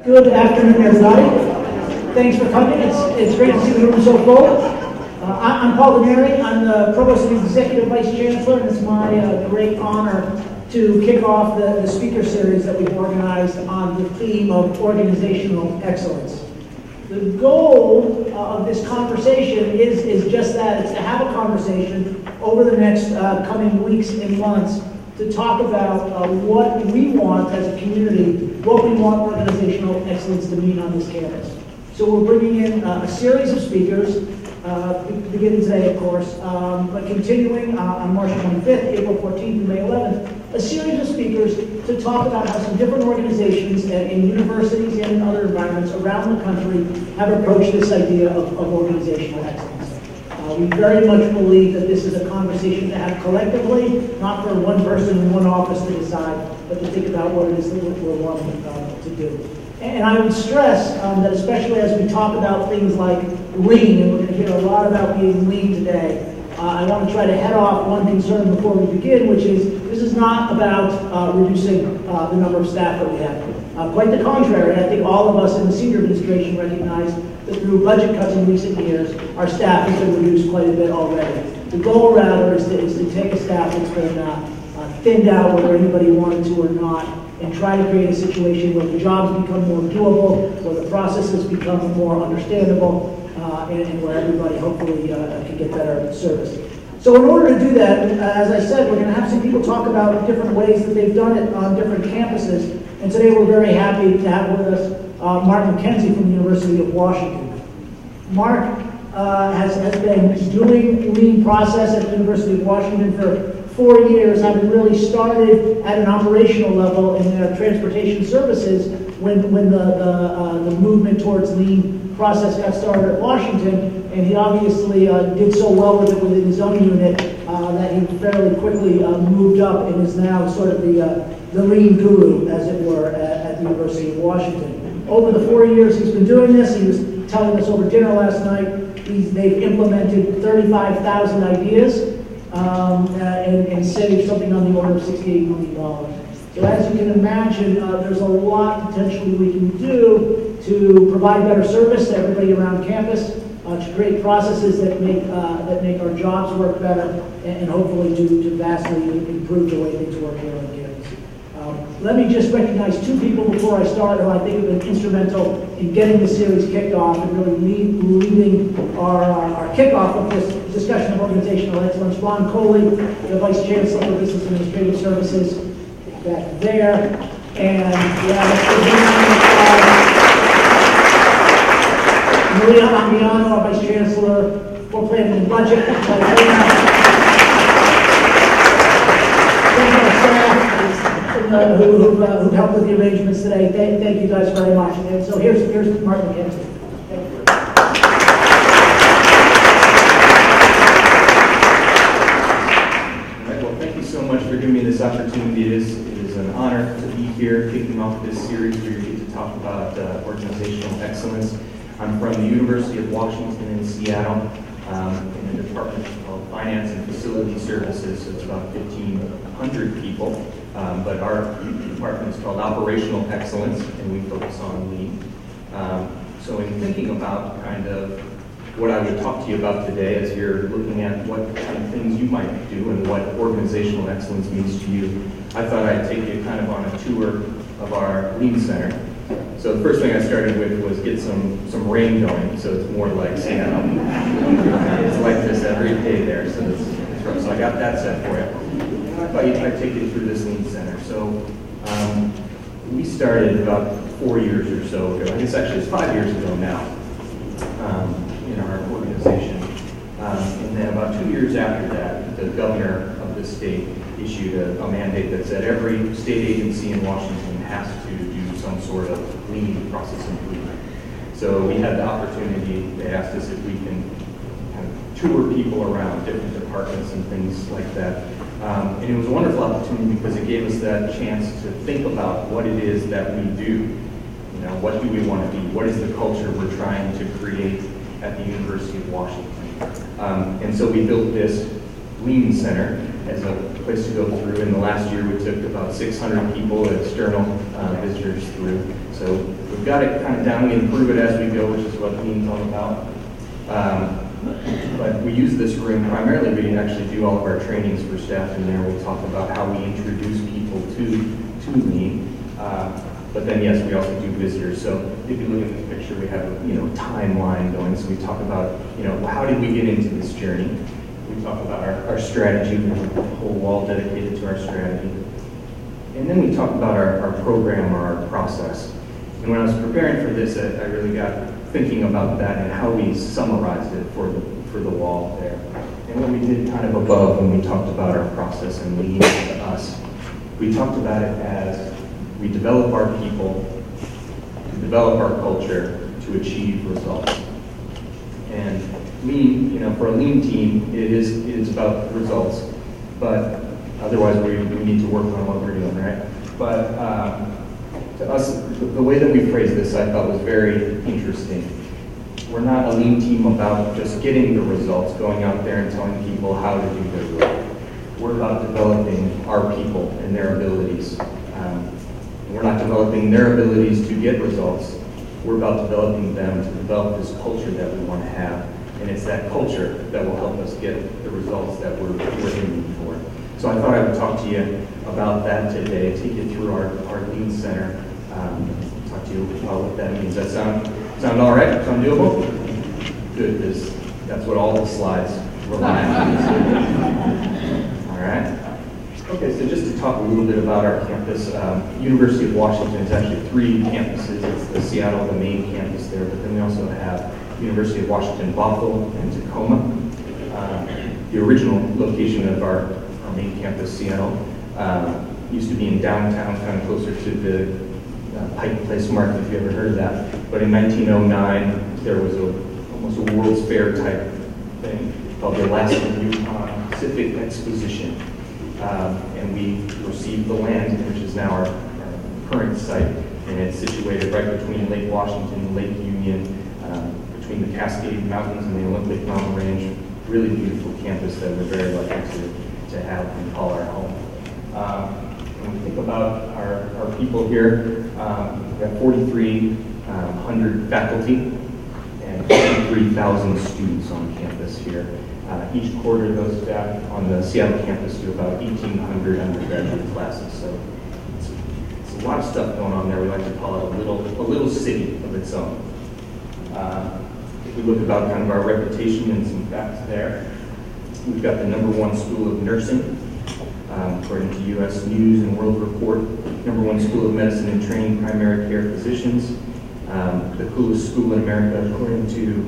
Good afternoon, everybody. Thanks for coming. It's great to see the room so full. I'm Paul Demary. I'm the Provost and Executive Vice Chancellor, and it's my great honor to kick off the speaker series that we've organized on the theme of organizational excellence. The goal of this conversation is just that. It's to have a conversation over the next coming weeks and months to talk about what we want as a community, what we want organizational excellence to mean on this campus. So we're bringing in a series of speakers, beginning today, of course, but continuing on March 25th, April 14th, and May 11th, a series of speakers to talk about how some different organizations in universities and in other environments around the country have approached this idea of organizational excellence. We very much believe that this is a conversation to have collectively, not for one person in one office to decide, but to think about what it is that we're wanting to do. And I would stress that especially as we talk about things like lean, and we're going to hear a lot about being lean today, I want to try to head off one concern before we begin, which is this is not about reducing the number of staff that we have. Quite the contrary, I think all of us in the senior administration recognize that through budget cuts in recent years, our staff has been reduced quite a bit already. The goal, rather, is to take a staff that's been thinned out, whether anybody wanted to or not, and try to create a situation where the jobs become more doable, where the processes become more understandable, and where everybody hopefully can get better service. So in order to do that, as I said, we're going to have some people talk about different ways that they've done it on different campuses. And today we're very happy to have with us Mark McKenzie from the University of Washington. Mark has been doing lean process at the University of Washington for 4 years, having really started at an operational level in their transportation services when the movement towards lean process got started at Washington, and he obviously did so well with it within his own unit that he fairly quickly moved up and is now sort of the lean guru, as it were, at the University of Washington. Over the 4 years he's been doing this, he was telling us over dinner last night, they've implemented 35,000 ideas and saved something on the order of $68 million. So as you can imagine, there's a lot potentially we can do to provide better service to everybody around campus, to create processes that make our jobs work better, and hopefully to vastly improve the way things work here on campus. Let me just recognize two people before I start who I think have been instrumental in getting the series kicked off and really leading our kickoff of this discussion of organizational excellence. Coley, the Vice Chancellor for Business Administrative Services, back there. And Maria Anguiano, our Vice Chancellor for Planning and Budget. Who helped with the arrangements today. Thank you guys very much. And so here's Mark McKenzie. Thank you. Well, thank you so much for giving me this opportunity. It is an honor to be here kicking off this series where you get to talk about organizational excellence. I'm from the University of Washington in Seattle in the Department of Finance and Facility Services. So it's about 1,500 people. But our department is called Operational Excellence, and we focus on lean. So in thinking about kind of what I would talk to you about today as you're looking at what kind of things you might do and what organizational excellence means to you, I thought I'd take you kind of on a tour of our lean center. So the first thing I started with was get some rain going, so it's more like Seattle. It's like this every day there, so it's rough. So I got that set for you. I thought I'd take you through this lean center. So we started about 4 years or so ago. I guess actually it's 5 years ago now in our organization. And then about 2 years after that, the governor of the state issued a mandate that said every state agency in Washington has to do some sort of lean process improvement. So we had the opportunity, they asked us if we can kind of tour people around different departments and things like that. And it was a wonderful opportunity because it gave us that chance to think about what it is that we do. You know, what do we want to be? What is the culture we're trying to create at the University of Washington? And so we built this Lean Center as a place to go through. In the last year, we took about 600 people, external visitors through. So we've got it kind of down, we improve it as we go, which is what Lean's all about. But we use this room primarily, we actually do all of our trainings for staff in there. We talk about how we introduce people to Lean. But then, yes, we also do visitors. So if you look at this picture, we have a timeline going. So we talk about, how did we get into this journey? We talk about our strategy. We have a whole wall dedicated to our strategy. And then we talk about our program, our process. And when I was preparing for this, I really got thinking about that and how we summarized it for the wall there. And what we did kind of above when we talked about our process and Lean to us, we talked about it as we develop our people, to develop our culture, to achieve results. And Lean, for a Lean team, it is about results, but otherwise we need to work on what we're doing, right? But to us, the way that we phrased this, I thought was very interesting. We're not a Lean team about just getting the results, going out there and telling people how to do their work. We're about developing our people and their abilities. We're not developing their abilities to get results. We're about developing them to develop this culture that we want to have. And it's that culture that will help us get the results that we're aiming for. So I thought I would talk to you about that today, take you through our Lean Center, talk to you about what that means. Does that sound all right? Sound doable? Good, because that's what all the slides rely on. All right. Okay, so just to talk a little bit about our campus, University of Washington is actually 3 campuses. It's the Seattle, the main campus there, but then we also have University of Washington, Bothell, and Tacoma. The original location of our main campus, Seattle, used to be in downtown, kind of closer to the Pike Place Market, if you ever heard of that. But in 1909, there was almost a World's Fair type thing called the Alaska Yukon Pacific Exposition. And we received the land, which is now our current site, and it's situated right between Lake Washington and Lake Union, between the Cascade Mountains and the Olympic Mountain Range. Really beautiful campus that we're very lucky to have and call our home. When we think about our people here, we have 4,300 faculty and 53,000 students on campus here. Each quarter, those staff on the Seattle campus do about 1,800 undergraduate classes. So it's a lot of stuff going on there. We like to call it a little city of its own. If we look about kind of our reputation and some facts there, we've got the #1 school of nursing, according to U.S. News and World Report. #1 school of medicine and training primary care physicians. The coolest school in America, according to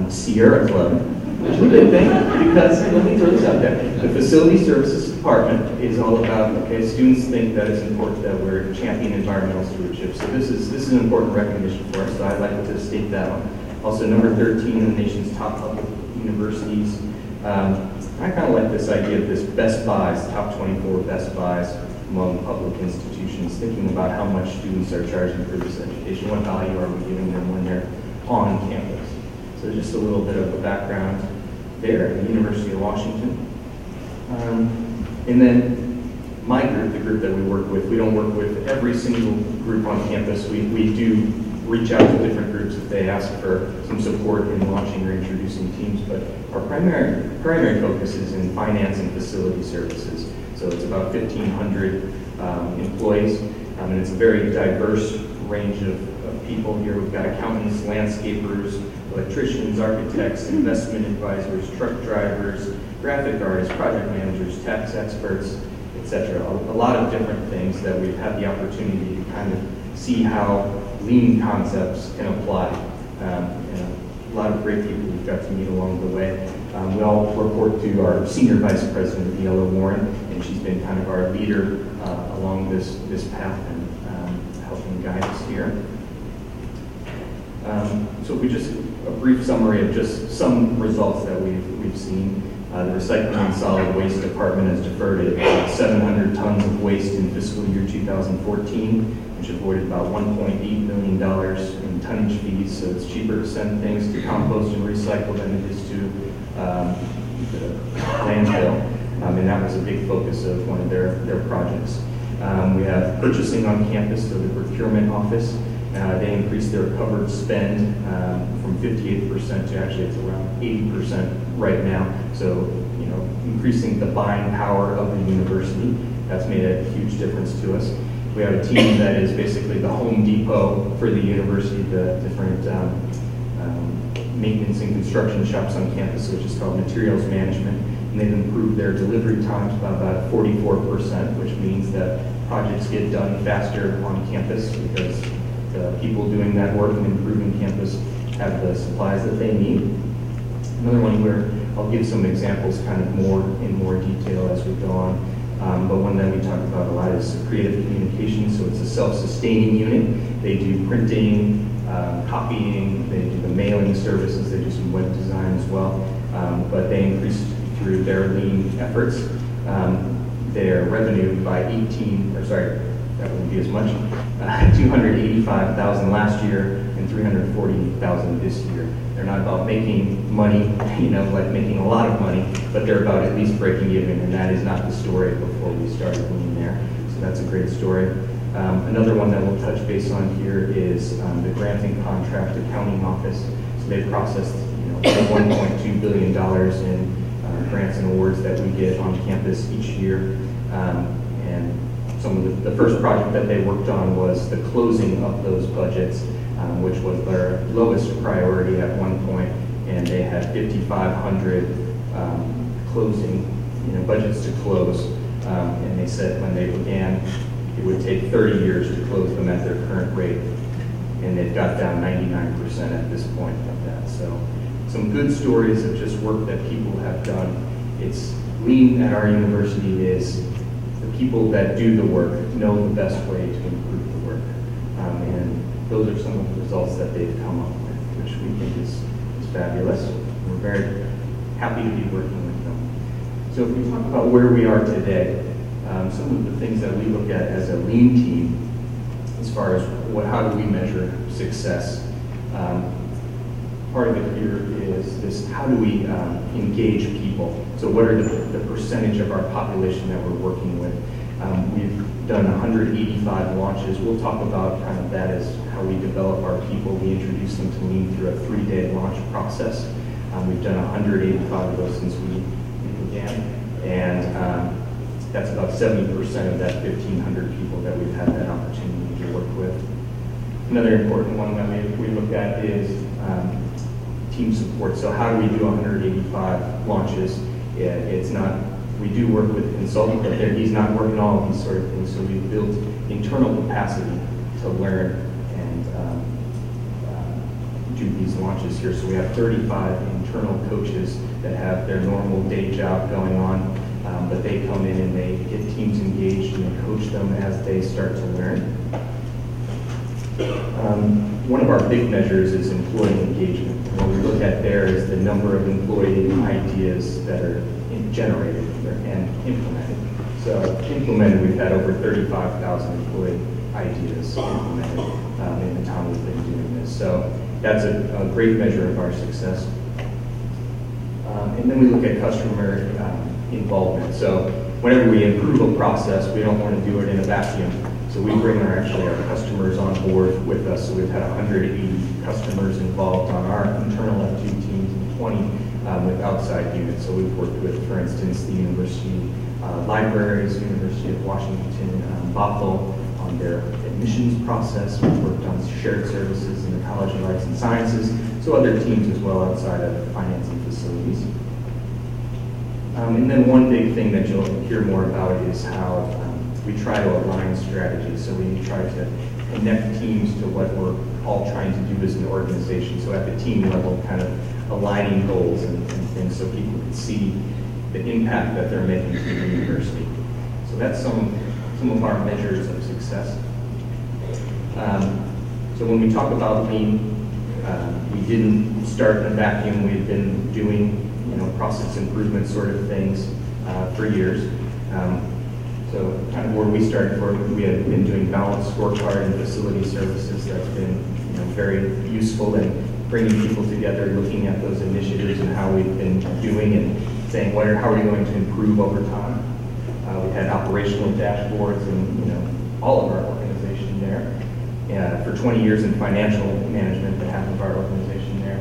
Sierra Club, which is a good thing, because let me throw this out there. The Facility Services Department is all about, students think that it's important that we're championing environmental stewardship. So this is an important recognition for us, so I'd like to state that one. Also, number 13 in the nation's top public universities. I kind of like this idea of this Best Buys, top 24 Best Buys among public institutions, thinking about how much students are charging for this education, what value are we giving them when they're on campus. So just a little bit of a background there at the University of Washington. And then my group, the group that we work with, we don't work with every single group on campus. We do reach out to different groups if they ask for some support in launching or introducing teams, but our primary focus is in finance and facility services. So it's about 1,500 employees, and it's a very diverse range of people here. We've got accountants, landscapers, electricians, architects, investment advisors, truck drivers, graphic artists, project managers, tax experts, etc. A lot of different things that we've had the opportunity to kind of see how Lean concepts can apply. A lot of great people we've got to meet along the way. We all report to our Senior Vice President, Viela Warren, and she's been kind of our leader along this path and helping guide us here. So if we just a brief summary of just some results that we've seen. The Recycling and Solid Waste Department has diverted 700 tons of waste in fiscal year 2014, which avoided about $1.8 million in tonnage fees. So it's cheaper to send things to compost and recycle than it is to the landfill. And that was a big focus of one of their projects. We have purchasing on campus, so the procurement office They increased their covered spend from 58% to actually it's around 80% right now. So, increasing the buying power of the university, that's made a huge difference to us. We have a team that is basically the Home Depot for the university, the different maintenance and construction shops on campus, which is called materials management. And they've improved their delivery times by about 44%, which means that projects get done faster on campus because the people doing that work and improving campus have the supplies that they need. Another one where I'll give some examples kind of in more detail as we go on. But one that we talk about a lot is creative communication. So it's a self-sustaining unit. They do printing, copying, they do the mailing services, they do some web design as well. But they increased through their lean efforts their revenue by that wouldn't be as much, 285,000 last year and 340,000 this year. They're not about making money, like making a lot of money, but they're about at least breaking even, and that is not the story before we started lean there. So that's a great story. Another one that we'll touch base on here is the granting contract accounting office. So they processed $1.2 billion in grants and awards that we get on campus each year. And some of the first project that they worked on was the closing of those budgets, which was their lowest priority at one point, and they had 5,500 closing, budgets to close. And they said when they began, it would take 30 years to close them at their current rate, and they've got down 99% at this point of that. So some good stories of just work that people have done. It's lean at our university is the people that do the work know the best way to improve the work. And those are some of the results that they've come up with, which we think is fabulous. We're very happy to be working with them. So if we talk about where we are today, some of the things that we look at as a lean team, as far as how do we measure success, part of it here is this: how do we engage people? So what are the percentage of our population that we're working with? We've done 185 launches. We'll talk about kind of that as how we develop our people. We introduce them to lean through a 3-day launch process. We've done 185 of those since we began, and that's about 70% of that 1,500 people that we've had that opportunity to work with. Another important one that we look at is team support. So how do we do 185 launches? It's not, we do work with a consultant, but he's not working all of these sort of things. So we've built internal capacity to learn and do these launches here. So we have 35 internal coaches that have their normal day job going on, but they come in and they get teams engaged and they coach them as they start to learn. One of our big measures is employee engagement. What we look at there is the number of employee ideas that are generated and implemented. So implemented, we've had over 35,000 employee ideas implemented in the time we've been doing this. So that's a great measure of our success. And then we look at customer involvement. So whenever we improve a process, we don't want to do it in a vacuum. So we bring our customers on board with us. So we've had 180 customers involved on our internal F2 teams and 20 with outside units. So we've worked with, for instance, the University Libraries, University of Washington, Bothell on their admissions process. We've worked on shared services in the College of Arts and Sciences. So other teams as well outside of finance and facilities. And then one big thing that you'll hear more about is how we try to align strategies. So we try to connect teams to what we're all trying to do as an organization. So at the team level, kind of aligning goals and things so people can see the impact that they're making to the university. So that's some of our measures of success. So when we talk about lean, we didn't start in a vacuum. We've been doing process improvement sort of things for years. So kind of where we started, we had been doing balanced scorecard and facility services. That's been very useful in bringing people together, looking at those initiatives and how we've been doing and saying how are we going to improve over time. We had operational dashboards and all of our organization there. for 20 years in financial management, the half of our organization there.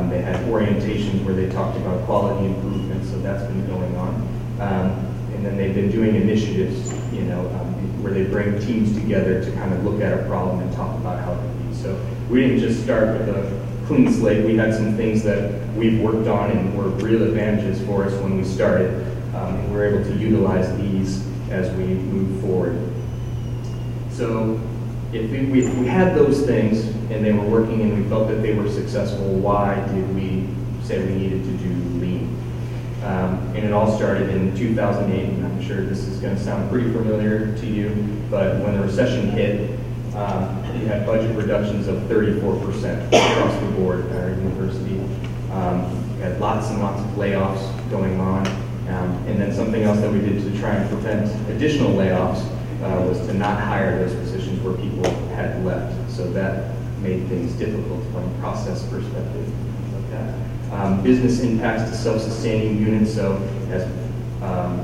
They had orientations where they talked about quality improvement, so that's been going on. And then they've been doing initiatives, where they bring teams together to kind of look at a problem and talk about how to be. So we didn't just start with a clean slate. We had some things that we've worked on and were real advantages for us when we started. And we're able to utilize these as we move forward. So if we had those things and they were working and we felt that they were successful, why did we say we needed to do lean? And it all started in 2008, and I'm sure this is going to sound pretty familiar to you, but when the recession hit, we had budget reductions of 34% across the board at our university. We had lots and lots of layoffs going on, and then something else that we did to try and prevent additional layoffs was to not hire those positions where people had left. So that made things difficult from a process perspective. Like that. Business impacts to self-sustaining units. So as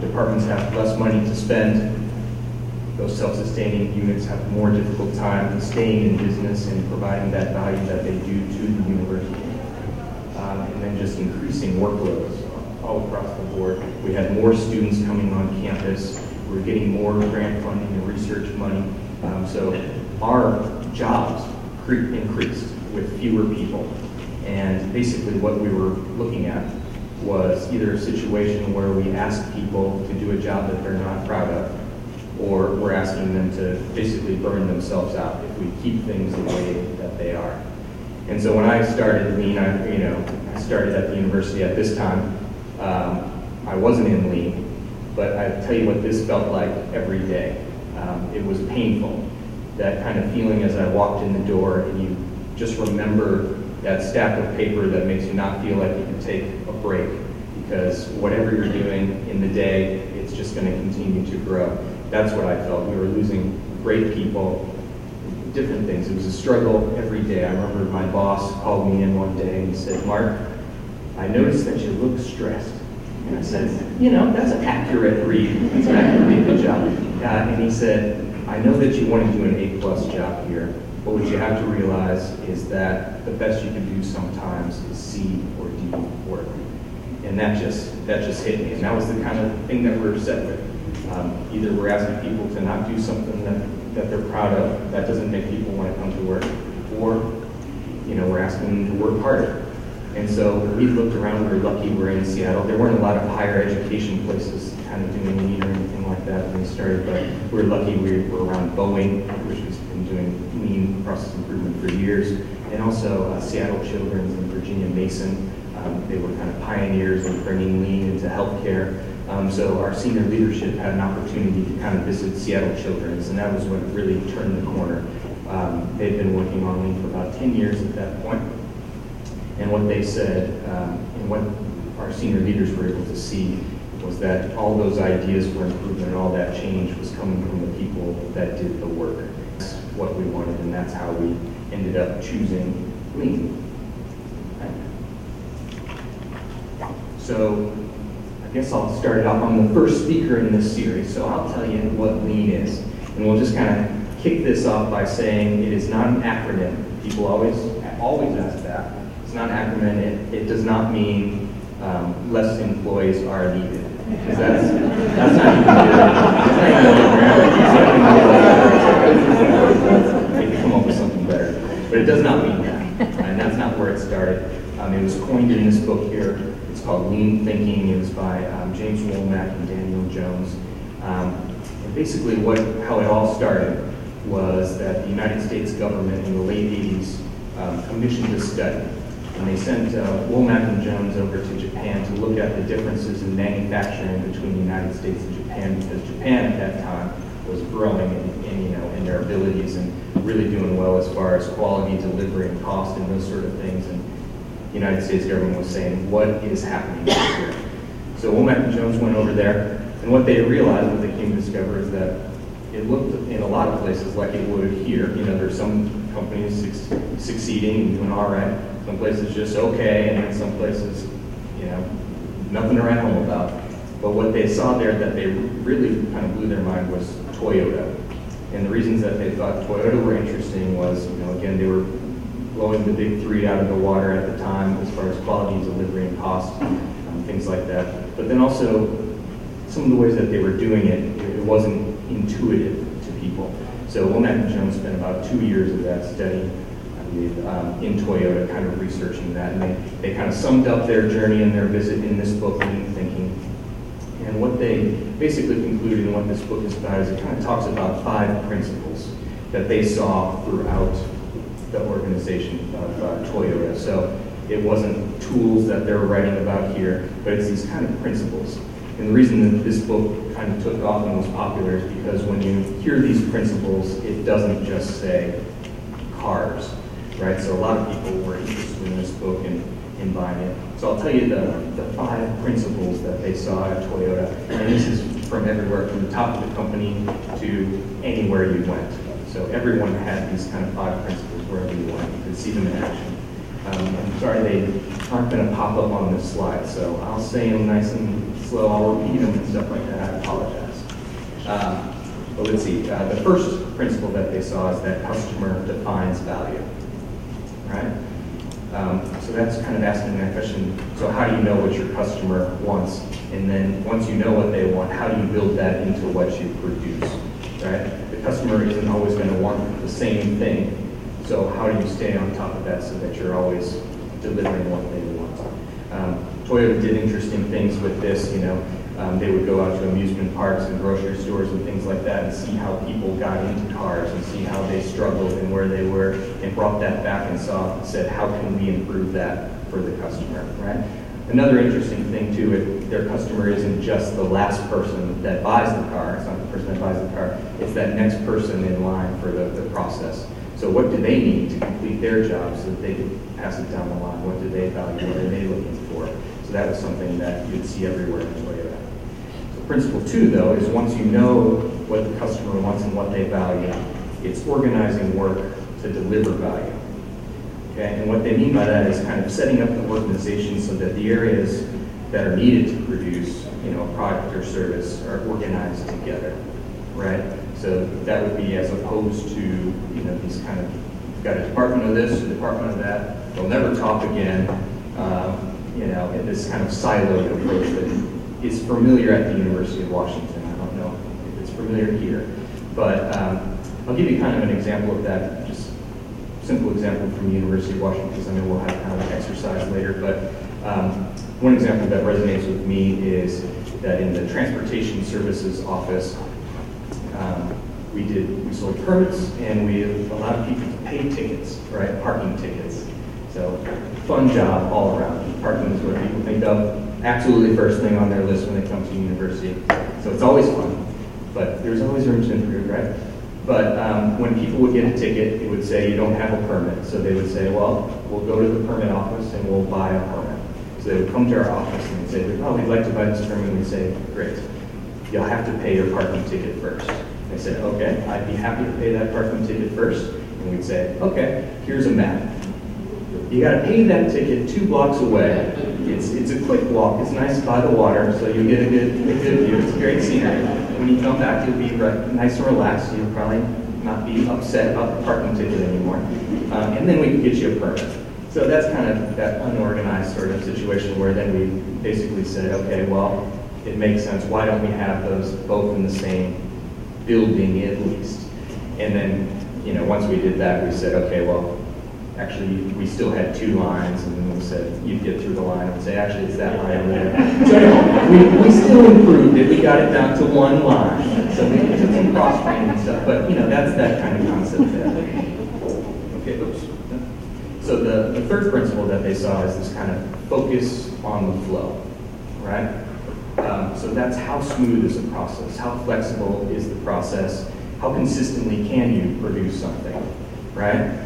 departments have less money to spend, those self-sustaining units have more difficult time staying in business and providing that value that they do to the university. And then just increasing workloads all across the board. We had more students coming on campus. We were getting more grant funding and research money. So our jobs increased with fewer people. And basically what we were looking at was either a situation where we asked people to do a job that they're not proud of, or we're asking them to basically burn themselves out if we keep things the way that they are. And so when I started Lean, I started at the university at this time. I wasn't in Lean, but I tell you what this felt like every day. It was painful, that kind of feeling as I walked in the door and you just remember that stack of paper that makes you not feel like you can take a break, because whatever you're doing in the day, it's just going to continue to grow. That's what I felt. We were losing great people, different things. It was a struggle every day. I remember my boss called me in one day and he said, "Mark, I noticed that you look stressed." And I said, "That's an accurate read. That's an accurate good job." And he said, "I know that you want to do an A+ job here, but what you have to realize is that the best you can do sometimes is C or D work." And that just hit me. And that was the kind of thing that we're set with. Either we're asking people to not do something that they're proud of, that doesn't make people want to come to work, or we're asking them to work harder. And so we looked around. We were lucky we're in Seattle. There weren't a lot of higher education places kind of doing lean or anything like that when we started, but we were lucky we were around Boeing, which has been doing lean process improvement for years, and also Seattle Children's and Virginia Mason. They were kind of pioneers in bringing lean into healthcare. So our senior leadership had an opportunity to kind of visit Seattle Children's, and that was what really turned the corner. They've been working on lean for about 10 years at that point. And what they said, and what our senior leaders were able to see, was that all those ideas for improvement and all that change was coming from the people that did the work. That's what we wanted, and that's how we ended up choosing lean. So I guess I'll start it off. I'm the first speaker in this series, so I'll tell you what lean is. And we'll just kind of kick this off by saying it is not an acronym. People always ask that. It's not an acronym. It does not mean less employees are needed. Because that's not even good. Maybe come up with something better. But it does not mean that. And that's not where it started. It was coined in this book here. It's called Lean Thinking. It was by James Womack and Daniel Jones. And basically how it all started was that the United States government in the late 80s commissioned a study. And they sent Womack and Jones over to Japan to look at the differences in manufacturing between the United States and Japan, because Japan at that time was growing in their abilities and really doing well as far as quality, delivery, and cost, and those sort of things. And the United States government was saying, what is happening here? So Womack and Jones went over there, and what they realized, what they came to discover, is that it looked in a lot of places like it would here. There's some companies succeeding and doing all right. Some places just okay, and then some places, nothing to write home about. But what they saw there that they really kind of blew their mind was Toyota. And the reasons that they thought Toyota were interesting was, again, they were blowing the big three out of the water at the time as far as quality, delivery, and cost, things like that. But then also, some of the ways that they were doing it, it wasn't intuitive to people. So Womack and Jones spent about 2 years of that study, I believe, in Toyota, kind of researching that. And they kind of summed up their journey and their visit in this book, Lean Thinking. And what they basically concluded, and what this book is about, is it kind of talks about 5 principles that they saw throughout the organization of Toyota. So it wasn't tools that they're writing about here, but it's these kind of principles. And the reason that this book kind of took off and was popular is because when you hear these principles, it doesn't just say cars, right? So a lot of people were interested in this book and in buying it. So I'll tell you the 5 principles that they saw at Toyota. And this is from everywhere, from the top of the company to anywhere you went. So everyone had these kind of 5 principles wherever you went. You could see them in action. I'm sorry they aren't going to pop up on this slide, so I'll say them nice and slow. I'll repeat them and stuff like that. I apologize. But let's see. The first principle that they saw is that customer defines value, right? So that's kind of asking that question. So how do you know what your customer wants? And then once you know what they want, how do you build that into what you produce, right? The customer isn't always going to want the same thing. So how do you stay on top of that so that you're always delivering what they want? Toyota did interesting things with this, they would go out to amusement parks and grocery stores and things like that and see how people got into cars and see how they struggled and where they were, and brought that back and said, how can we improve that for the customer, right? Another interesting thing too, their customer isn't just the last person that buys the car, it's not the person that buys the car, it's that next person in line for the process. So what do they need to complete their job so that they can pass it down the line? What do they value? What are they looking for? So that was something that you'd see everywhere in Toyota. So principle 2, though, is once you know what the customer wants and what they value, it's organizing work to deliver value. Okay, and what they mean by that is kind of setting up the organization so that the areas that are needed to produce, a product or service are organized together, right? So that would be as opposed to, these kind of, you've got a department of this, a department of that, they'll never talk again, in this kind of siloed approach that is familiar at the University of Washington. I don't know if it's familiar here, but I'll give you kind of an example of that, just a simple example from the University of Washington, because I know we'll have kind of an exercise later, but one example that resonates with me is that in the Transportation Services Office, we sold permits and we allowed people to pay tickets, right? Parking tickets. So fun job all around. Parking is what people think of absolutely first thing on their list when they come to university. So it's always fun, but there's always room to improve, right? But when people would get a ticket, it would say you don't have a permit. So they would say, well, we'll go to the permit office and we'll buy a permit. So they would come to our office and they'd say, oh, we'd like to buy this permit. And we'd say, great, you'll have to pay your parking ticket first. They said, okay, I'd be happy to pay that parking ticket first. And we'd say, okay, here's a map. You gotta pay that ticket 2 blocks away. It's a quick walk, it's nice by the water, so you get a good view, it's great scenery. When you come back, you'll be nice and relaxed, you'll probably not be upset about the parking ticket anymore. And then we can get you a permit. So that's kind of that unorganized sort of situation where then we basically said, okay, well, it makes sense, why don't we have those both in the same building at least? And then, once we did that, we said, okay, well, actually, we still had 2 lines, and then we said, you'd get through the line and say, actually, it's that line over there. So anyway, we still improved it. We got it down to 1 line. So we took some cross-training and stuff, but, that's that kind of concept there. Okay, oops. So the third principle that they saw is this kind of focus on the flow, right? So that's how smooth is the process, how flexible is the process, how consistently can you produce something, right?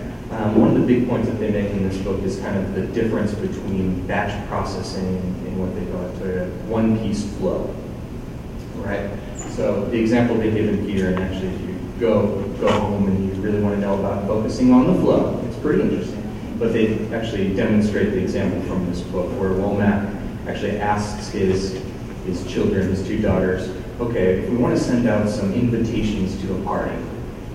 One of the big points that they make in this book is kind of the difference between batch processing and what they call it one-piece flow, right? So the example they give in here, and actually if you go home and you really want to know about focusing on the flow, it's pretty interesting. But they actually demonstrate the example from this book where Womack actually asks his children, his 2 daughters, okay, if we want to send out some invitations to a party,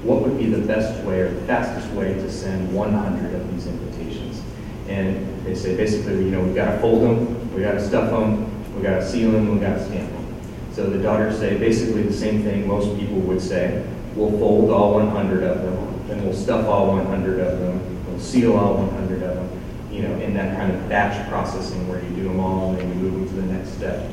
what would be the best way or the fastest way to send 100 of these invitations? And they say, basically, we've got to fold them, we got to stuff them, we got to seal them, we got to stamp them. So the daughters say basically the same thing most people would say. We'll fold all 100 of them, then we'll stuff all 100 of them, we'll seal all 100 of them, in that kind of batch processing where you do them all and then you move them to the next step.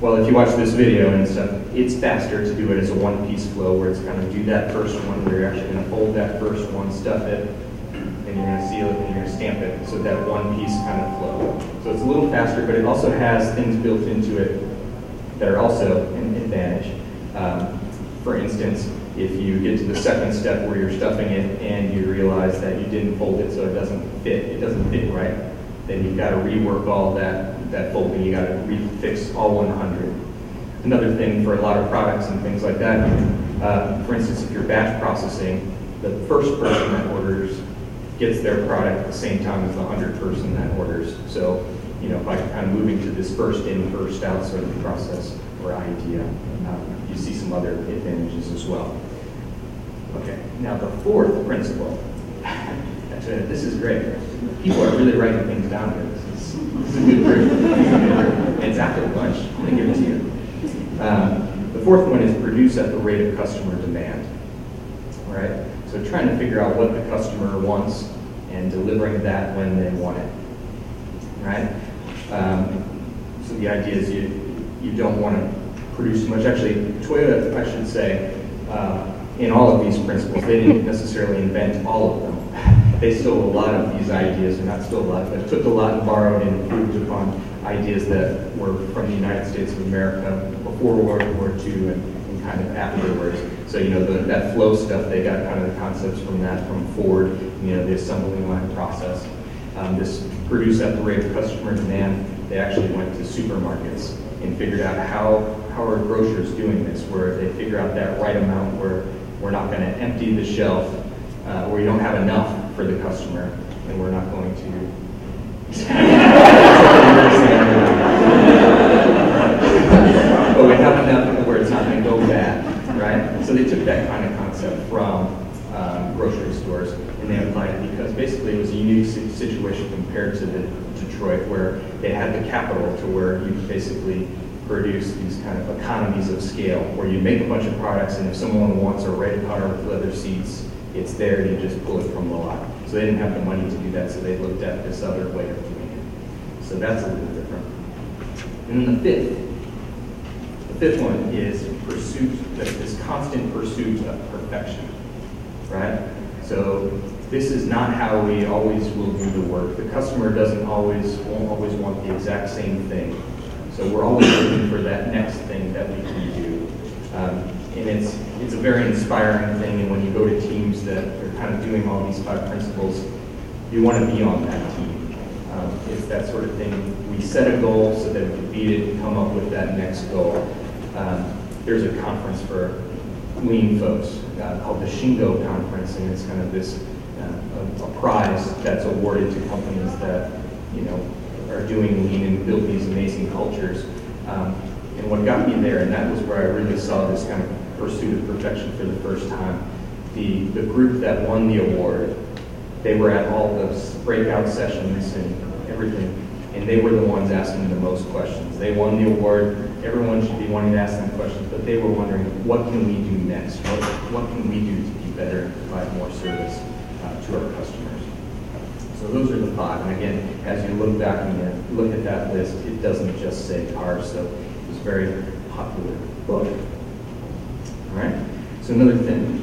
Well, if you watch this video and stuff, it's faster to do it as a one-piece flow where it's kind of do that first one where you're actually going to fold that first one, stuff it, then you're going to seal it, and you're going to stamp it, so that one-piece kind of flow. So it's a little faster, but it also has things built into it that are also an advantage. For instance, if you get to the second step where you're stuffing it and you realize that you didn't fold it so it doesn't fit right, then you've got to rework all that folding, you got to refix all 100. Another thing for a lot of products and things like that, for instance, if you're batch processing, the first person that orders gets their product at the same time as the 100th person that orders. So, by kind of moving to this first in, first out sort of process or idea, you see some other advantages as well. Okay, now the fourth principle, this is great. People are really writing things down here. This is a good group. And it's after lunch. I'm going to give it to you. The fourth one is produce at the rate of customer demand. All right? So trying to figure out what the customer wants and delivering that when they want it. Right? So the idea is you don't want to produce too much. Actually, Toyota, I should say, in all of these principles, they didn't necessarily invent all of them. They stole a lot of these ideas, or not stole a lot, but took a lot and borrowed and improved upon ideas that were from the United States of America before World War II and kind of afterwards. So, that flow stuff, they got kind of the concepts from that, from Ford, the assembling line process. This produce at the rate of customer demand, they actually went to supermarkets and figured out how are grocers doing this, where they figure out that right amount where we're not going to empty the shelf, where you don't have enough for the customer, and we're not going to. But we have enough where it's not going to go bad, right? So they took that kind of concept from grocery stores and they applied it because basically it was a unique situation compared to the Detroit, where they had the capital to where you could basically produce these kind of economies of scale, where you make a bunch of products and if someone wants a red car with leather seats, it's there, you just pull it from the lot. So they didn't have the money to do that, so they looked at this other way of doing it. So that's a little different. And then the fifth one is pursuit, this constant pursuit of perfection, right? So this is not how we always will do the work. The customer won't always want the exact same thing. So we're always looking for that next thing that we can do. And it's a very inspiring thing, and when you go to teams that are kind of doing all these 5 principles, you want to be on that team. It's that sort of thing. We set a goal so that we can beat it and come up with that next goal. There's a conference for lean folks called the Shingo Conference, and it's kind of this a prize that's awarded to companies that are doing lean and build these amazing cultures. And what got me there, and that was where I really saw this kind of pursuit of perfection for the first time. The group that won the award, they were at all those breakout sessions and everything, and they were the ones asking the most questions. They won the award. Everyone should be wanting to ask them questions, but they were wondering, what can we do next? What can we do to be better and provide more service to our customers? So those are the 5. And again, as you look back and you look at that list, it doesn't just say cars. So it was a very popular book. All right. So another thing,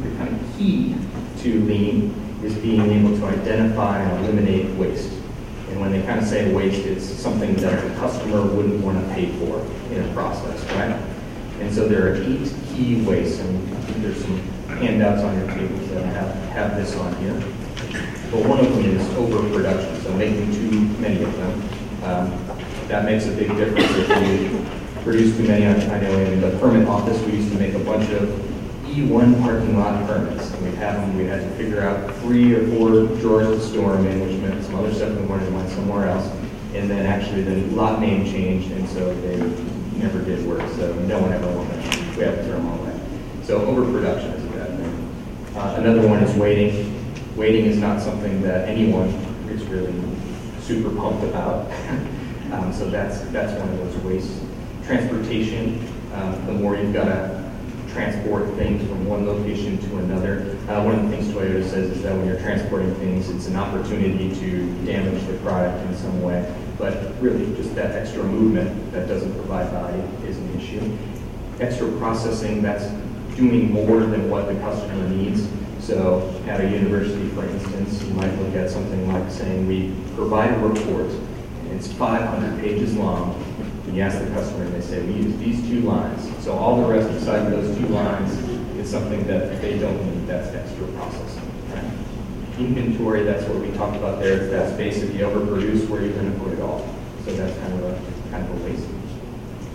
the kind of key to lean is being able to identify and eliminate waste. And when they kind of say waste, it's something that the customer wouldn't want to pay for in a process, right? And so there are 8 key wastes, and there's some handouts on your tables that have this on here. But one of them is overproduction, so making too many of them. That makes a big difference if you produce too many. I know in the permit office, we used to make a bunch of E1 parking lot permits. And we had to figure out 3 or 4 drawers to store them in, which meant some other stuff we wanted to find somewhere else. And then actually the lot name changed, and so they never did work. So no one ever wanted them. We had to throw them all away. So overproduction is a Another one is weighting. Weighting is not something that anyone is really super pumped about. So that's one of those wastes. Transportation, the more you've got to transport things from one location to another. One of the things Toyota says is that when you're transporting things, it's an opportunity to damage the product in some way. But really, just that extra movement that doesn't provide value is an issue. Extra processing, that's doing more than what the customer needs. So at a university, for instance, you might look at something like saying we provide a report, and it's 500 pages long, and you ask the customer, and they say, we use these 2 lines. So all the rest besides those 2 lines is something that they don't need. That's extra processing. Right? Inventory, that's what we talked about there. That's basically you overproduce, where you're going to put it all. So that's kind of a waste.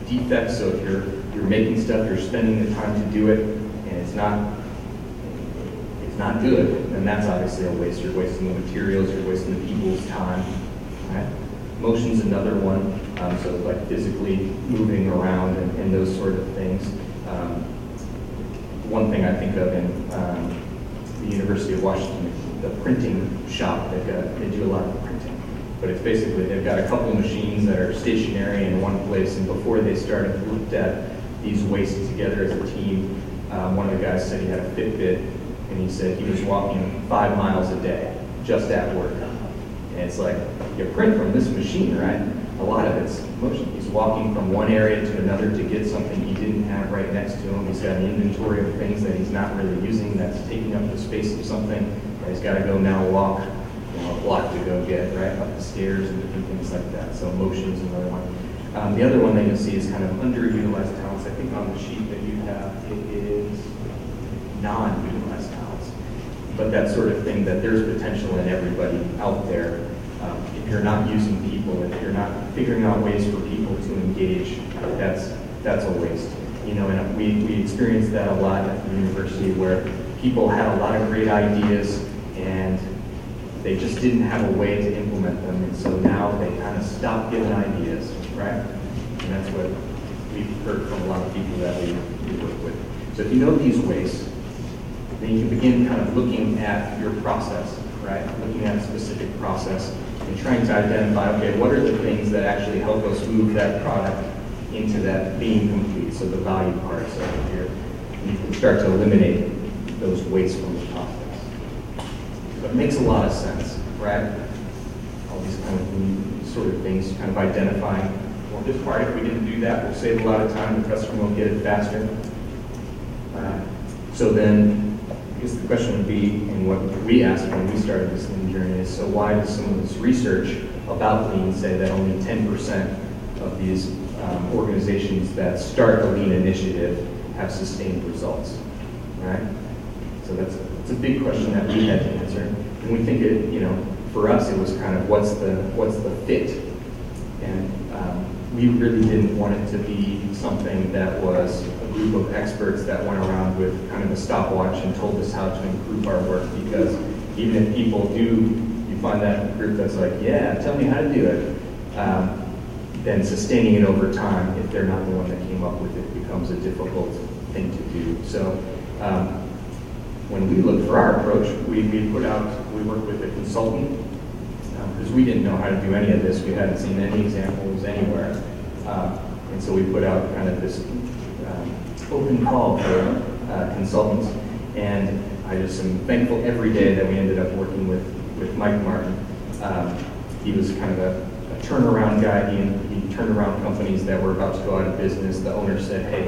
Defects, so if you're making stuff, you're spending the time to do it, and it's not good, then that's obviously a waste. You're wasting the materials, you're wasting the people's time. Right? Motion's another one, so like physically moving around and those sort of things. One thing I think of in the University of Washington, the printing shop, they do a lot of printing. But it's basically, they've got a couple machines that are stationary in one place, and before they started, looked at these wastes together as a team. One of the guys said he had a Fitbit, and he said he was walking 5 miles a day just at work. And it's like, you print from this machine, right? A lot of it's motion. He's walking from one area to another to get something he didn't have right next to him. He's got an inventory of things that he's not really using that's taking up the space of something. Right? He's got to go now walk a block to go get, right, up the stairs and different things like that. So motion is another one. The other one that you'll see is kind of underutilized talents. I think on the sheet that you have, it is non-utilized talents. But that sort of thing, that there's potential in everybody out there. If you're not using people, if you're not figuring out ways for people to engage, that's a waste. You know, and we experienced that a lot at the university, where people had a lot of great ideas and they just didn't have a way to implement them, and so now they kind of stopped giving ideas, right? And that's what we've heard from a lot of people that we work with. So if you know these wastes, then you can begin kind of looking at your process, right? Looking at a specific process and trying to identify, okay, what are the things that actually help us move that product into that being complete, so the value part. So here, you can start to eliminate those wastes from the process. So it makes a lot of sense, right? All these kind of sort of things, kind of identifying, well, this part, if we didn't do that, we'll save a lot of time, the customer will get it faster. So then, I guess the question would be, and what we asked when we started this lean journey is, so why does some of this research about lean say that only 10% of these organizations that start a lean initiative have sustained results, right? So that's a big question that we had to answer. And we think it, you know, for us it was kind of what's the fit, and we really didn't want it to be something that was a group of experts that went around with kind of a stopwatch and told us how to improve our work, because even if people do, you find that group that's like, yeah, tell me how to do it, then sustaining it over time, if they're not the one that came up with it, becomes a difficult thing to do. So when we looked for our approach, we worked with a consultant, because we didn't know how to do any of this. We hadn't seen any examples anywhere. And so we put out kind of this open call for consultants. And I just am thankful every day that we ended up working with Mike Martin. He was kind of a turnaround guy. He turned around companies that were about to go out of business. The owner said, hey,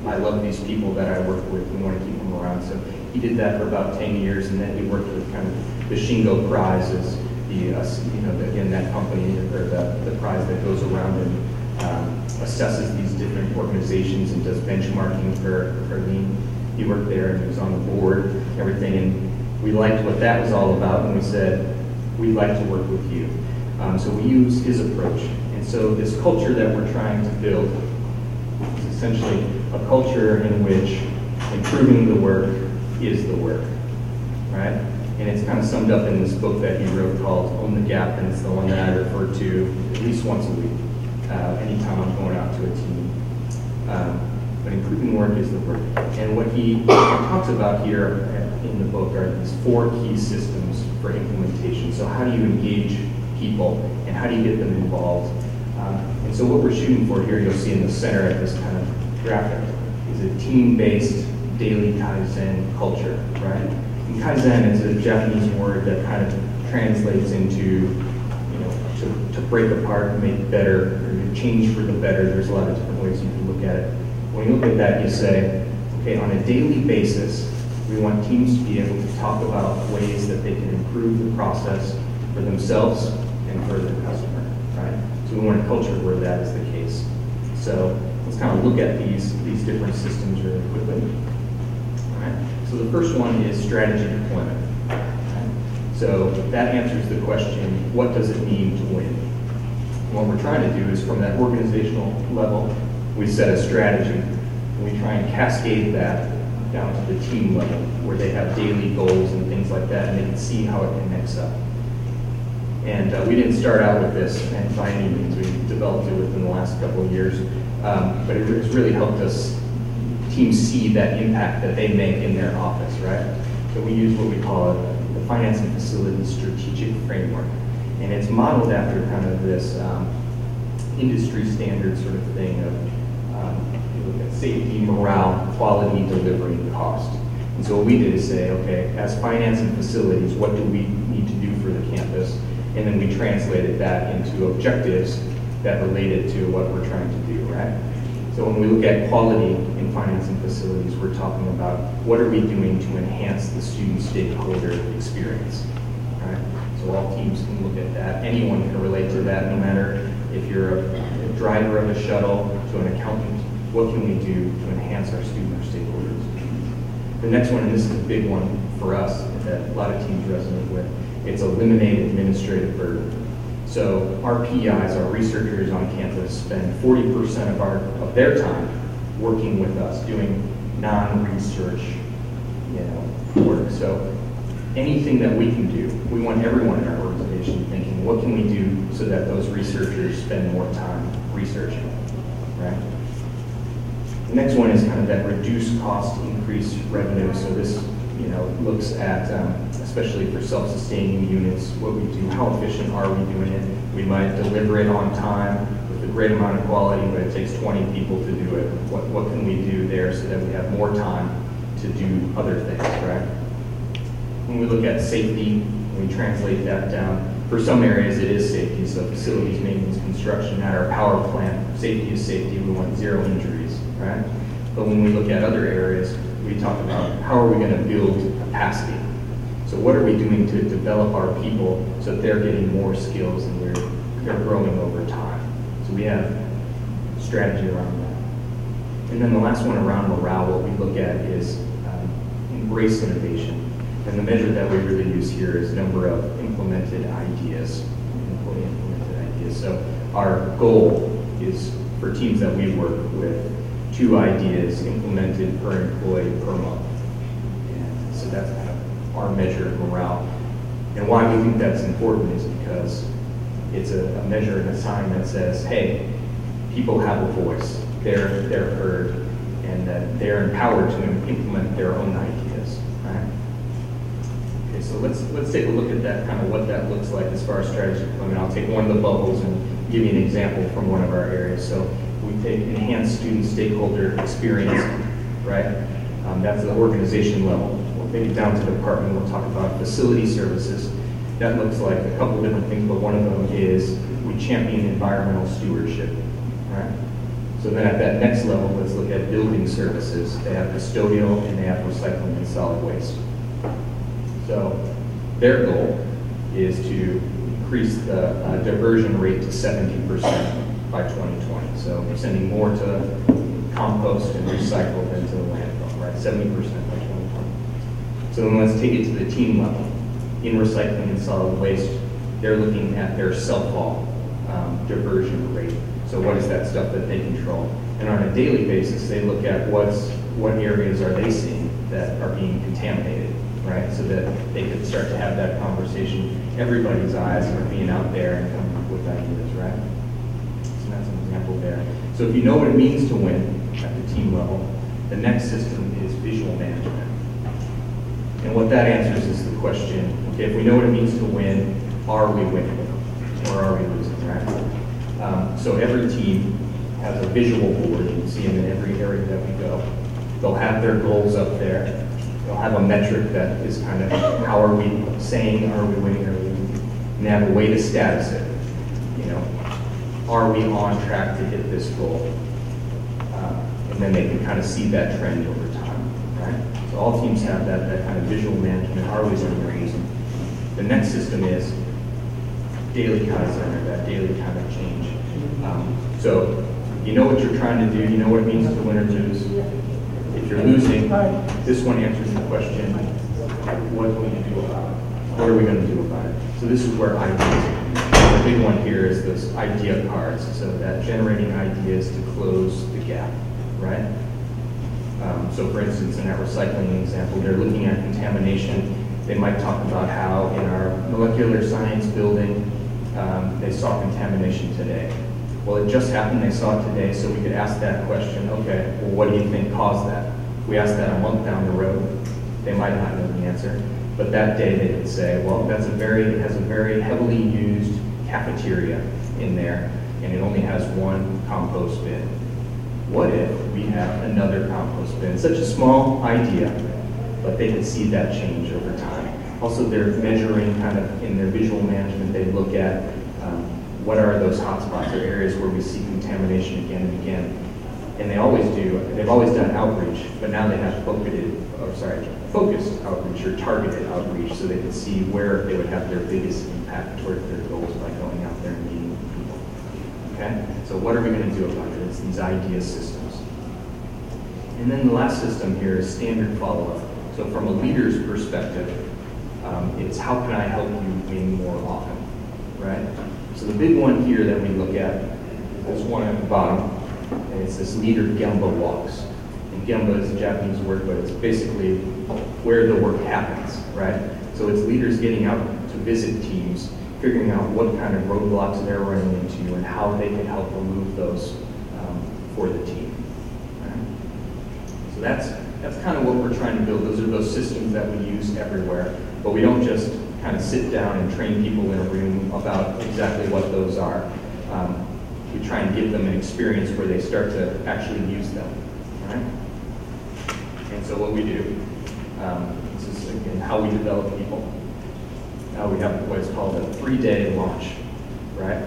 I love these people that I work with. We want to keep them around. So he did that for about 10 years, and then he worked with kind of the Shingo Prize, as again, that company, or the prize that goes around and assesses these different organizations and does benchmarking for lean. He worked there and he was on the board and everything, and we liked what that was all about, and we said, we'd like to work with you. So we used his approach. And so this culture that we're trying to build is essentially a culture in which improving the work is the work, right? And it's kind of summed up in this book that he wrote called Own the Gap, and it's the one that I refer to at least once a week, anytime I'm going out to a team. But improving work is the work. And what he talks about here in the book are these 4 key systems for implementation. So how do you engage people and how do you get them involved? And so what we're shooting for here, you'll see in the center of this kind of graphic, is a team-based daily Kaizen culture, right? And Kaizen is a Japanese word that kind of translates into, to break apart, make better, or to change for the better. There's a lot of different ways you can look at it. When you look at that, you say, okay, on a daily basis, we want teams to be able to talk about ways that they can improve the process for themselves and for their customer, right? So we want a culture where that is the case. So let's kind of look at these different systems really quickly. All right. So the first one is strategy deployment. Right? So that answers the question, what does it mean to win? And what we're trying to do is from that organizational level, we set a strategy, and we try and cascade that down to the team level, where they have daily goals and things like that, and they can see how it connects up. And we didn't start out with this, and by any means, we developed it within the last couple of years, but it's really helped us, teams see that impact that they make in their office, right? So we use what we call the Finance and Facilities Strategic Framework, and it's modeled after kind of this industry standard sort of thing of you look at safety, morale, quality, delivery, and cost. And so what we did is say, okay, as finance and facilities, what do we need to do for the campus? And then we translated that into objectives that related to what we're trying to do, right? So when we look at quality in finance and facilities, we're talking about what are we doing to enhance the student stakeholder experience, right? So all teams can look at that. Anyone can relate to that, no matter if you're a driver of a shuttle to an accountant. What can we do to enhance our student or stakeholder experience? The next one, and this is a big one for us that a lot of teams resonate with, it's eliminate administrative burden. So our PIs, our researchers on campus, spend 40% of their time working with us, doing non-research, work. So anything that we can do, we want everyone in our organization thinking, what can we do so that those researchers spend more time researching, right? The next one is kind of that reduce cost, increase revenue. So this, looks at, especially for self-sustaining units, what we do, how efficient are we doing it? We might deliver it on time with a great amount of quality, but it takes 20 people to do it. What can we do there so that we have more time to do other things, right? When we look at safety, we translate that down. For some areas, it is safety. So facilities, maintenance, construction, at our power plant, safety is safety. We want 0 injuries, right? But when we look at other areas, we talk about how are we going to build capacity. So what are we doing to develop our people so that they're getting more skills and they're growing over time? So we have strategy around that. And then the last one around morale, what we look at is embrace innovation. And the measure that we really use here is number of implemented ideas, employee implemented ideas. So our goal is for teams that we work with, 2 ideas implemented per employee per month. And so that's kind of our measure of morale. And why we think that's important is because it's a measure and a sign that says, hey, people have a voice, they're heard, and that they're empowered to implement their own ideas, right? Okay, so let's take a look at that, kind of what that looks like as far as strategy deployment. I'll take one of the bubbles and give you an example from one of our areas. So we take enhanced student stakeholder experience, right? That's the organization level. We'll take it down to the department. We'll talk about facility services. That looks like a couple different things, but one of them is we champion environmental stewardship, right? So then at that next level, let's look at building services. They have custodial and they have recycling and solid waste. So their goal is to increase the diversion rate to 70% by 2020. So we're sending more to compost and recycle than to the landfill, right? 70% by 2020. So then let's take it to the team level. In recycling and solid waste, they're looking at their self-haul diversion rate. So what is that stuff that they control? And on a daily basis, they look at what areas are they seeing that are being contaminated, right? So that they could start to have that conversation. Everybody's eyes are being out there and coming up with ideas, right? So that's an example there. So if you know what it means to win at the team level, the next system is visual management. And what that answers is the question, okay, if we know what it means to win, are we winning or are we losing, right? So every team has a visual board. You can see them in every area that we go. They'll have their goals up there. They'll have a metric that is kind of how are we saying, are we winning or losing? And they have a way to status it. You know, are we on track to hit this goal? And then they can kind of see that trend over time, right? So all teams have that kind of visual management. Are we winning or losing? The next system is daily Kaizen, or that daily kind of change. So you know what you're trying to do. You know what it means to win or lose. If you're losing, this one answers the question, what will you do about it? What are we going to do about it? So this is where ideas. The big one here is this idea cards. So that generating ideas to close the gap, right? So for instance, in that recycling example, they're looking at contamination. They might talk about how in our molecular science building, they saw contamination today. Well, it just happened, they saw it today, so we could ask that question, okay, well, what do you think caused that? If we asked that a month down the road, they might not know the answer. But that day they could say, well, it has a very heavily used cafeteria in there, and it only has one compost bin. What if we have another compost bin? Such a small idea, but they could see that change over time. Also, they're measuring kind of in their visual management, they look at what are those hotspots or areas where we see contamination again and again. And they always do, they've always done outreach, but now they have focused outreach or targeted outreach so they can see where they would have their biggest impact toward their goals by going out there and meeting with people. Okay? So what are we going to do about it? It's these idea systems. And then the last system here is standard follow-up. So from a leader's perspective, it's how can I help you win more often, right? So the big one here that we look at is this one at the bottom, and it's this leader Gemba walks. And Gemba is a Japanese word, but it's basically where the work happens, right? So it's leaders getting out to visit teams, figuring out what kind of roadblocks they're running into and how they can help remove those for the team. Right? So that's kind of what we're trying to build. Those are those systems that we use everywhere, but we don't just kind of sit down and train people in a room about exactly what those are. We try and give them an experience where they start to actually use them, right? And so what we do, this is again how we develop people. Now we have what is called a 3-day launch, right?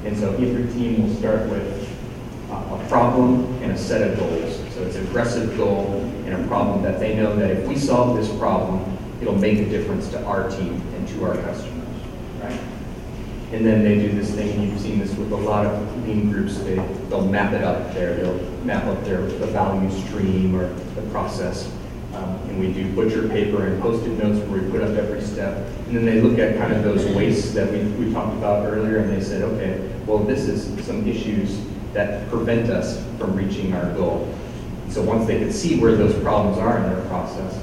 And so every team will start with a problem and a set of goals. So it's an aggressive goal and a problem that they know that if we solve this problem, it'll make a difference to our team and to our customers, right? And then they do this thing, and you've seen this with a lot of lean groups, they'll map it up there. They'll map up the value stream or the process. And we do butcher paper and Post-it notes where we put up every step. And then they look at kind of those wastes that we talked about earlier, and they said, okay, well, this is some issues that prevent us from reaching our goal. So once they can see where those problems are in their process,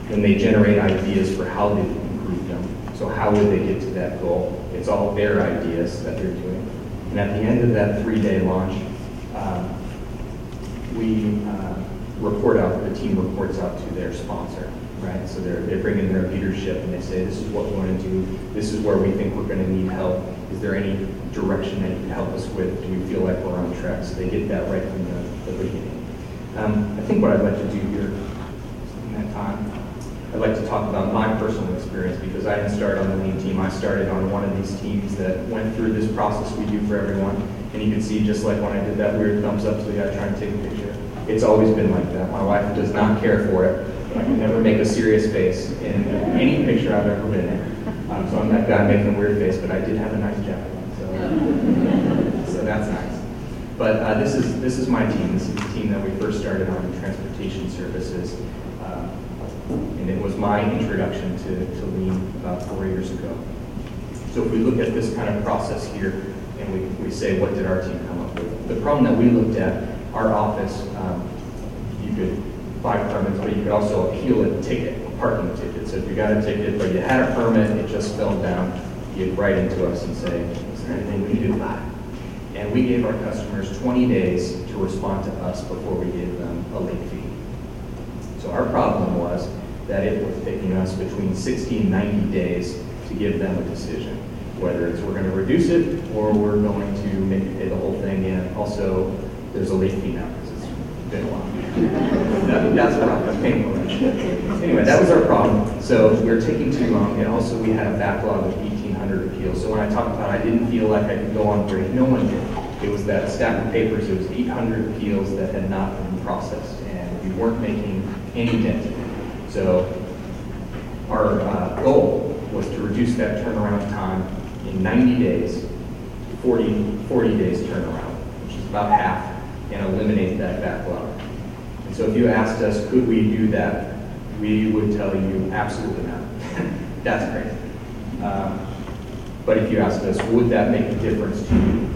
then they generate ideas for how they improve them. So how would they get to that goal? It's all their ideas that they're doing. And at the end of that 3-day launch, we report out, the team reports out to their sponsor, right? So they bring in their leadership and they say, this is what we want to do. This is where we think we're going to need help. Is there any direction that you can help us with? Do we feel like we're on track? So they get that right from the beginning. I think what I'd like to do here in that time, I'd like to talk about my personal experience because I didn't start on the lean team. I started on one of these teams that went through this process we do for everyone. And you can see just like when I did that weird thumbs up to the guy trying to take a picture. It's always been like that. My wife does not care for it. I can never make a serious face in any picture I've ever been in. So I'm that guy making a weird face, but I did have a nice jacket on, so that's nice. But this is my team. This is the team that we first started on in transportation services. And it was my introduction to lean about 4 years ago. So if we look at this kind of process here, and we say, what did our team come up with? The problem that we looked at, our office, you could buy permits, but you could also appeal a ticket, a parking ticket. So if you got a ticket, but you had a permit, it just fell down, you'd write into us and say, is there anything we can do about it? And we gave our customers 20 days to respond to us before we gave them a late fee. So our problem was, that it was taking us between 60 and 90 days to give them a decision, whether it's we're going to reduce it or we're going to make you pay the whole thing, and also there's a late fee now because it's been a while. That's a problem. That's painful. Anyway, that was our problem. So we were taking too long, and also we had a backlog of 1,800 appeals. So when I talked about I didn't feel like I could go on break, no one did. It was that stack of papers. It was 800 appeals that had not been processed, and we weren't making any dent. So our goal was to reduce that turnaround time in 90 days, 40 days turnaround, which is about half, and eliminate that backlog. And so if you asked us, could we do that, we would tell you absolutely not. That's crazy. But if you asked us, would that make a difference to you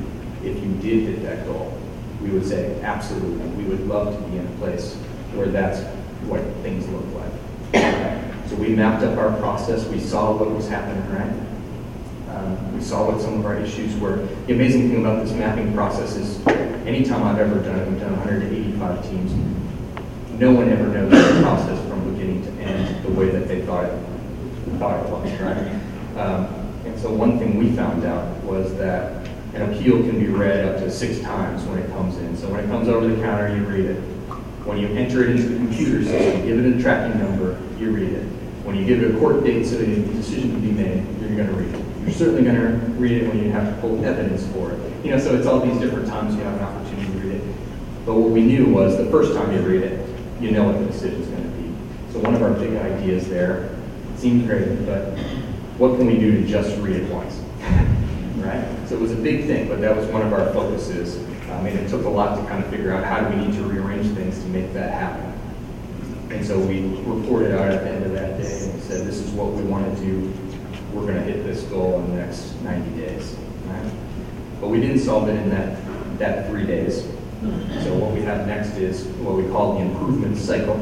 if you did hit that goal, we would say absolutely. We would love to be in a place where that's what things look like. So we mapped up our process. We saw what was happening, right? We saw what some of our issues were. The amazing thing about this mapping process is anytime I've ever done it, we've done 185 teams, no one ever knows the process from beginning to end the way that they thought it was, right? And so one thing we found out was that an appeal can be read up to 6 times when it comes in. So when it comes over the counter, you read it. When you enter it into the computer system, give it a tracking number, you read it. When you give it a court date so that a decision can be made, you're going to read it. You're certainly going to read it when you have to pull evidence for it. So it's all these different times you have an opportunity to read it. But what we knew was the first time you read it, you know what the decision is going to be. So one of our big ideas there, it seemed crazy, but what can we do to just read it once? Right? So it was a big thing, but that was one of our focuses. And it took a lot to kind of figure out how do we need to rearrange things to make that happen. And so we reported out at the end of that day and we said, this is what we want to do. We're going to hit this goal in the next 90 days. Right? But we didn't solve it in that 3 days. So what we have next is what we call the improvement cycle.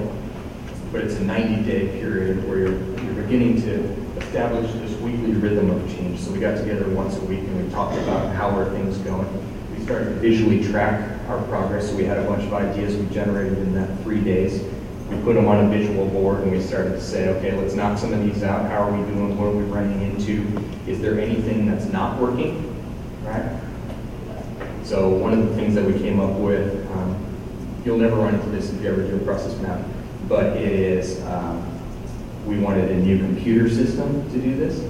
But it's a 90-day period where you're beginning to establish this weekly rhythm of change. So we got together once a week and we talked about how are things going. We started to visually track our progress. So we had a bunch of ideas we generated in that 3 days. We put them on a visual board and we started to say, okay, let's knock some of these out. How are we doing? What are we running into? Is there anything that's not working? Right? So one of the things that we came up with, you'll never run into this if you ever do a process map, but it is, we wanted a new computer system to do this.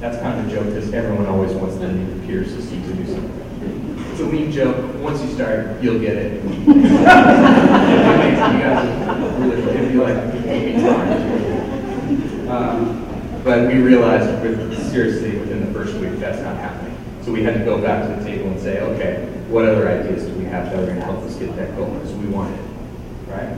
That's kind of a joke because everyone always wants the new computer system to do something. It's a mean joke. Once you start, you'll get it. You guys will really be like, but we realized seriously within the first week that's not happening. So we had to go back to the table and say, okay, what other ideas do we have that are going to help us get that goal? Because we want it, right?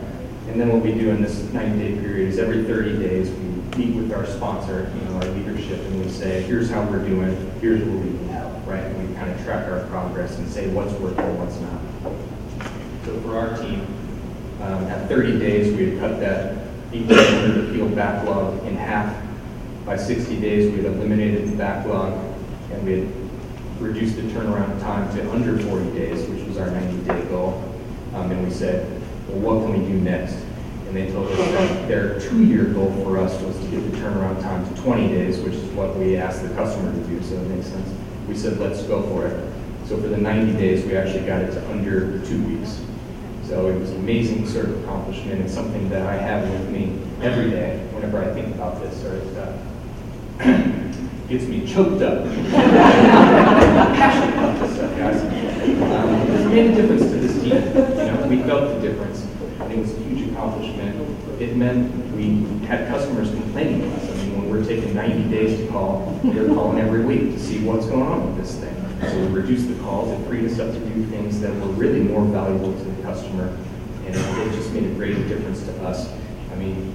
And then what we do in this 90-day period is every 30 days we meet with our sponsor, our leadership, and we say, here's how we're doing, here's where we need help, right? And we kind of track our progress and say what's working, what's not. So for our team, at 30 days, we had cut that 1,800 appeal backlog in half. By 60 days, we had eliminated the backlog, and we had reduced the turnaround time to under 40 days, which was our 90-day goal. And we said, well, what can we do next? And they told us that their 2-year goal for us was to get the turnaround time to 20 days, which is what we asked the customer to do, so it makes sense. We said, let's go for it. So for the 90 days, we actually got it to under 2 weeks. So it was an amazing sort of accomplishment and something that I have with me every day whenever I think about this sort of stuff. Gets me choked up. Passionate about this stuff, guys. It's made a difference to this team. We felt the difference. And it was a huge accomplishment. It meant we had customers complaining to us. I mean, when we're taking 90 days to call, they're calling every week to see what's going on with this thing. So we reduced the calls. It freed us up to do things that were really more valuable to the customer. And it just made a great difference to us. I mean,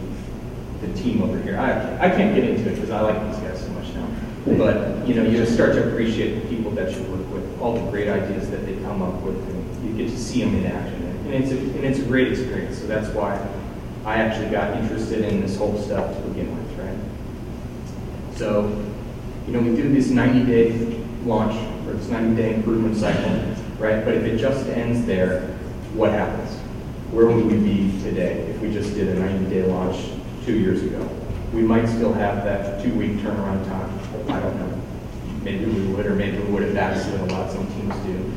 the team over here. I can't get into it because I like these guys so much now. But you just start to appreciate the people that you work with, all the great ideas that they come up with, and you get to see them in action. And it's a great experience. So that's why I actually got interested in this whole stuff to begin with, right? So, we do this 90-day launch or this 90-day improvement cycle, right? But if it just ends there, what happens? Where would we be today if we just did a 90-day launch 2 years ago. We might still have that 2-week turnaround time. I don't know. Maybe we would, or maybe we would have faster than a lot some teams do.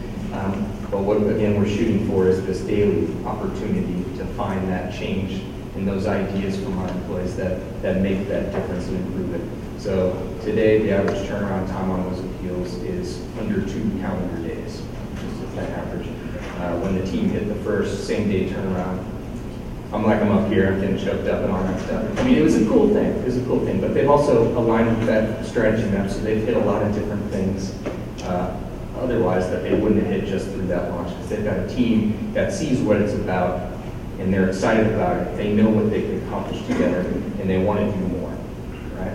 But what, again, we're shooting for is this daily opportunity to find that change and those ideas from our employees that make that difference and improve it. So today, the average turnaround time on those appeals is under 2 calendar days. Just that average. When the team hit the first same-day turnaround, I'm up here, I'm getting choked up and all that stuff. I mean, it was a cool thing. It was a cool thing. But they've also aligned with that strategy map, so they've hit a lot of different things otherwise that they wouldn't have hit just through that launch, because they've got a team that sees what it's about and they're excited about it. They know what they can accomplish together and they want to do more, right?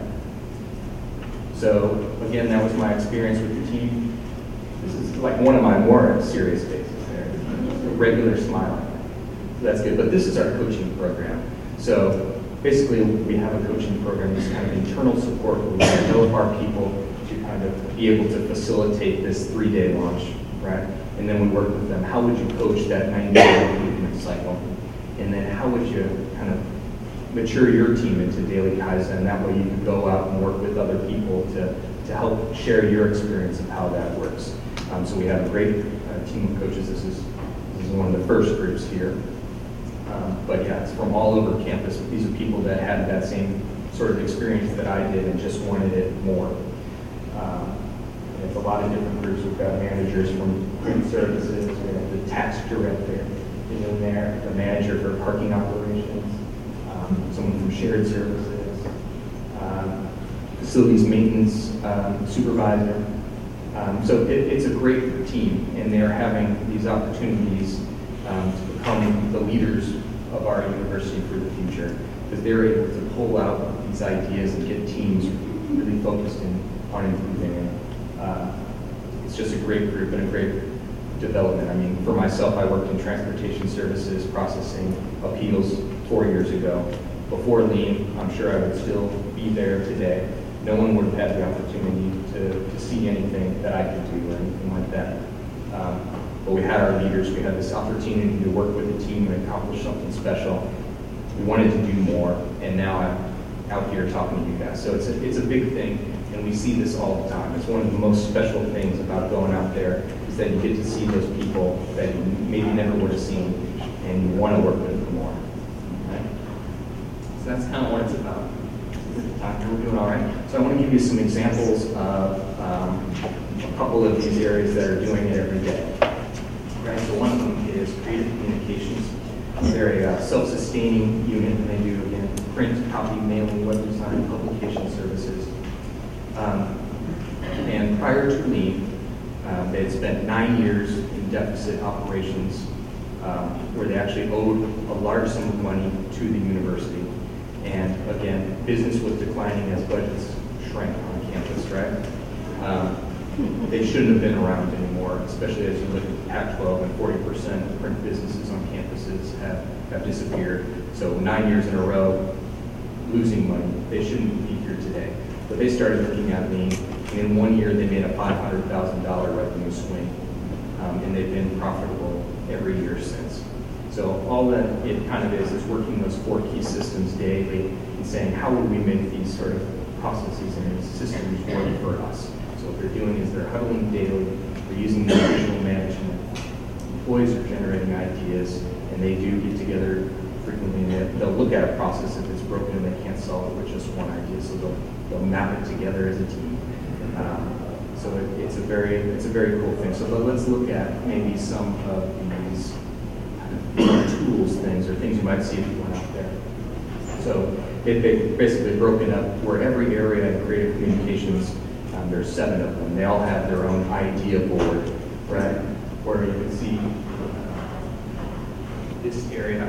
So again, that was my experience with the team. This is like one of my more serious cases there. A regular smile. So that's good. But this is our coaching program. So basically, we have a coaching program, this kind of internal support where we develop our people to kind of be able to facilitate this 3-day launch, right? And then we work with them. How would you coach that 90-day improvement cycle? And then how would you kind of mature your team into daily Kaizen? That way you can go out and work with other people to help share your experience of how that works. So we have a great team of coaches. This is one of the first groups here. But yeah, it's from all over campus. These are people that had that same sort of experience that I did and just wanted it more. It's a lot of different groups. We've got managers from print services, we have the tax director in there, the manager for parking operations, someone from shared services, facilities maintenance supervisor. So it's a great team, and they're having these opportunities to become the leaders of our university for the future, because they're able to pull out these ideas and get teams really focused on improving it. It's just a great group and a great development. I mean, for myself, I worked in transportation services, processing appeals 4 years ago. Before Lean, I'm sure I would still be there today. No one would have had the opportunity to see anything that I could do or anything like that. But we had our leaders, we had this opportunity to work with the team and accomplish something special. We wanted to do more, and now I'm out here talking to you guys. So it's a big thing, and we see this all the time. It's one of the most special things about going out there is that you get to see those people that you maybe never would have seen, and you want to work with them more. Okay? So that's kind of what it's about. We're doing all right. So I want to give you some examples of a couple of these areas that are doing it every day. Right? So one of them is creative communications. They're a self-sustaining unit, and they do, again, print, copy, mailing, web design, publication services. And prior to Lean, they had spent 9 years in deficit operations where they actually owed a large sum of money to the university. And again, business was declining as budgets shrank on campus, right? They shouldn't have been around anymore, especially as you look at Pac-12 and 40% of print businesses on campuses have disappeared. So 9 years in a row, losing money. They shouldn't be here today. But they started looking at Lean, and in 1 year they made a $500,000 revenue swing, and they've been profitable every year since. So all that it kind of is working those 4 key systems daily and saying, how would we make these sort of processes and these systems work for us? So what they're doing is they're huddling daily, they're using the visual management, employees are generating ideas, and they do get together frequently, and they'll look at a process if it's broken and they can't solve it with just one idea, so they'll map it together as a team. So it's a very cool thing. So let's look at maybe some of these tools, things, or things you might see if you went out there. So they've basically broken up where every area in creative communications, there's 7 of them. They all have their own idea board, right? Where you can see this area.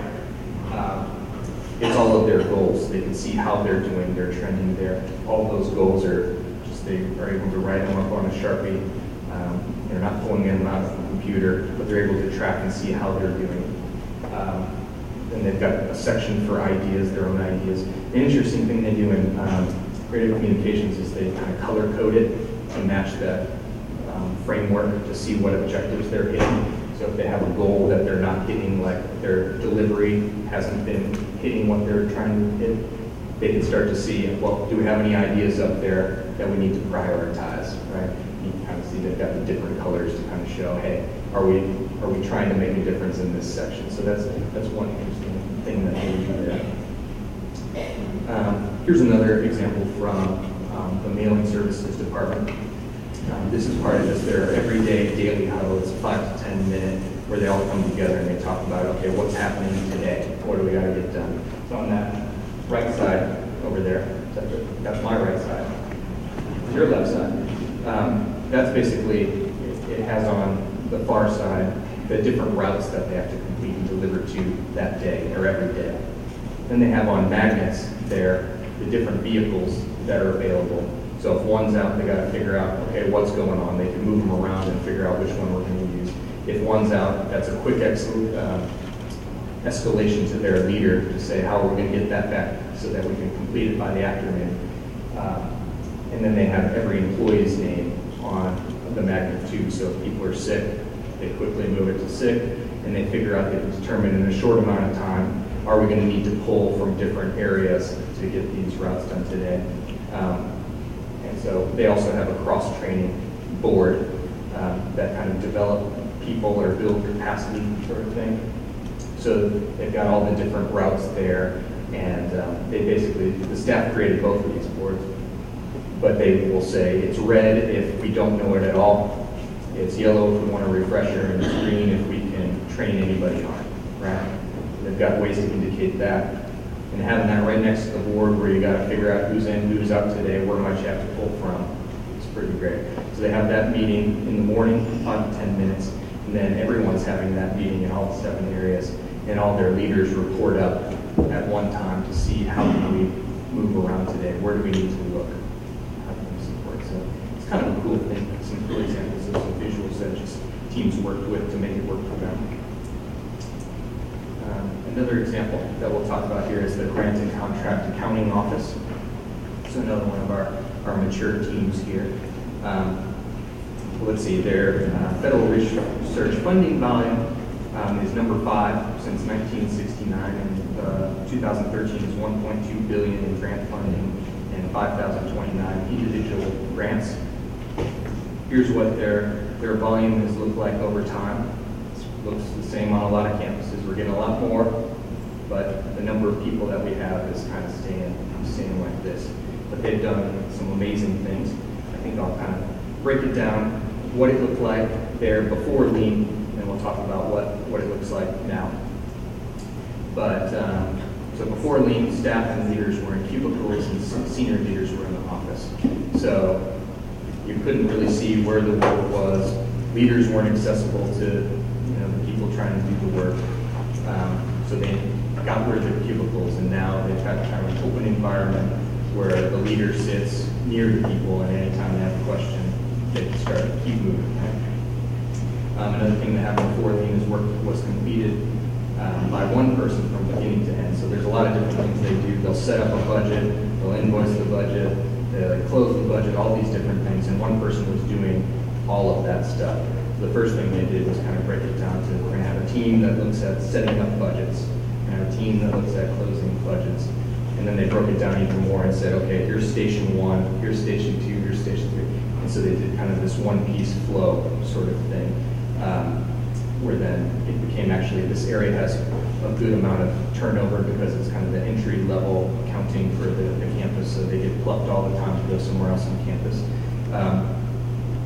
It's all of their goals. They can see how they're doing, they're trending there. All those goals are just, they are able to write them up on a Sharpie. They're not pulling them out of the computer, but they're able to track and see how they're doing. Then they've got a section for ideas, their own ideas. The interesting thing they do in creative communications is they kind of color code it to match that framework to see what objectives they're hitting. So if they have a goal that they're not hitting, like their delivery hasn't been hitting what they're trying to hit, they can start to see, well, do we have any ideas up there that we need to prioritize, right? You can kind of see they've got the different colors to kind of show, hey, are we trying to make a difference in this section? So that's one interesting thing that they do there. Here's another example from the mailing services department. This is part of their everyday daily huddle. It's a 5 to 10 minute where they all come together and they talk about, okay, what's happening today? What do we got to get done? So on that right side over there, that's my right side. Your left side. That's basically, it has on the far side the different routes that they have to complete and deliver to that day or every day. Then they have on magnets there the different vehicles that are available. So if one's out, they got to figure out, okay, what's going on. They can move them around and figure out which one we're going to use. If one's out, that's a quick escalation to their leader to say how we're going to get that back so that we can complete it by the afternoon. And then they have every employee's name on the magnet too. So if people are sick, they quickly move it to sick, and they figure out, they can determine in a short amount of time, are we going to need to pull from different areas to get these routes done today. And so they also have a cross-training board that kind of develop people or build capacity sort of thing. So they've got all the different routes there, and they basically, the staff created both of these boards, but they will say it's red if we don't know it at all, it's yellow if we want a refresher, and it's green if we can train anybody on it, right? They've got ways to indicate that. And having that right next to the board where you got to figure out who's in, who's out today, where might you have to pull from, it's pretty great. So they have that meeting in the morning, 5 to 10 minutes, and then everyone's having that meeting in all 7 areas, and all their leaders report up at one time to see how can we move around today, where do we need to look, how can we support. So it's kind of a cool thing, some cool examples of some visuals that just teams worked with to make it work for them. Another example that we'll talk about here is the Grant and Contract Accounting Office. So another one of our mature teams here. Let's see, their federal research funding volume is number 5 since 1969, and 2013 is $1.2 billion in grant funding and 5,029 individual grants. Here's what their volume has looked like over time. Looks the same on a lot of campuses. We're getting a lot more, but the number of people that we have is kind of staying like this. But they've done some amazing things. I think I'll kind of break it down, what it looked like there before Lean, and we'll talk about what it looks like now. But so before Lean, staff and leaders were in cubicles and senior leaders were in the office. So you couldn't really see where the work was. Leaders weren't accessible to the people trying to do the work. So they got rid of their cubicles, and now they've got kind of an open environment where the leader sits near the people, and anytime they have a question, they can start to keep moving. Right? Another thing that happened before Lean is work was completed by one person from beginning to end. So there's a lot of different things they do. They'll set up a budget, they'll invoice the budget, they'll close the budget, all these different things, and one person was doing all of that stuff. The first thing they did was kind of break it down to, we're going to have a team that looks at setting up budgets, we're going to have a team that looks at closing budgets, and then they broke it down even more and said, okay, here's station 1, here's station 2, here's station 3, and so they did kind of this one-piece flow sort of thing, where then it became actually, this area has a good amount of turnover because it's kind of the entry-level accounting for the campus, so they get plucked all the time to go somewhere else on campus.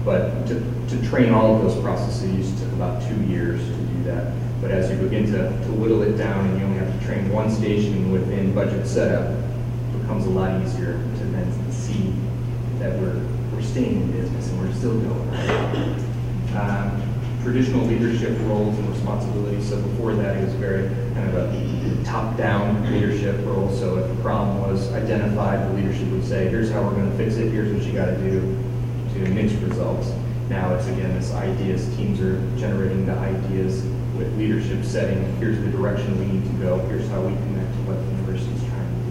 But to train all of those processes took about 2 years to do that. But as you begin to whittle it down and you only have to train one station within budget setup, it becomes a lot easier to then see that we're staying in business and we're still going. Traditional leadership roles and responsibilities. So before that, it was very kind of a top-down leadership role. So if a problem was identified, the leadership would say, here's how we're going to fix it, here's what you got to do to mix results. Now it's again this ideas, teams are generating the ideas with leadership setting, here's the direction we need to go, here's how we connect to what the university is trying to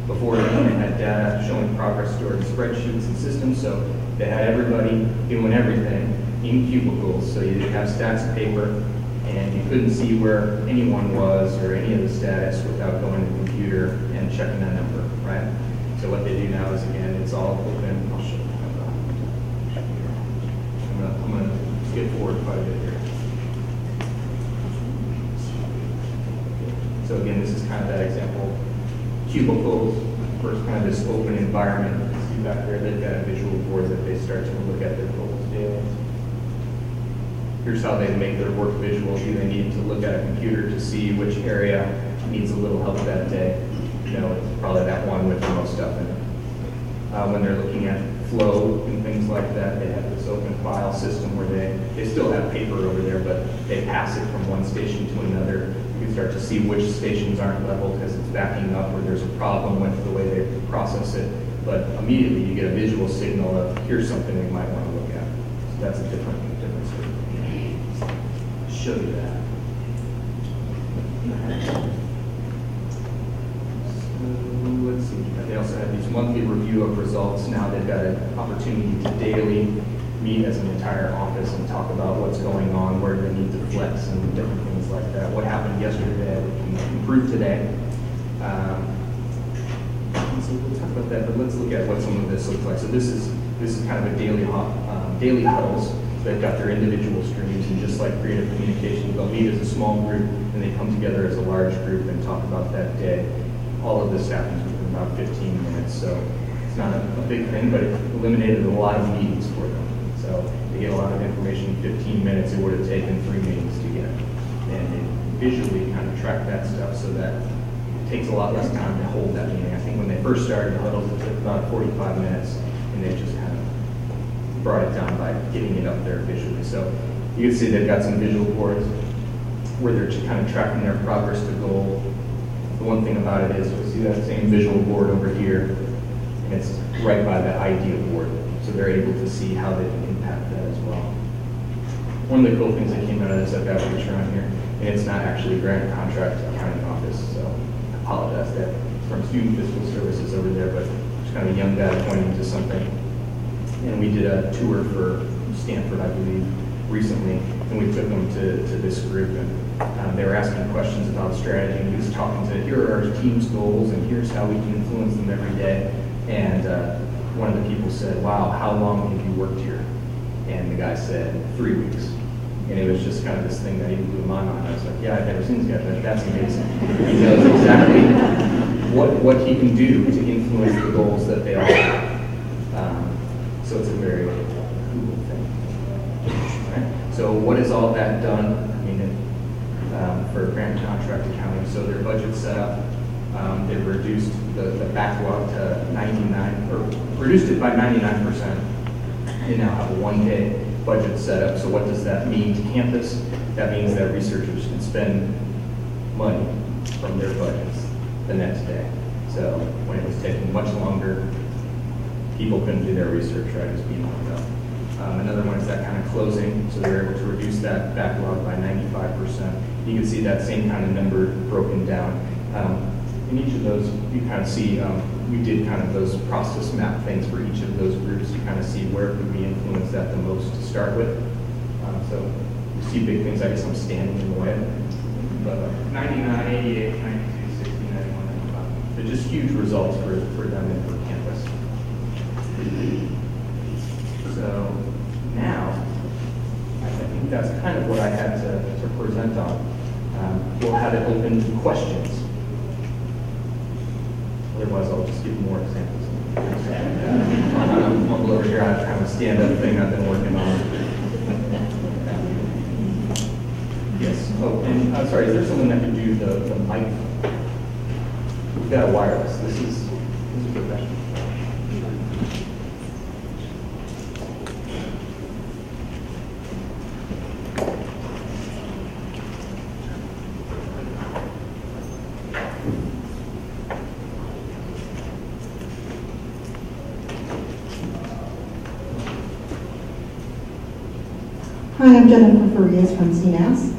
do. Before they had data showing progress stored in spreadsheets and systems, so they had everybody doing everything in cubicles, so you have stacks of paper, and you couldn't see where anyone was or any of the status without going to the computer and checking that number, right? So what they do now is, again, it's all open. I'll show you. I'm going to skip forward quite a bit here. So again, this is kind of that example. Cubicles, first kind of this open environment. You see back there, they've got a visual board that they start to look at their goals daily. Here's how they make their work visual. Do they need to look at a computer to see which area needs a little help that day? You know, it's probably that one with the most stuff in it. When they're looking at flow and things like that, they have this open file system where they still have paper over there, but they pass it from one station to another. You can start to see which stations aren't level because it's backing up or there's a problem with the way they process it. But immediately you get a visual signal of here's something we might want to look at. So that's a different story. Show you that. Let's see. They also have these monthly review of results. Now they've got an opportunity to daily meet as an entire office and talk about what's going on, where they need to flex and different things like that. What happened yesterday, we can improve today. So we'll talk about that, but let's look at what some of this looks like. So this is kind of a daily huddles. They've got their individual streams, and just like creative communication, they'll meet as a small group and they come together as a large group and talk about that day. All of this happens within about 15 minutes, so it's not a big thing, but it eliminated a lot of meetings for them. So they get a lot of information in 15 minutes it would have taken 3 meetings to get. And they visually kind of track that stuff so that it takes a lot less time to hold that meeting. I think when they first started the huddles, it took about 45 minutes, and they just kind of brought it down by getting it up there visually. So you can see they've got some visual boards where they're just kind of tracking their progress to goal. The one thing about it is you'll see that same visual board over here, and it's right by the idea board. So they're able to see how they can impact that as well. One of the cool things that came out of this, I've got a picture on here, and it's not actually grant contract accounting office, so I apologize that from student fiscal services over there, but it's kind of a young guy pointing to something. And we did a tour for Stanford, I believe, recently, and we took them to this group, and they were asking questions about strategy, and he was talking to, here are our team's goals, and here's how we can influence them every day. And one of the people said, wow, how long have you worked here? And the guy said, 3 weeks. And it was just kind of this thing that even blew my mind. I was like, yeah, I've never seen this guy, but that's amazing. He knows exactly what he can do to influence the goals that they all have. So it's a very cool thing. Right? So what has all that done? I mean, for grant contract accounting, so their budget's set up. They've reduced the backlog to 99, or reduced it by 99%. They now have a one-day budget set up. So what does that mean to campus? That means that researchers can spend money from their budgets the next day. So when it was taking much longer, people couldn't do their research, right? It was being hung up. Another one is that kind of closing. So they're able to reduce that backlog by 95%. You can see that same kind of number broken down. In each of those, you kind of see, we did kind of those process map things for each of those groups to kind of see where could we influence that the most to start with. So you see big things, I guess I'm standing in the way. But 99, 88, 92, 60, 91, 95. They're just huge results for them and for campus. So now, I think that's kind of what I had to present on. We'll have it open to questions. Otherwise, I'll just give more examples. I'm over here, I have a stand-up thing I've been working on. Yes. Oh, and I'm sorry, is there someone that can do the mic? We've got a wireless. This is professional. Hi, I'm Jennifer Farias from CNAS.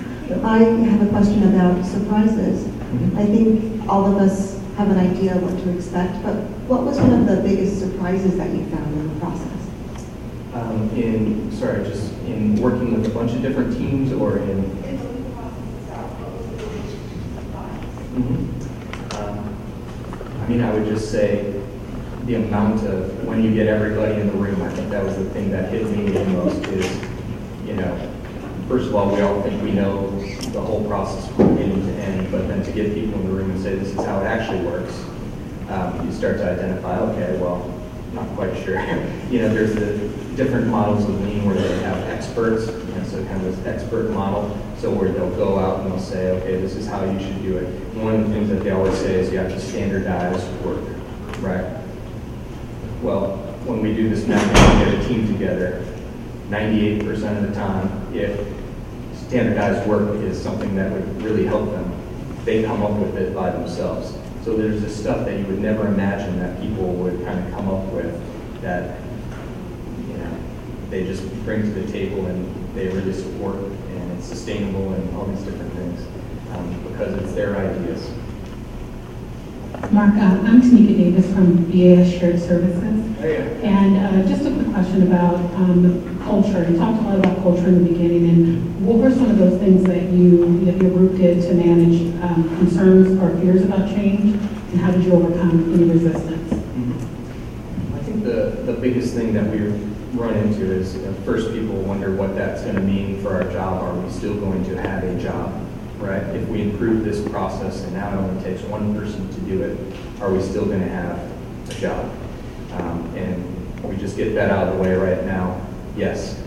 I have a question about surprises. I think all of us have an idea of what to expect, but what was one of the biggest surprises that you found in the process? In working with a bunch of different teams, or in I mean, I would just say the amount of, when you get everybody in the room, I think that was the thing that hit me the most is, you know, first of all, we all think we know the whole process from beginning to end, but then to get people in the room and say this is how it actually works, you start to identify, okay, well, not quite sure. You know, there's the different models of lean where they have experts, you know, so kind of this expert model, so where they'll go out and they'll say, okay, this is how you should do it. And one of the things that they always say is you have to standardize work, right? Well, when we do this mapping and get a team together, 98% of the time, if standardized work is something that would really help them, they come up with it by themselves. So there's this stuff that you would never imagine that people would kind of come up with that, you know, they just bring to the table and they really support, and it's sustainable and all these different things because it's their ideas. Mark, I'm Tanika Davis from BAS Shared Services. Hey. And just a quick question about culture. You talked a lot about culture in the beginning, and what were some of those things that your group did to manage concerns or fears about change, and how did you overcome any resistance? I think the biggest thing that we run into is, you know, first people wonder what that's going to mean for our job. Are we still going to have a job? Right? If we improve this process and now it only takes one person to do it, are we still going to have a job? And we just get that out of the way right now. Yes,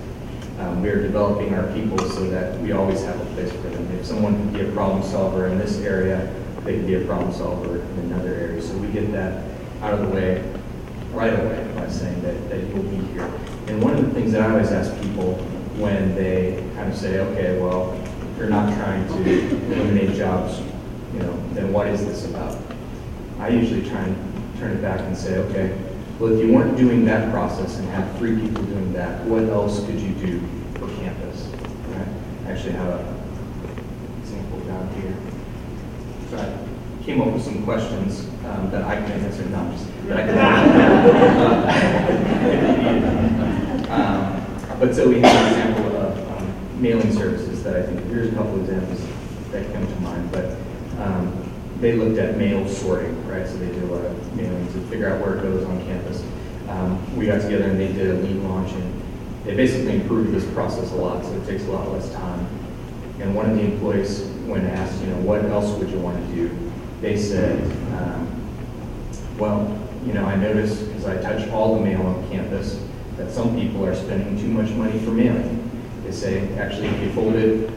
we are developing our people so that we always have a place for them. If someone can be a problem solver in this area, they can be a problem solver in another area. So we get that out of the way right away by saying that you'll be here. And one of the things that I always ask people when they kind of say, okay, well, you're not trying to eliminate jobs, you know, then what is this about? I usually try and turn it back and say, okay, well, if you weren't doing that process and had 3 people doing that, what else could you do for campus? Right? I actually have an example down here. So I came up with some questions that I can answer, not just that I can but so we have an example of mailing services that I think, here's a couple of examples that come to mind, but they looked at mail sorting, right? So they did a lot of mailing to figure out where it goes on campus. We got together and they did a lean launch, and they basically improved this process a lot, so it takes a lot less time. And one of the employees, when asked, you know, what else would you want to do? They said, well, you know, I noticed, because I touch all the mail on campus, that some people are spending too much money for mailing. They say, actually, if you fold it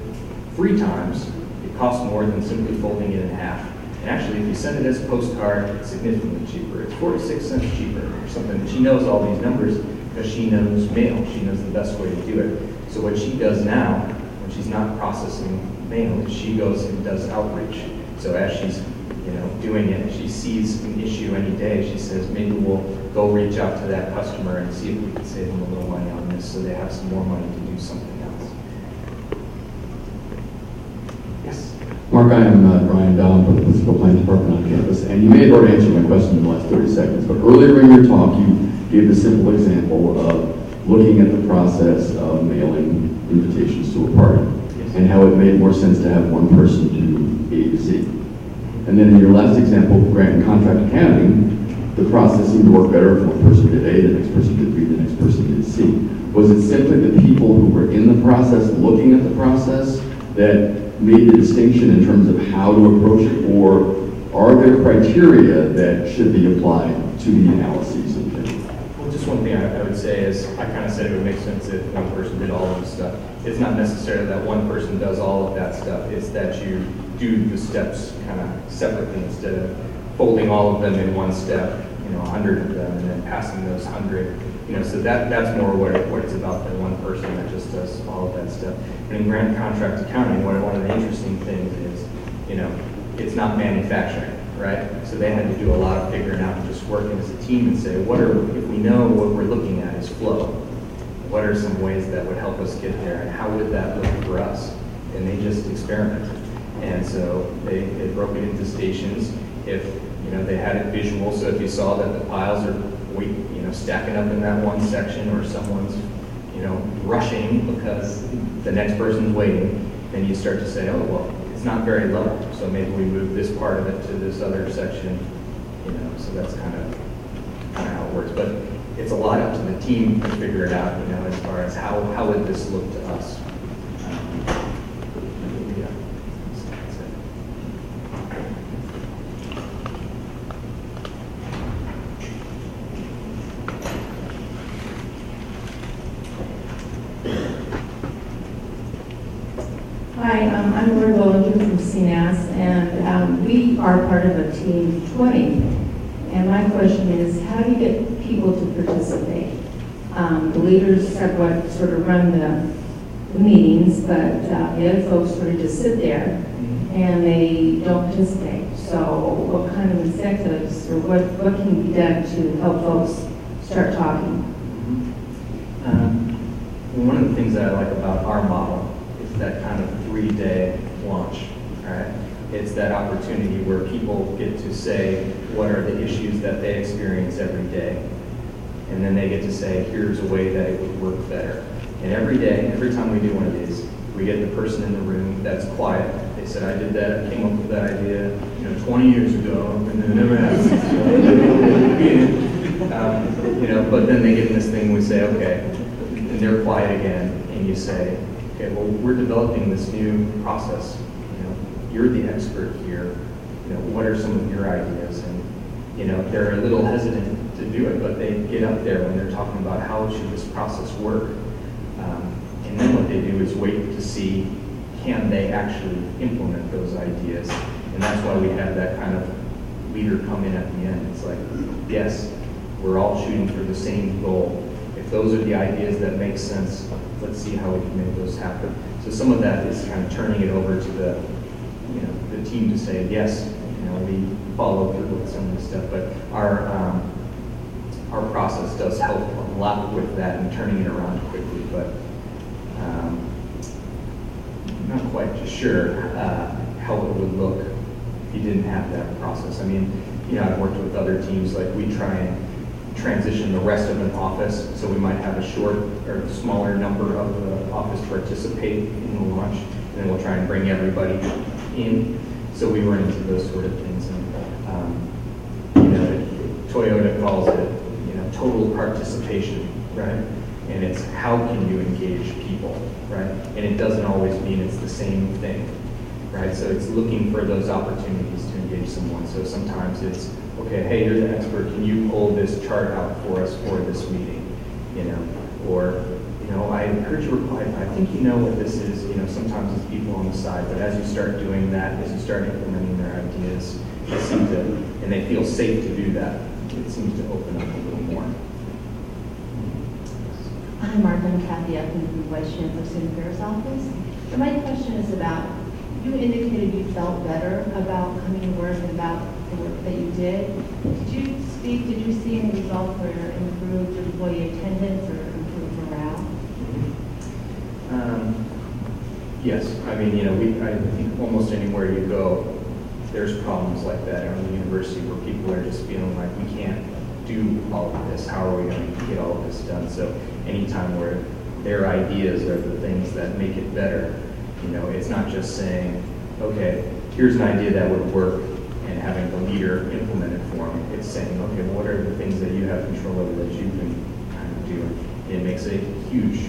3 times, it costs more than simply folding it in half. And actually, if you send it as a postcard, it's significantly cheaper. It's 46 cents cheaper or something. And she knows all these numbers because she knows mail. She knows the best way to do it. So what she does now, when she's not processing mail, is she goes and does outreach. So as she's, you know, doing it, she sees an issue any day. She says, maybe we'll go reach out to that customer and see if we can save them a little money on this, so they have some more money to do something else. Yes. Mark, I am Brian Dowd from the Physical Plant Department on campus, and you may have already answered my question in the last 30 seconds, but earlier in your talk, you gave the simple example of looking at the process of mailing invitations to a party, and how it made more sense to have one person do A to Z. And then in your last example, grant and contract accounting, the process seemed to work better if one person did A, the next person did B, the next person did C. Was it simply the people who were in the process, looking at the process, that made the distinction in terms of how to approach it, or are there criteria that should be applied to the analyses in general? Well, just one thing I would say is, I kind of said it would make sense if one person did all of the stuff. It's not necessarily that one person does all of that stuff. It's that you do the steps kind of separately instead of folding all of them in one step, you know, 100 of them, and then passing those 100. You know, so that's more what it's about than one person that just does all of that stuff. And in grant contract accounting, one of the interesting things is, you know, it's not manufacturing, right? So they had to do a lot of figuring out and just working as a team and say, if we know what we're looking at is flow, what are some ways that would help us get there, and how would that look for us? And they just experimented. And so they broke it into stations. If, you know, they had it visual, so if you saw that the piles are, you know, stacking up in that one section, or someone's, you know, rushing because the next person's waiting, then you start to say, oh, well, it's not very level, so maybe we move this part of it to this other section. So that's kind of how it works. But it's a lot up to the team to figure it out, as far as how would this look to us. Yeah. That's it. Hi, I'm Lori Bollinger from CNAS, and we are part of a team 20. And my question is, how do you get people to participate? The leaders have what sort of run the meetings, but the other folks sort of just sit there and they don't participate. So what kind of incentives or what can be done to help folks start talking? One of the things that I like about our model is that kind of 3-day launch, right? It's that opportunity where people get to say what are the issues that they experience every day. And then they get to say, here's a way that it would work better. And every day, every time we do one of these, we get the person in the room that's quiet. They said, I did that, came up with that idea, 20 years ago, and then it never happened. But then they get in this thing, we say, okay, and they're quiet again, and you say, okay, well, we're developing this new process. You're the expert here. What are some of your ideas? And they're a little hesitant to do it, but they get up there when they're talking about how should this process work. And then what they do is wait to see, can they actually implement those ideas? And that's why we have that kind of leader come in at the end. It's like, yes, we're all shooting for the same goal. If those are the ideas that make sense, let's see how we can make those happen. So some of that is kind of turning it over to the team to say, yes, we follow through with some of this stuff, but our process does help a lot with that and turning it around quickly, but I'm not quite sure how it would look if you didn't have that process. I mean, I've worked with other teams, like we try and transition the rest of an office, so we might have a short or smaller number of the office participate in the launch, and then we'll try and bring everybody in. So we run into those sort of things, and Toyota calls it, total participation, right? And it's how can you engage people, right? And it doesn't always mean it's the same thing, right? So it's looking for those opportunities to engage someone. So sometimes it's, okay, hey, you're the expert, can you pull this chart out for us for this meeting, or I heard you were quiet. I think you know what this is. Sometimes it's people on the side, but as you start doing that, as you start implementing their ideas, they seem to, and they feel safe to do that. It seems to open up a little more. Hi, Mark. I'm Kathy Upton from the Vice Chancellor's Student Affairs Office. So my question is about, you indicated you felt better about coming to work and about the work that you did. Did you see any results for improved employee attendance or improved morale? Yes, I mean, I think almost anywhere you go, there's problems like that around the university where people are just feeling like we can't do all of this. How are we going to get all of this done? So anytime where their ideas are the things that make it better, it's not just saying, okay, here's an idea that would work and having the leader implement it for them. It's saying, okay, what are the things that you have control over that you can kind of do? It makes a huge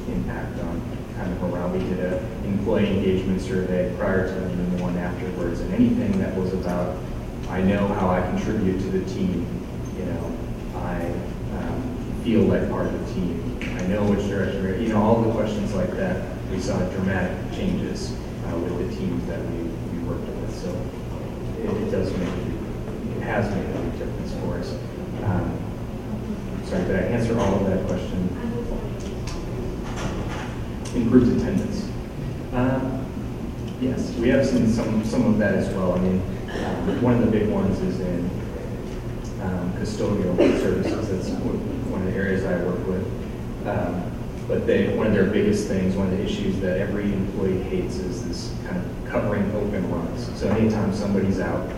impact on kind of morale. We did an employee engagement survey prior to and one afterwards, and anything that was about, I know how I contribute to the team, I feel like part of the team, I know which direction, all the questions like that, we saw dramatic changes with the teams that we worked with. So it does it has made a big difference for us. Sorry, did I answer all of that question? Improved attendance. Yes, we have seen some of that as well. I mean, one of the big ones is in custodial services. That's one of the areas I work with. But one of their biggest things, one of the issues that every employee hates is this kind of covering open runs. So anytime somebody's out,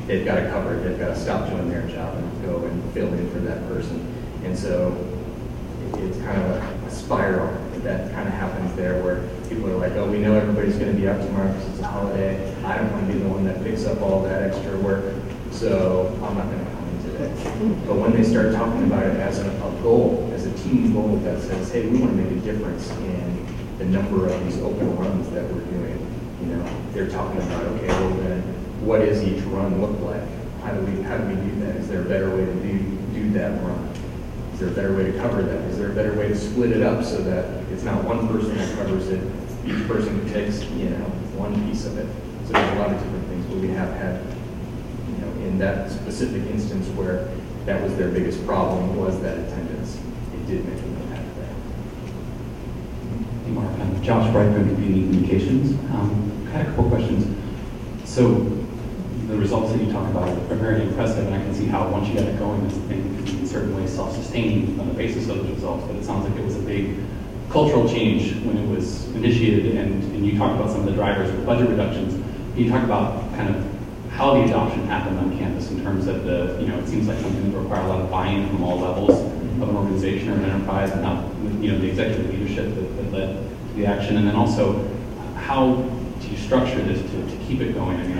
they've got to cover it. They've got to stop doing their job and go and fill in for that person. And so it's kind of a spiral that kind of happens there where people are like, oh, we know everybody's going to be out tomorrow because it's a holiday. I don't want to be the one that picks up all that extra work, so I'm not going to come in today. But when they start talking about it as a goal, as a team goal that says, hey, we want to make a difference in the number of these open runs that we're doing, they're talking about, okay, well then, what does each run look like? How do we do that? Is there a better way to do that run? Is there a better way to cover that? Is there a better way to split it up so that it's not one person that covers it, each person takes, one piece of it? So there's a lot of different things, but we have had, in that specific instance where that was their biggest problem was that attendance. It did make an impact there. Hey Mark, I'm Josh Brightman from Communications. I had a couple questions. So the results that you talk about are very impressive, and I can see how once you get it going, this thing can be in certain ways self-sustaining on the basis of those results. But it sounds like it was a big cultural change when it was initiated, and you talked about some of the drivers with budget reductions. Can you talk about kind of how the adoption happened on campus in terms of the, it seems like something that requires a lot of buy-in from all levels of an organization or an enterprise, and how, the executive leadership that led to the action, and then also how do you structure this to keep it going? I mean,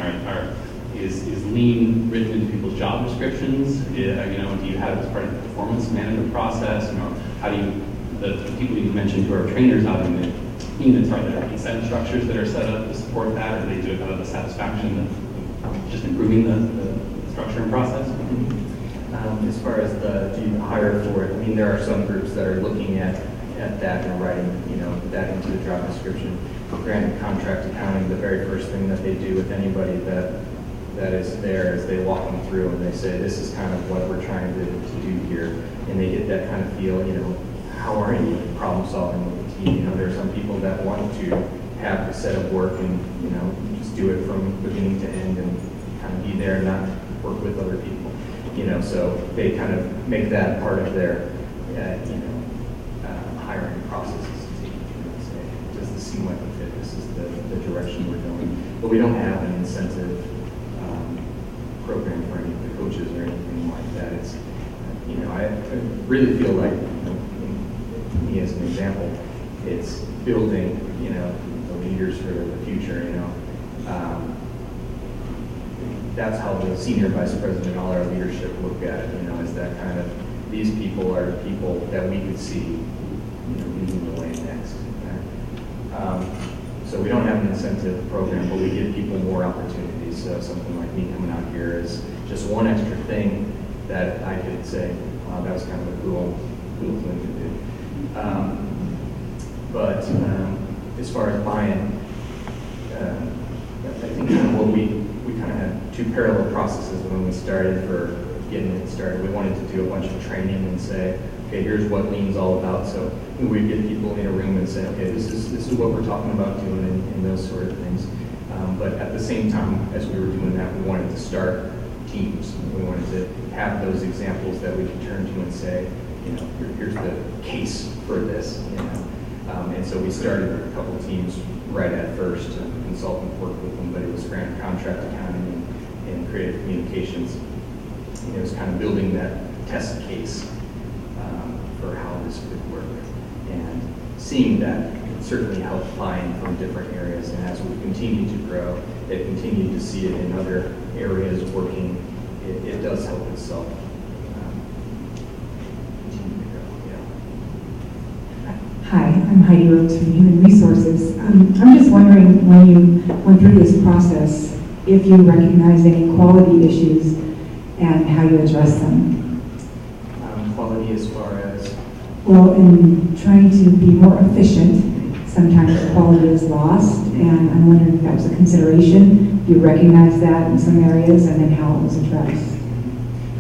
is lean written into people's job descriptions? Do you have it as part of the performance management process? How do you, the people you mentioned who are trainers out in the units, are there incentive structures that are set up to support that, or do they do it out of the satisfaction of just improving the structure and process? As far as do you hire for it, I mean, there are some groups that are looking at that and writing, that into the job description. For granted contract accounting, the very first thing that they do with anybody that is there is they walk them through and they say, this is kind of what we're trying to do here. And they get that kind of feel, how are you problem solving with the team? There are some people that want to have a set of work and, just do it from beginning to end and kind of be there and not work with other people. So they kind of make that part of their, hiring processes. Say, does this seem like a fit? This is the direction we're going. But we don't have an incentive program for any of the coaches or anything like that. It's, I really feel like, me as an example, it's building, the leaders for the future, that's how the senior vice president, all our leadership look at it, is that kind of, these people are the people that we could see, leading the way next. So we don't have an incentive program, but we give people more opportunities. So something like me coming out here is just one extra thing that I could say, wow, that was kind of a cool thing to do. But as far as buy-in, I think what we kind of had two parallel processes when we started for getting it started. We wanted to do a bunch of training and say, okay, here's what lean's all about. So we'd get people in a room and say, okay, this is what we're talking about doing and those sort of things. But at the same time, as we were doing that, we wanted to start teams. We wanted to have those examples that we could turn to and say, here's the case for this. And so we started a couple teams right at first. A consultant worked with them, but it was grant contract accounting and creative communications. It was kind of building that test case for how this could work. And seeing that certainly helped buy-in from different areas. And as we continue to grow, they continue to see it in other areas working. It does help itself continue to grow. Yeah. Hi, I'm Heidi Rhodes from Human Resources. I'm just wondering, when you went through this process, if you recognized any quality issues and how you address them. Quality as far as? Well, in trying to be more efficient, sometimes quality is lost, and I'm wondering if that was a consideration. You recognize that in some areas, and then how it was addressed.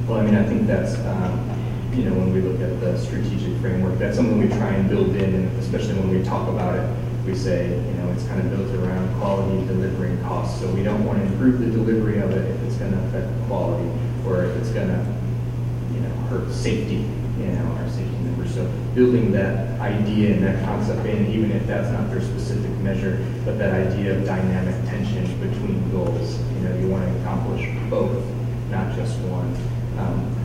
Well, I think that's, when we look at the strategic framework, that's something we try and build in, and especially when we talk about it, we say, it's kind of built around quality, delivery, and cost. So we don't want to improve the delivery of it if it's going to affect quality, or if it's going to, hurt safety, our safety numbers. So building that idea and that concept in, even if that's not their specific measure, but that idea of dynamic tension between goals. You want to accomplish both, not just one.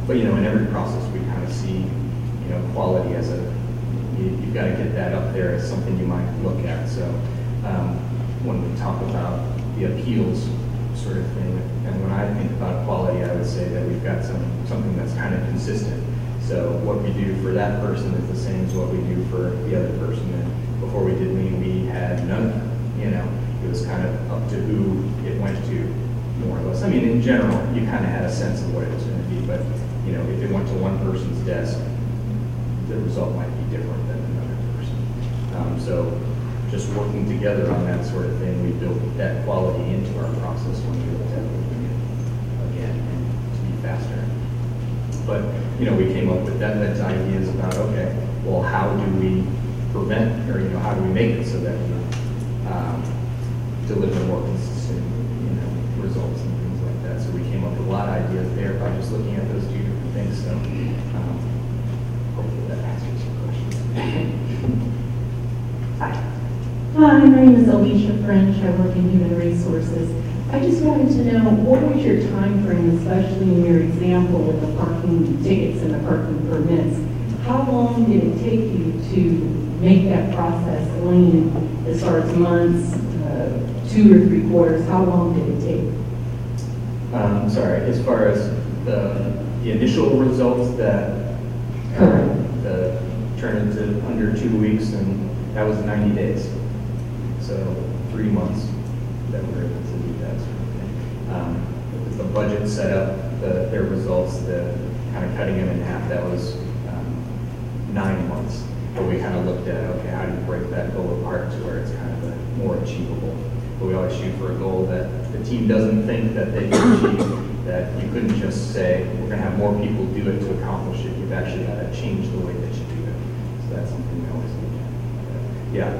But in every process we kind of see, quality as a you've got to get that up there as something you might look at. So when we talk about the appeals sort of thing, and when I think about quality, I would say that we've got something that's kind of consistent. So what we do for that person is the same as what we do for the other person. And before we did lean, we had none of that. It was kind of up to who it went to, more or less. I mean, in general, you kind of had a sense of what it was going to be, but if it went to one person's desk, the result might be different than another person. So just working together on that sort of thing, we built that quality into our process when we looked at doing it again and to be faster. But we came up with that ideas about, okay, well, how do we prevent, or how do we make it so that we deliver more consistent results and things like that. So we came up with a lot of ideas there by just looking at those two different things. So hopefully that answers your question. Hi. Hi, my name is Alicia French. I work in human resources. I just wanted to know, what was your time frame, especially in your example with the parking tickets and the parking permits? How long did it take you to make that process lean as far as months, 2 or 3 quarters? How long did it take? Sorry, as far as the initial results that turned into under 2 weeks, and that was 90 days. So 3 months that we were able to do that sort of thing. With the budget set up, their results, the kind of cutting them in half, that was 9 months. But we kind of looked at, okay, how do you break that goal apart to where it's kind of more achievable? But we always shoot for a goal that the team doesn't think that they can achieve, that you couldn't just say, we're going to have more people do it to accomplish it. You've actually got to change the way that you do it. So that's something we always look at.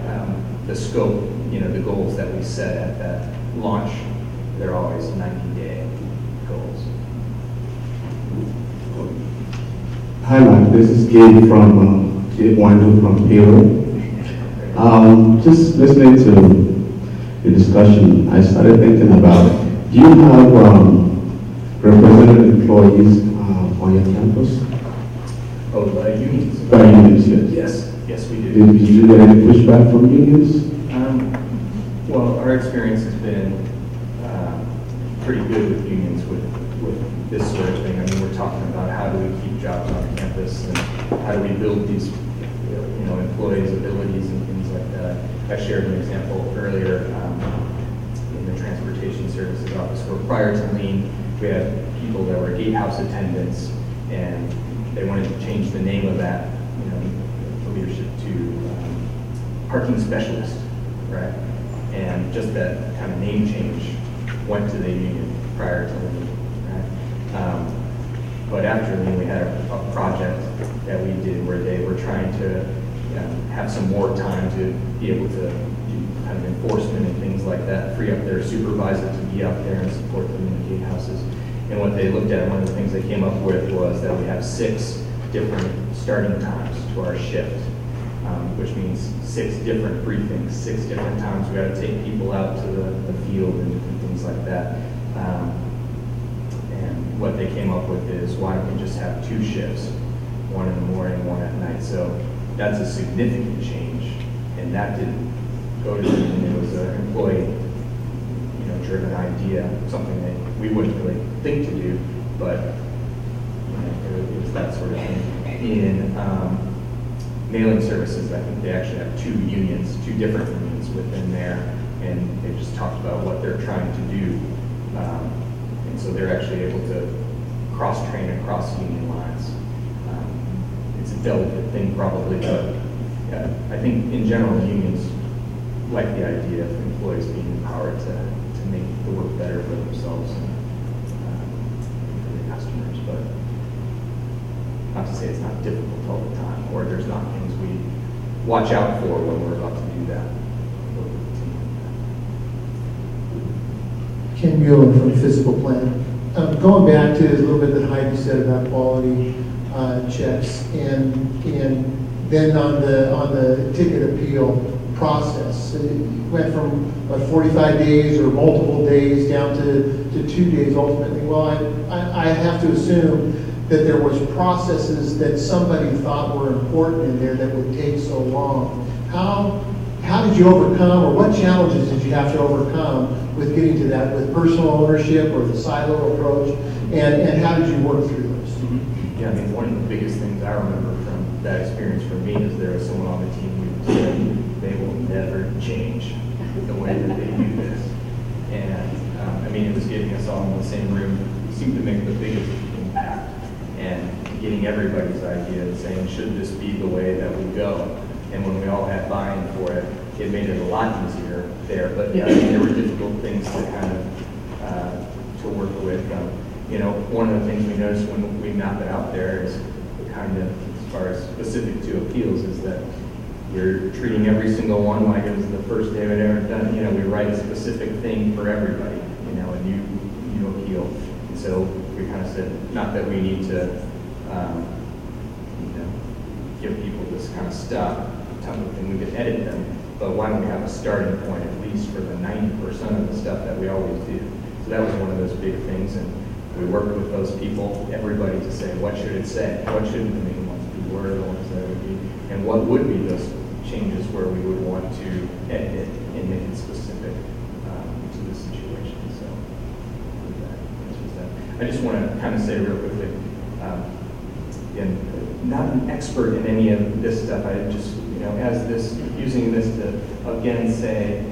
The scope, the goals that we set at that launch, they're always 90-day goals. Hi, Mike. This is Gabe from Halo. Just listening to the discussion, I started thinking about, do you have representative employees on your campus? Oh, unions? By unions, yes. Yes, we do. Did you get any pushback from unions? Well, our experience has been pretty good with unions with this sort of thing. I mean, we're talking about how do we keep jobs on campus and how do we build these employees' abilities and things like that. I shared an example earlier in the transportation services office where prior to Lean, we had people that were gatehouse attendants, and they wanted to change the name of that, the leadership to parking specialist, right? And just that kind of name change went to the union prior to Lean, right? But after Lean, we had a project that we did where they were trying to have some more time to be able to do kind of enforcement and things like that, free up their supervisor to be out there and support them in the gatehouses. And what they looked at, one of the things they came up with was that we have 6 different starting times to our shift, which means 6 different briefings, 6 different times we got to take people out to the field and things like that. And what they came up with is, why don't we just have 2 shifts, one in the morning, one at night? So that's a significant change, and that didn't go to them. It was an employee-driven idea, something that we wouldn't really think to do, but it was that sort of thing. In mailing services, I think they actually have 2 unions, 2 different unions within there, and they just talked about what they're trying to do, and so they're actually able to cross-train across union lines. It's a delicate thing probably, but I think in general unions like the idea of employees being empowered to make the work better for themselves and for their customers. But not to say it's not difficult all the time, or there's not things we watch out for when we're about to do that. Ken Mueller from Physical Plant. Going back to a little bit that Heidi said about quality checks, and then on the ticket appeal process, it went from 45 days or multiple days down to 2 days ultimately. Well, I have to assume that there was processes that somebody thought were important in there that would take so long. How did you overcome, or what challenges did you have to overcome with getting to that, with personal ownership or the silo approach, and how did you work through those? Yeah, I mean, one of the biggest things I remember from that experience for me is there was someone on the team who said they will never change the way that they do this. And I mean, it was getting us all in the same room. It seemed to make the biggest impact, and getting everybody's idea and saying, should this be the way that we go? And when we all had buy-in for it, it made it a lot easier there. But yeah, I mean, there were difficult things to kind of to work with. You know, one of the things we noticed when we map it out there is kind of, as far as specific to appeals, is that we're treating every single one like it was the first day we'd ever done. You know, we write a specific thing for everybody, you know, a new appeal. And so we kind of said, not that we need to, you know, give people this kind of stuff, and we could edit them, but why don't we have a starting point at least for the 90% of the stuff that we always do? So that was one of those big things, and we worked with those people, everybody, to say, what should it say? What shouldn't the main ones be? Where are the ones that would be? And what would be those changes where we would want to edit it and make it specific to the situation? So that. I just want to kind of say real quickly, again, not an expert in any of this stuff. I just, you know, as this, using this to again say,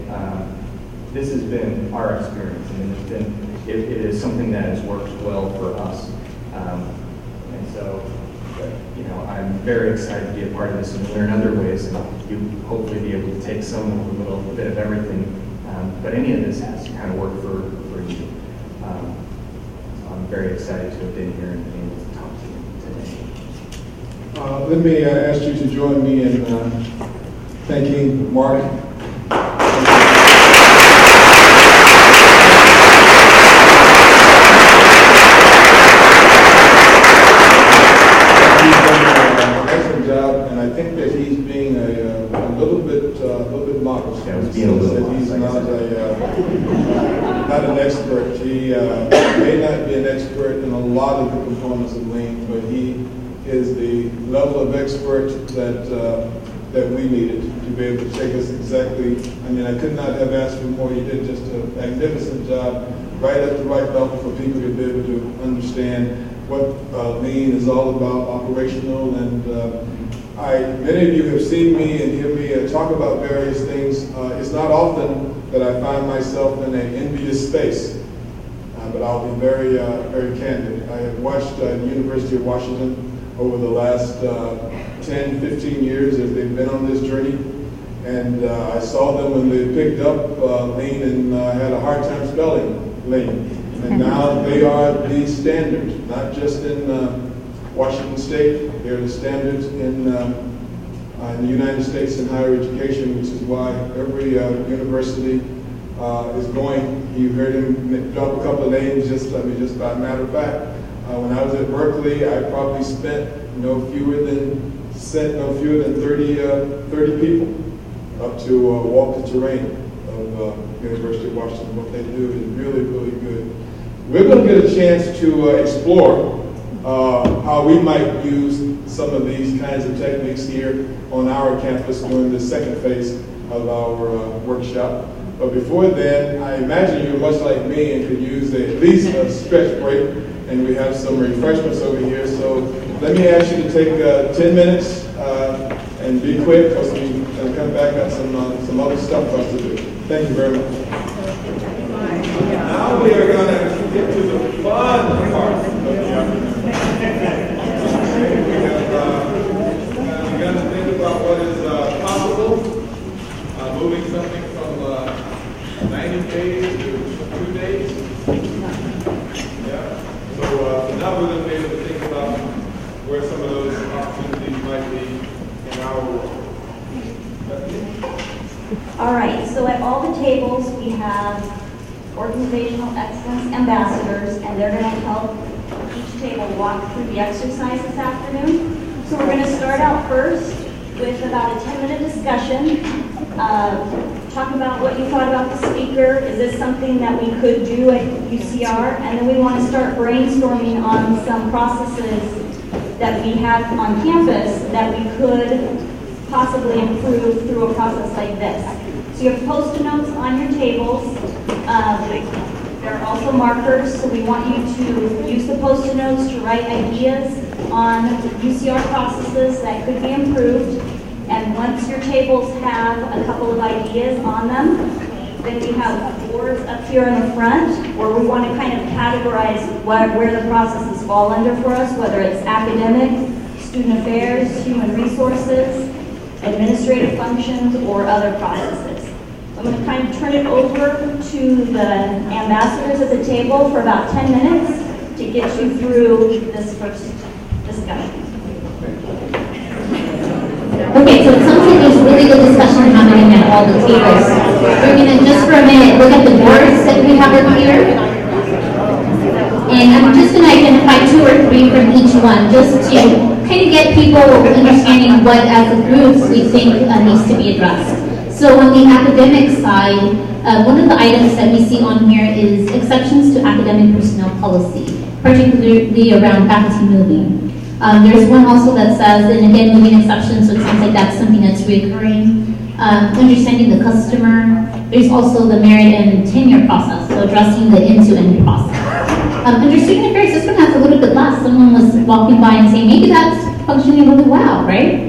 this has been our experience, and it's been, it is something that has worked well for us. And so, you know, I'm very excited to be a part of this and learn other ways, and you hopefully be able to take some of a little bit of everything. But any of this has to kind of work for you. So I'm very excited to have been here and been able to talk to you today. Let me ask you to join me in thanking Mark. Excellent job, and I think that he's being a little bit modest. Yeah, he's being a little he's modest. Not an expert. He may not be an expert in a lot of the components of lean, but he is the level of expert that we needed to be able to take us exactly. I mean, I could not have asked for more. You did just a magnificent job, right at the right level for people to be able to understand what lean is all about, operational. And many of you have seen me and hear me talk about various things. It's not often that I find myself in an envious space, but I'll be very, very candid. I have watched the University of Washington over the last 10, 15 years as they've been on this journey. And I saw them when they picked up lean and had a hard time spelling lean. And now they are the standard, not just in Washington State, they're the standards in the United States in higher education, which is why every university is going. You heard him drop a couple of names just by matter of fact. When I was at Berkeley, I probably spent no fewer than 30 people up to walk the terrain of University of Washington. What they do is really, really good. We're going to get a chance to explore how we might use some of these kinds of techniques here on our campus during the second phase of our workshop. But before then, I imagine you're much like me and could use at least a stretch break, and we have some refreshments over here. So let me ask you to take 10 minutes and be quick, because we're going to come back on some other stuff for us to do. Thank you very much. Now we are going to get to the fun part of the afternoon. We're going to think about what is possible, moving something from 90 days to 2 days. Yeah. So now we're going to be able to think about where some of those opportunities might be in our world. All right, so at all the tables we have organizational excellence ambassadors, and they're going to help each table walk through the exercise this afternoon. So we're going to start out first with about a 10-minute discussion of talk about what you thought about the speaker. Is this something that we could do at UCR? And then we want to start brainstorming on some processes that we have on campus that we could possibly improve through a process like this. So you have Post-it notes on your tables. There are also markers, so we want you to use the Post-it notes to write ideas on UCR processes that could be improved. And once your tables have a couple of ideas on them, then we have boards up here in the front where we want to kind of categorize where the processes fall under for us, whether it's academic, student affairs, human resources, administrative functions, or other processes. I'm going to kind of turn it over to the ambassadors at the table for about 10 minutes to get you through this first discussion. Okay, so it sounds like there's really good discussion happening at all the tables. We're going to, just for a minute, look at the boards that we have up here. And I'm just going to identify 2 or 3 from each one, just to kind of get people understanding what, as a group, we think needs to be addressed. So on the academic side, one of the items that we see on here is exceptions to academic personnel policy, particularly around faculty moving. There's one also that says, and again, moving exceptions, so it sounds like that's something that's reoccurring. Understanding the customer. There's also the merit and tenure process, so addressing the end-to-end process. Under student affairs, this one has a little bit less. Someone was walking by and saying, maybe that's functioning really well, right?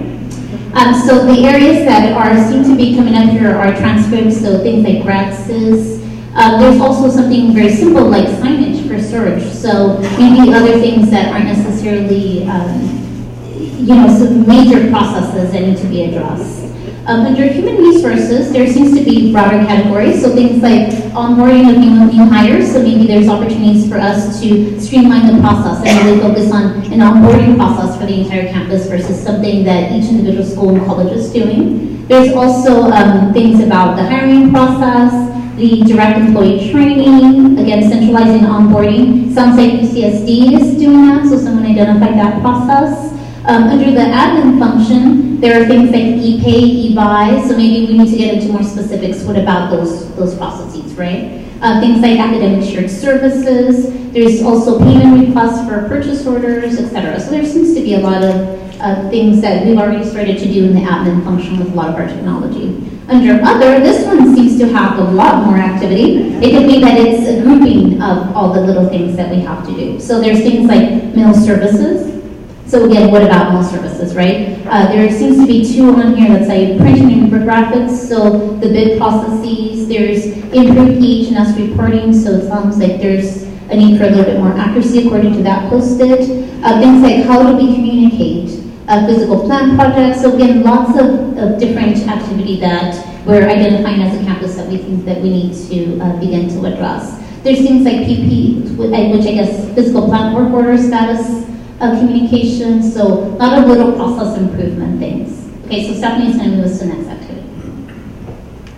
So the areas that seem to be coming up here are transcripts, so things like practices. There's also something very simple like signage for storage. So maybe other things that aren't necessarily, some major processes that need to be addressed. Under human resources, there seems to be broader categories. So things like onboarding of new hires. So maybe there's opportunities for us to streamline the process and really focus on an onboarding process for the entire campus versus something that each individual school and college is doing. There's also things about the hiring process, the direct employee training, again, centralizing onboarding. Sounds like UCSD is doing that, so someone identified that process. Under the admin function, there are things like e-pay, e-buy, so maybe we need to get into more specifics. What about those processes, right? Things like academic shared services. There's also payment requests for purchase orders, etc. So there seems to be a lot of things that we've already started to do in the admin function with a lot of our technology. Under other, this one seems to have a lot more activity. It could be that it's a grouping of all the little things that we have to do. So there's things like mail services. So again, what about mail services, right? There seems to be 2 on here that say printing and graphics. So the bid processes, there's improved EH&S reporting. So it sounds like there's a need for a little bit more accuracy according to that posted. Things like how do we communicate? Physical plan projects. So again, lots of different activity that we're identifying as a campus that we think that we need to begin to address. There's things like PP, which I guess physical plant work order status communication. So a lot of little process improvement things. Okay, so Stephanie's going to move us to the next activity.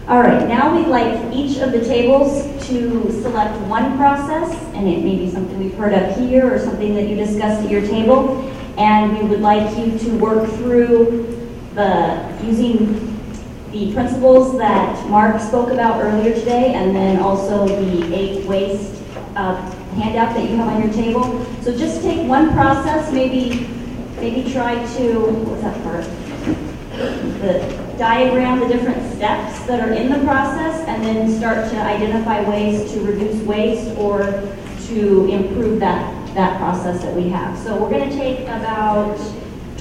All right, now we'd like each of the tables to select one process, and it may be something we've heard up here or something that you discussed at your table, and we would like you to work through using the principles that Mark spoke about earlier today, and then also the 8 waste handout that you have on your table. So just take one process, maybe try to, what's that part? The diagram, the different steps that are in the process, and then start to identify ways to reduce waste or to improve that process that we have. So we're going to take about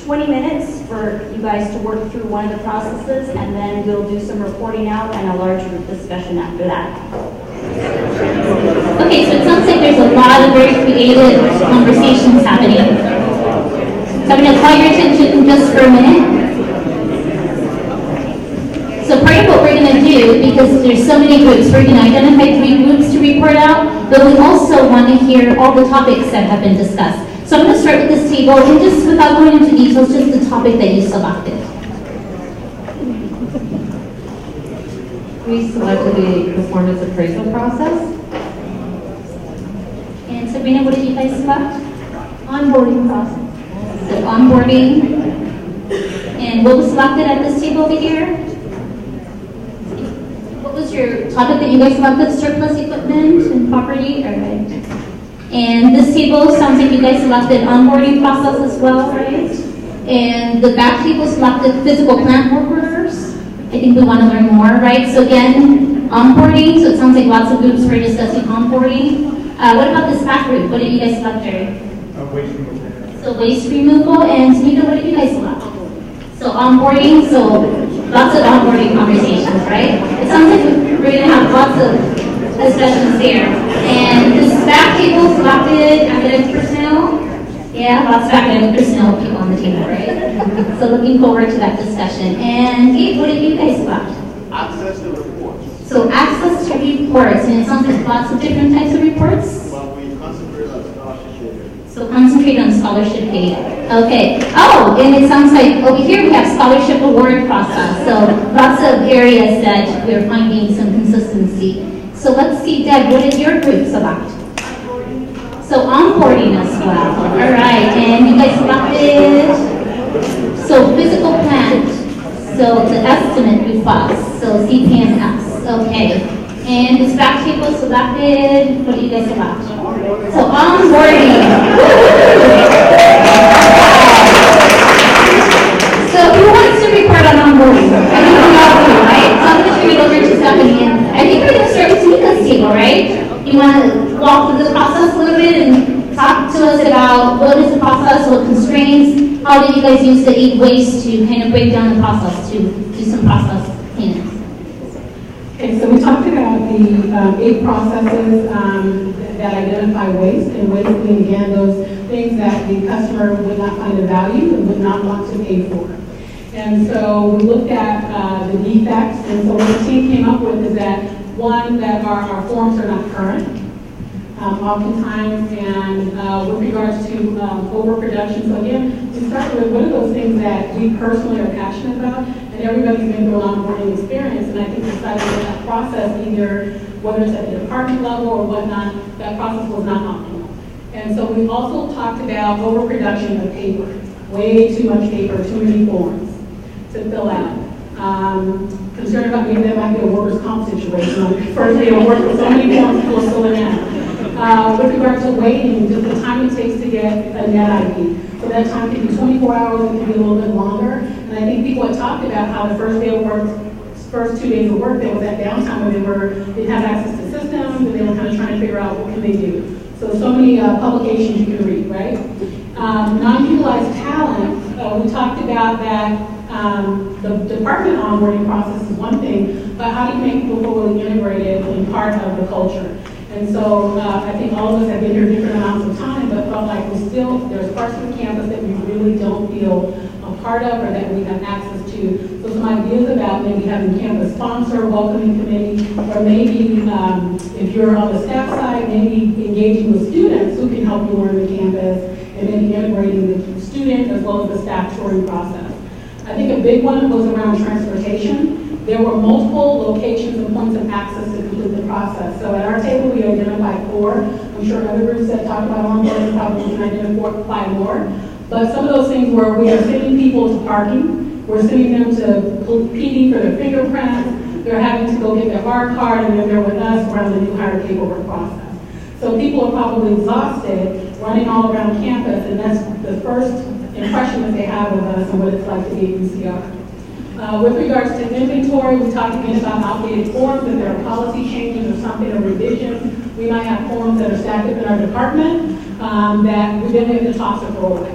20 minutes for you guys to work through one of the processes, and then we'll do some reporting out and a large group discussion after that. Okay, so it sounds like there's a lot of very creative conversations happening. So I'm going to call your attention just for a minute. So part of what we're going to do, because there's so many groups, we're going to identify 3 groups to report out, but we also want to hear all the topics that have been discussed. So I'm going to start with this table, and just without going into details, just the topic that you selected. We selected the performance appraisal process. And Sabrina, what did you guys select? Onboarding process. So onboarding. And what was selected at this table over here? was your topic that you guys selected, surplus equipment and property, all right? And this table sounds like you guys selected onboarding process as well, right? And the back table selected physical plant work orders. I think we want to learn more, right? So again, onboarding, so it sounds like lots of groups were discussing onboarding. What about this back group? What did you guys select, Jerry? Waste removal. So waste removal, and Tamika, what did you guys select? So onboarding, so lots of onboarding conversations, right? It sounds like we're going to have lots of discussions there. And this back table selected academic personnel. Yeah, lots of academic personnel people on the table, right? So looking forward to that discussion. And Gabe, what did you guys select? Access to reports. So access to reports, and it sounds like lots of different types of reports. Well, we concentrate on scholarship data. So concentrate on scholarship data. Okay. Oh, and it sounds like over here we have scholarship award process. So lots of areas that we're finding some consistency. So let's see, Deb, what did your group select? So onboarding as well. All right, and you guys selected, so physical plant, so the estimate request, so CPMS, okay. And this back table selected, what do you guys select? So onboarding. So who wants to report on onboarding? I think we all do, right? So I'm going to turn it over to Stephanie, and I think we're going to start with Tamika's table, right? You want to walk through the process a little bit and talk to us about what is the process, what constraints, how did you guys use the 8 ways to kind of break down the process to do some process cleanup? Okay, so we talked about the 8 processes that identify waste, and waste being, again, those things that the customer would not find a value and would not want to pay for. And so we looked at the defects, and so what the team came up with is that, one, that our forms are not current, oftentimes, and with regards to overproduction. So again, we started with what are those things that we personally are passionate about, and everybody's been through an onboarding experience, and I think we decided that that process, either whether it's at the department level or whatnot, that process was not optimal. And so we also talked about overproduction of paper, way too much paper, too many forms to fill out. Concerned about maybe that might be a workers' comp situation. On the first day of work with so many forms people are filling out. With regard to waiting, just the time it takes to get a net ID. So that time can be 24 hours, it can be a little bit longer. And I think people had talked about how the first day of work, first 2 days of work, there was that downtime where they didn't have access to systems, and they were kind of trying to figure out what can they do. So many publications you can read, right? Non-utilized talent, we talked about that the department onboarding process is one thing, but how do you make people fully integrated and part of the culture? And so I think all of us have been here different amounts of time, but felt like there's parts of the campus that we really don't feel a part of or that we have access to. So some ideas about maybe having campus sponsor, welcoming committee, or maybe if you're on the staff side, maybe engaging with students who can help you learn the campus, and maybe integrating the student as well as the staff touring process. I think a big one was around transportation. There were multiple locations and points of access to complete the process. So at our table, we identified 4. I'm sure other groups that talked about onboarding probably can identify more. But some of those things were we are sending people to parking. We're sending them to PD for their fingerprints. They're having to go get their hard card, and then they're with us around the new hire paperwork process. So people are probably exhausted running all around campus, and that's the first impression that they have of us and what it's like to be at UCR. With regards to inventory, we talked again about outdated forms. If there are policy changes or something or revisions, we might have forms that are stacked up in our department that we then have to toss or throw away.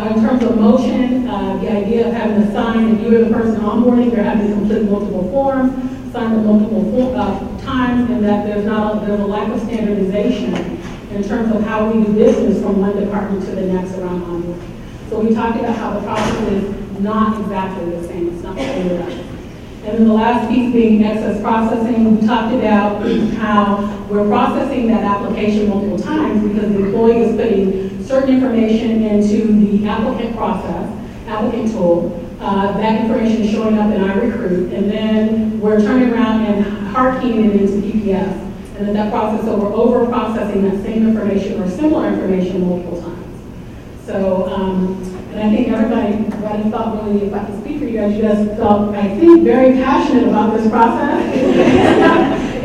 In terms of motion, the idea of having a sign that you're the person onboarding, they're having to complete multiple forms, sign them multiple times, and that there's a lack of standardization in terms of how we do business from one department to the next around onboarding. So we talked about how the process is not exactly the same, it's not standardized. And then the last piece being excess processing, we talked about how we're processing that application multiple times because the employee is putting certain information into the applicant process, applicant tool. That information is showing up in iRecruit, and then we're turning around and hard keying it into PPS. And then that process, so we're over processing that same information or similar information multiple times. So And I think everybody thought really about the speaker. You guys felt, I think, very passionate about this process.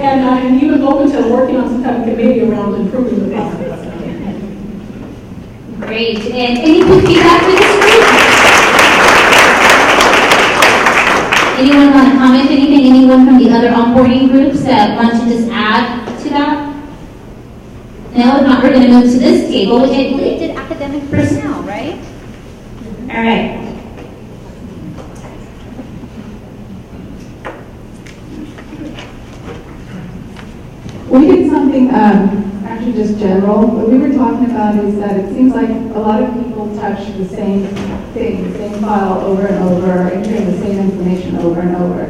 and even open to working on some kind of committee around improving the process. Great. And any quick feedback for this group? Anyone want to comment anything? Anyone from the other onboarding groups that want to just add to that? No, if not, we're going to move to this table, which I believe did academic personnel, right? All right. We did something actually just general. What we were talking about is that it seems like a lot of people touch the same thing, the same file over and over, entering the same information over and over.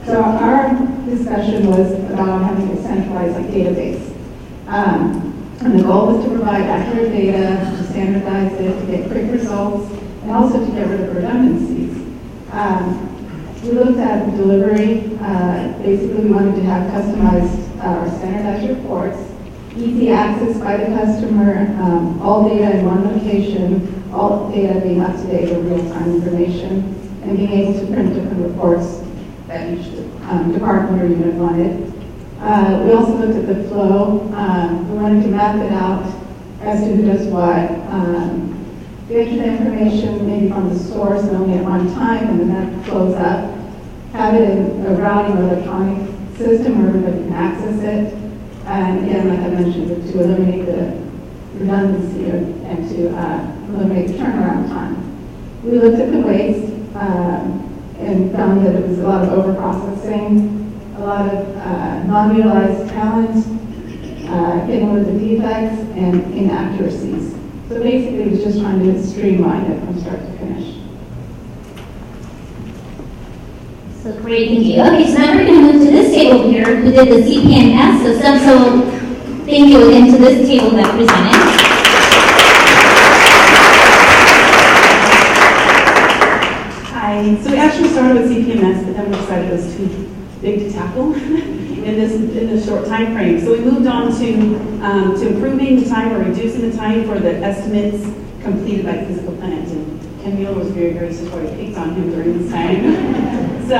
So our discussion was about having a centralized database. And the goal was to provide accurate data, to standardize it, to get quick results, and also to get rid of redundancies. We looked at delivery. Basically, we wanted to have customized or standardized reports, easy access by the customer, all data in one location, all data being up to date with real-time information, and being able to print different reports that each department or unit wanted. We also looked at the flow. We wanted to map it out as to who does what. We enter the information maybe from the source and only at one time, and then that flows up. Have it in a routing or electronic system where everybody can access it. And again, like I mentioned, to eliminate the redundancy and to eliminate the turnaround time. We looked at the waste and found that it was a lot of overprocessing, a lot of non-utilized talent, getting rid of the defects and inaccuracies. So basically, it was just trying to streamline it from start to finish. So great, thank you. Okay, so now we're going to move to this table here, who did the CPNS system. So thank you again to this table that presented. Hi. So we actually started with CPMS, but then we decided it was too big to tackle in this short time frame. So we moved on to improving the time or reducing the time for the estimates completed by physical plant. And Ken Mueller was very, very supportive. Picked on him during this time. So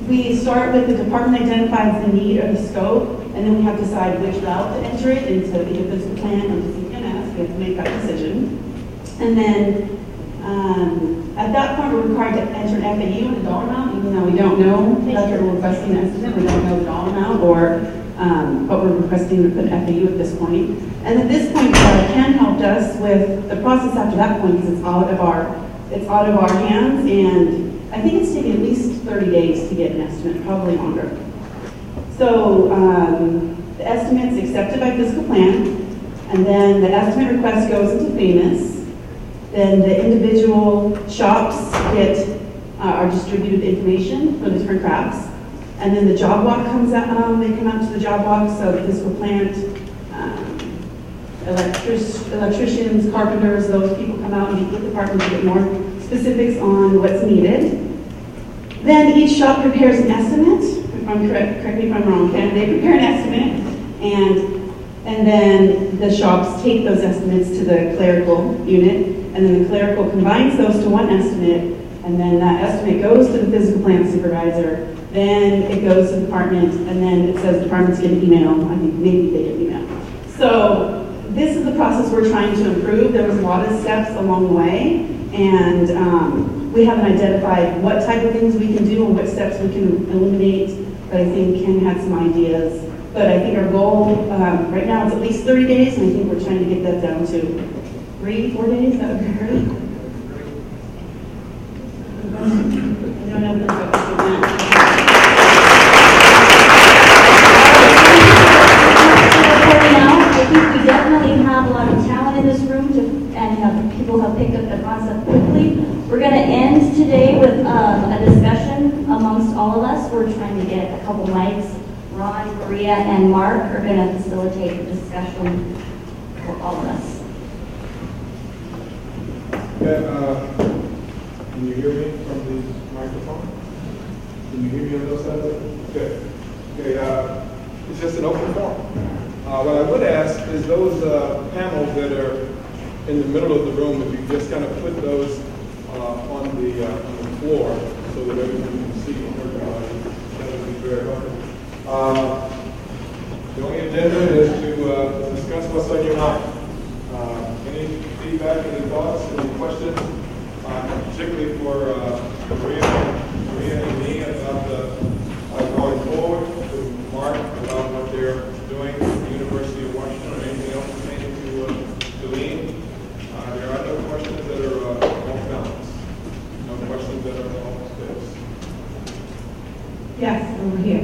we start with the department identifies the need or the scope, and then we have to decide which route to enter it into either physical plant or the CPMS. We have to make that decision. And then at that point, we're required to enter an FAU and a dollar amount, even though we don't know that we're requesting an estimate, we don't know the dollar amount, but we're requesting to put an FAU at this point. And at this point, Ken helped us with the process after that point because it's out of our hands, and I think it's taken at least 30 days to get an estimate, probably longer. So the estimate's accepted by physical plant, and then the estimate request goes into FAMUS. Then the individual shops get are distributed information for the different crafts. And then the job walk comes out, they come out to the job walk, so the physical plant, electricians, carpenters, those people come out and meet with the department to get more specifics on what's needed. Then each shop prepares an estimate. If I'm correct me if I'm wrong, Ken. They prepare an estimate, and then the shops take those estimates to the clerical unit, and then the clerical combines those to one estimate, and then that estimate goes to the physical plant supervisor. Then it goes to the department, and then it says the department's going to email. I think maybe they get email. So this is the process we're trying to improve. There was a lot of steps along the way, and we haven't identified what type of things we can do and what steps we can eliminate, but I think Ken had some ideas. But I think our goal right now is at least 30 days, and I think we're trying to get that down to 3-4 days. That would be great. I don't know I think we definitely have a lot of talent in this room, and people have picked up the concept quickly. We're going to end today with a discussion amongst all of us. We're trying to get a couple mics. Ron, Maria, and Mark are going to facilitate the discussion for all of us. Can you hear me from the microphone? Can you hear me on those sides? Good. Okay, it's just an open forum. What I would ask is those panels that are in the middle of the room, if you just kind of put those on the floor so that everyone can see and hear about it, that would be very helpful. The only agenda is to discuss what's on your mind. Any feedback, any thoughts, any questions, particularly for Maria and me about going forward, to Mark about what they're doing at the University of Washington, or anything else pertaining to Lean. There are no questions that are off balance. No questions that are off space. Yes, over here.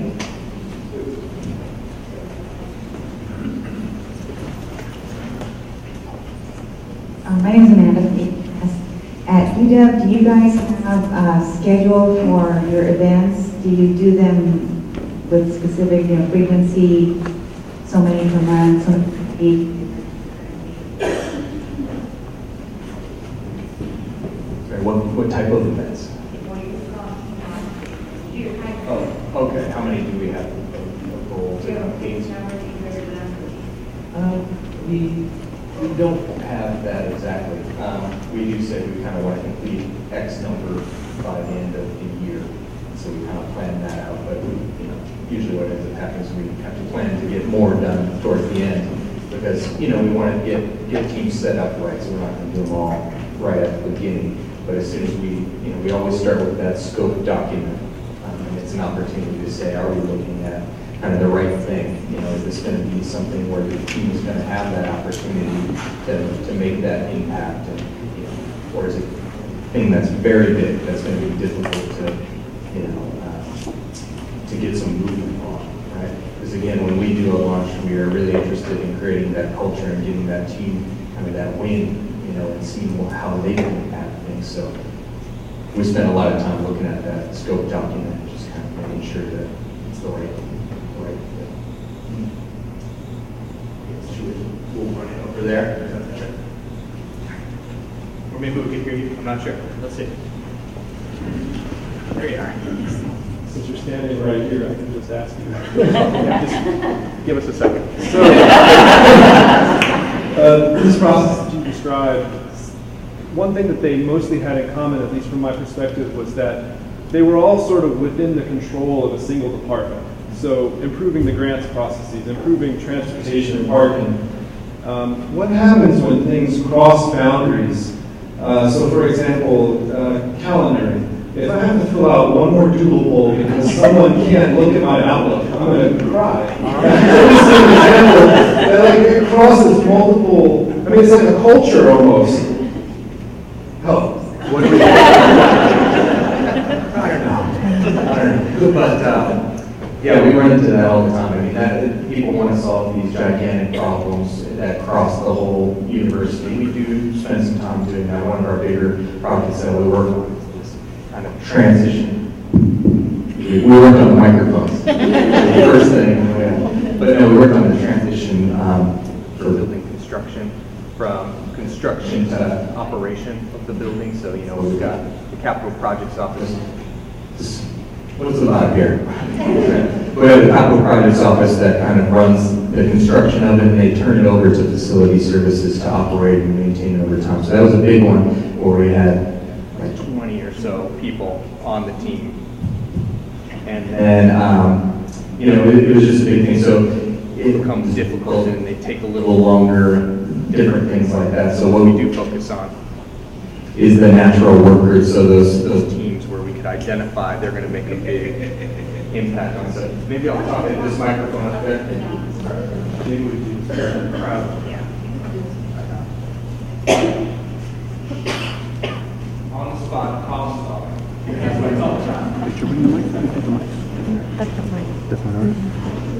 My name is Amanda. At UW, do you guys have a schedule for your events? Do you do them with specific, frequency, so many per month, so many per week? Sorry, what type of events? Oh, okay. How many do we have? We don't have that exactly. We do say we kind of want to complete X number by the end of the year, so we kind of plan that out. But usually what ends up happening is we have to plan to get more done towards the end, because we want to get teams set up right, so we're not going to do them all right at the beginning. But as soon as we always start with that scope document, and it's an opportunity to say, are we looking at kind of the right thing? Is this going to be something where the team is going to have that opportunity to make that impact, and or is it a thing that's very big that's going to be difficult to get some movement on, right? Because again, when we do a launch, we are really interested in creating that culture and getting that team kind of that win, and seeing how they can impact things. So we spend a lot of time looking at that scope document, just kind of making sure that it's the right fit. We'll run it over there. Or maybe we can hear you. I'm not sure. Let's see. There you are. Since you're standing right here, I can just ask you. Just give us a second. So, this process that you described, one thing that they mostly had in common, at least from my perspective, was that they were all sort of within the control of a single department. So improving the grants processes, improving transportation and parking. What happens when things cross boundaries? So for example, calendaring. If I have to fill out one more doodle because someone can't look at my Outlook, I'm going to cry. That's an example that it crosses multiple, it's like a culture almost. Oh, what do we do? I don't know. But yeah, we run into that all the time. That people want to solve these gigantic problems that cross the whole university. We do spend some time doing that. One of our bigger projects that we work on is this kind of transition. We work on the microphones. The first thing, but no, we work on the transition for building construction, from construction to operation of the building. So we've got the capital projects office. What's the vibe here? We have the capital projects office that kind of runs the construction of it, and they turn it over to facility services to operate and maintain it over time. So that was a big one where we had like 20 or so people on the team. And then, it was just a big thing. So it becomes difficult and they take a little longer, different things like that. So what we do focus on is the natural workers. So those teams where we could identify they're going to make a big impact on stuff. Maybe I'll talk into this microphone up there. Maybe we do the crowd. On the spot, problem solving. Did you bring the mic? Take the mic. That's the mic. That's not ours?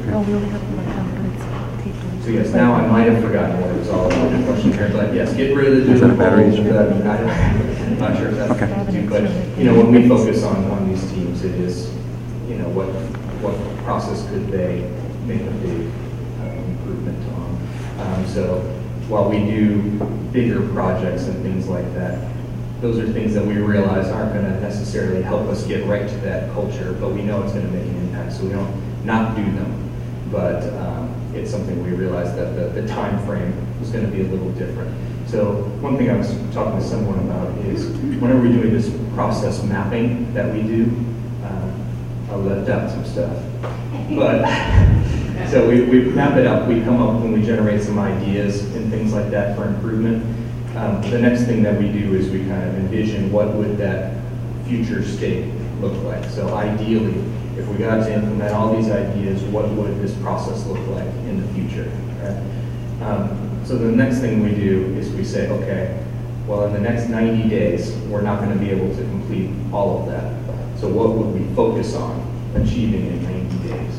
Oh, we only have one camera, but it's taped. So yes, now I might have forgotten what it was all about. The question here, but yes, get rid of the digital batteries. I'm not sure if that's okay, but when we focus on these teams, it is what process could they make a big improvement on. So while we do bigger projects and things like that, those are things that we realize aren't going to necessarily help us get right to that culture, but we know it's going to make an impact, so we don't not do them. But it's something we realized that the time frame was going to be a little different. So one thing I was talking to someone about is whenever we're doing this process mapping that we do, I left out some stuff. But so we map it up, we come up when we generate some ideas and things like that for improvement. The next thing that we do is we kind of envision what would that future state look like. So ideally, if we got to implement all these ideas, what would this process look like in the future, right? So the next thing we do is we say, okay, well, in the next 90 days, we're not going to be able to complete all of that. So what would we focus on achieving in 90 days?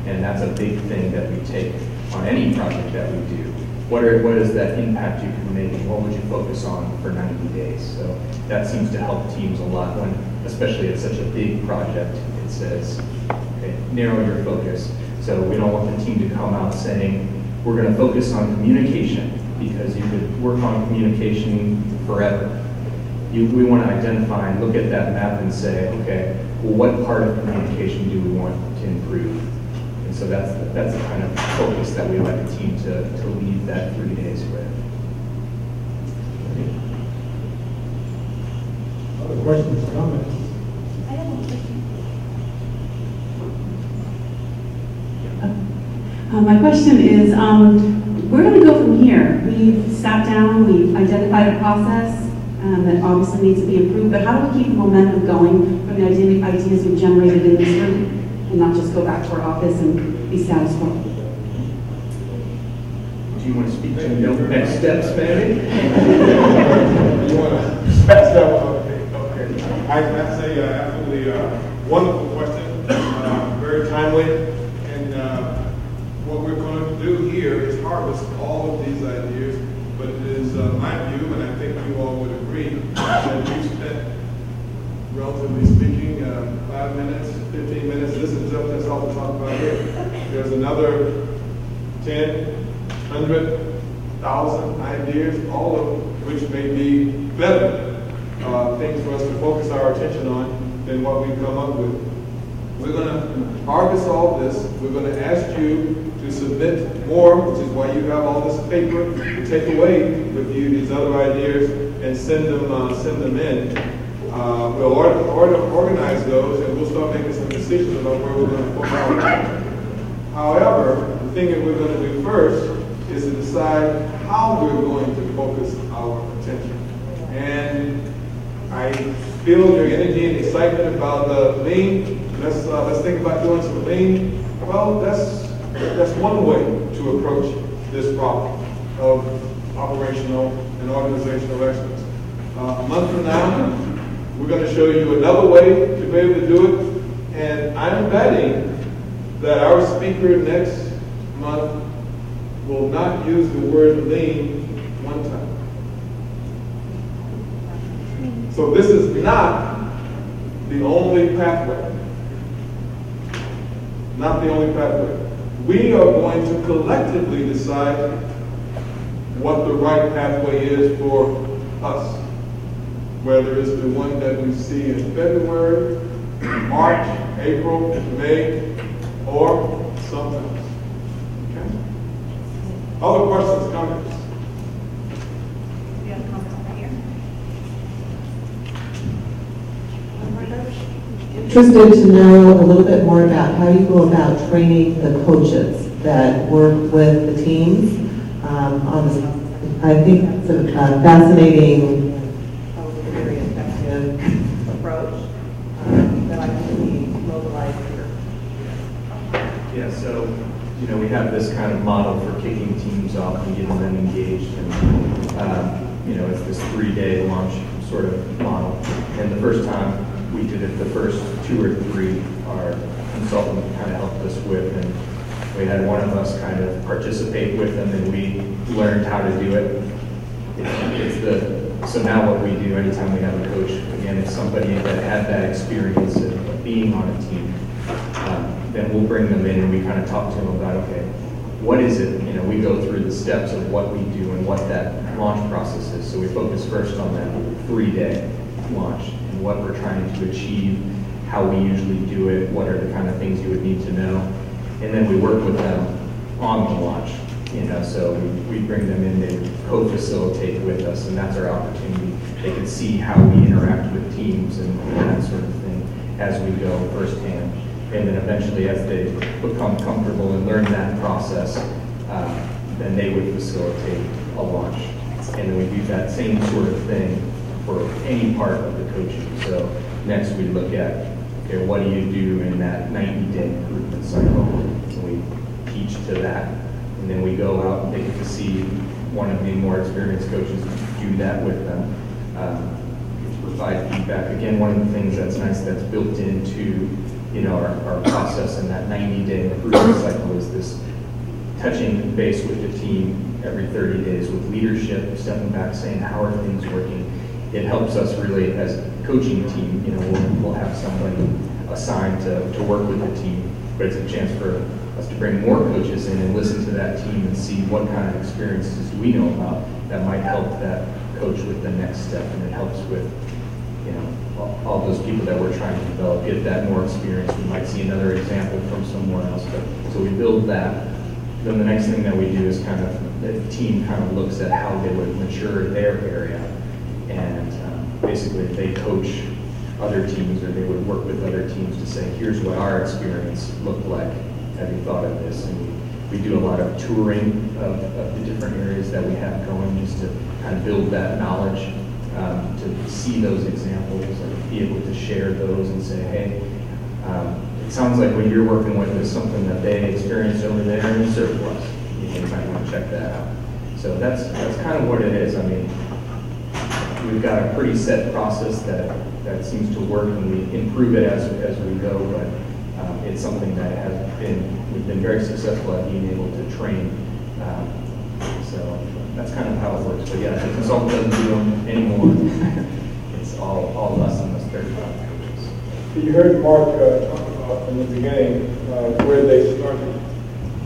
And that's a big thing that we take on any project that we do. What is that impact you can make, and what would you focus on for 90 days? So that seems to help teams a lot when, especially it's such a big project, it says, okay, narrow your focus. So we don't want the team to come out saying, we're going to focus on communication, because you could work on communication forever. We want to identify and look at that map and say, okay, well, what part of communication do we want to improve? And so that's the kind of focus that we like a team to leave that 3 days with. Other questions or comments? My question is, where do we go from here? We've sat down, we've identified a process that obviously needs to be improved, but how do we keep the momentum going from the ideas we've generated in this room and not just go back to our office and be status quo? Do you want to speak to the next steps, maybe? You want to pass that one? Okay. That's a absolutely wonderful question, very timely. What we're going to do here is harvest all of these ideas, but it is my view, and I think you all would agree, that we've spent, relatively speaking, 5 minutes, 15 minutes. This is just that's all we talk about here. There's another 10, 100, 1,000 ideas, all of which may be better things for us to focus our attention on than what we've come up with. We're going to harvest all this. We're going to ask you to submit more, which is why you have all this paper, to take away with you these other ideas and send them in. We'll organize those, and we'll start making some decisions about where we're going to focus our attention. However, the thing that we're going to do first is to decide how we're going to focus our attention. And I feel your energy and excitement about the lean. Let's think about doing some lean. Well, that's one way to approach this problem of operational and organizational excellence. A month from now, we're going to show you another way to be able to do it. And I'm betting that our speaker next month will not use the word lean one time. So this is not the only pathway. Not the only pathway. We are going to collectively decide what the right pathway is for us. Whether it's the one that we see in February, March, April, May, or something else. Okay? Other questions, comments? You have a comment over here? Interested to know a little bit more about how you go about training the coaches that work with the teams on this. I think it's a fascinating, very effective approach that I can see mobilized here. Yeah, so, we have this kind of model for kicking teams off and getting them engaged, and, it's this 3-day launch sort of model. And the first time we did it, the first 2 or 3, our consultant kind of helped us with, and we had one of us kind of participate with them, and we learned how to do it. So now what we do anytime we have a coach, again, it's somebody that had that experience of being on a team, then we'll bring them in and we kind of talk to them about, okay, what is it? We go through the steps of what we do and what that launch process is. So we focus first on that 3-day launch and what we're trying to achieve, how we usually do it, what are the kind of things you would need to know. And then we work with them on the launch, so we bring them in, they co-facilitate with us, and that's our opportunity. They can see how we interact with teams and that sort of thing as we go firsthand. And then eventually, as they become comfortable and learn that process, then they would facilitate a launch. And then we do that same sort of thing for any part of the coaching. So next we look at, okay, what do you do in that 90-day improvement cycle? And we teach to that. And then we go out and they get to see one of the more experienced coaches do that with them. Provide feedback. Again, one of the things that's nice that's built into our process in that 90-day improvement cycle is this touching base with the team every 30 days with leadership, stepping back, saying how are things working. It helps us really as a coaching team. We'll have somebody assigned to work with the team, but it's a chance for us to bring more coaches in and listen to that team and see what kind of experiences do we know about that might help that coach with the next step, and it helps with all those people that we're trying to develop, get that more experience. We might see another example from somewhere else, but so we build that. Then the next thing that we do is kind of, the team kind of looks at how they would mature their area, and basically if they coach other teams or they would work with other teams to say, here's what our experience looked like, have you thought of this? And we do a lot of touring of the different areas that we have going just to kind of build that knowledge, to see those examples and be able to share those and say, hey, it sounds like what you're working with is something that they experienced over there in surplus. You might want to check that out. So that's kind of what it is. I mean, we've got a pretty set process that seems to work, and we improve it as we go, but it's something that we've been very successful at being able to train. So that's kind of how it works. But yeah, the consultant doesn't do them anymore. It's all us and us 35 coaches. You heard Mark talk about in the beginning where they started.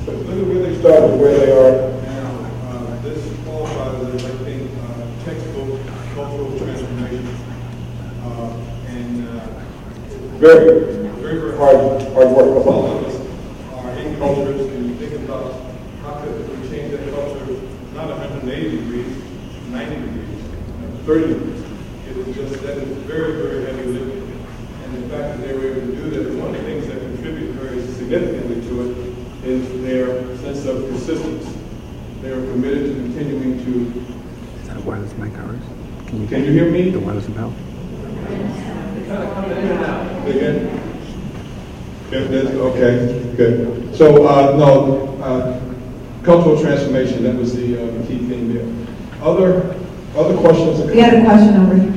So look at where they started, where they are now. This qualifies as, I think, textbook cultural transformation, and very, very, very hard work. Because all of us are in cultures, and you think about how could we change that culture, not 180 degrees, 90 degrees, 30 degrees. It was just that is very, very heavy lifting. And the fact that they were able to do that, one of the things that contributed very significantly to it is their sense of persistence. They are committed to continuing to. Is that a wireless mic, ours? Can you hear me? The wireless bell? Again? Okay, good. So, cultural transformation, that was the key thing there. Other questions? We had a question over here.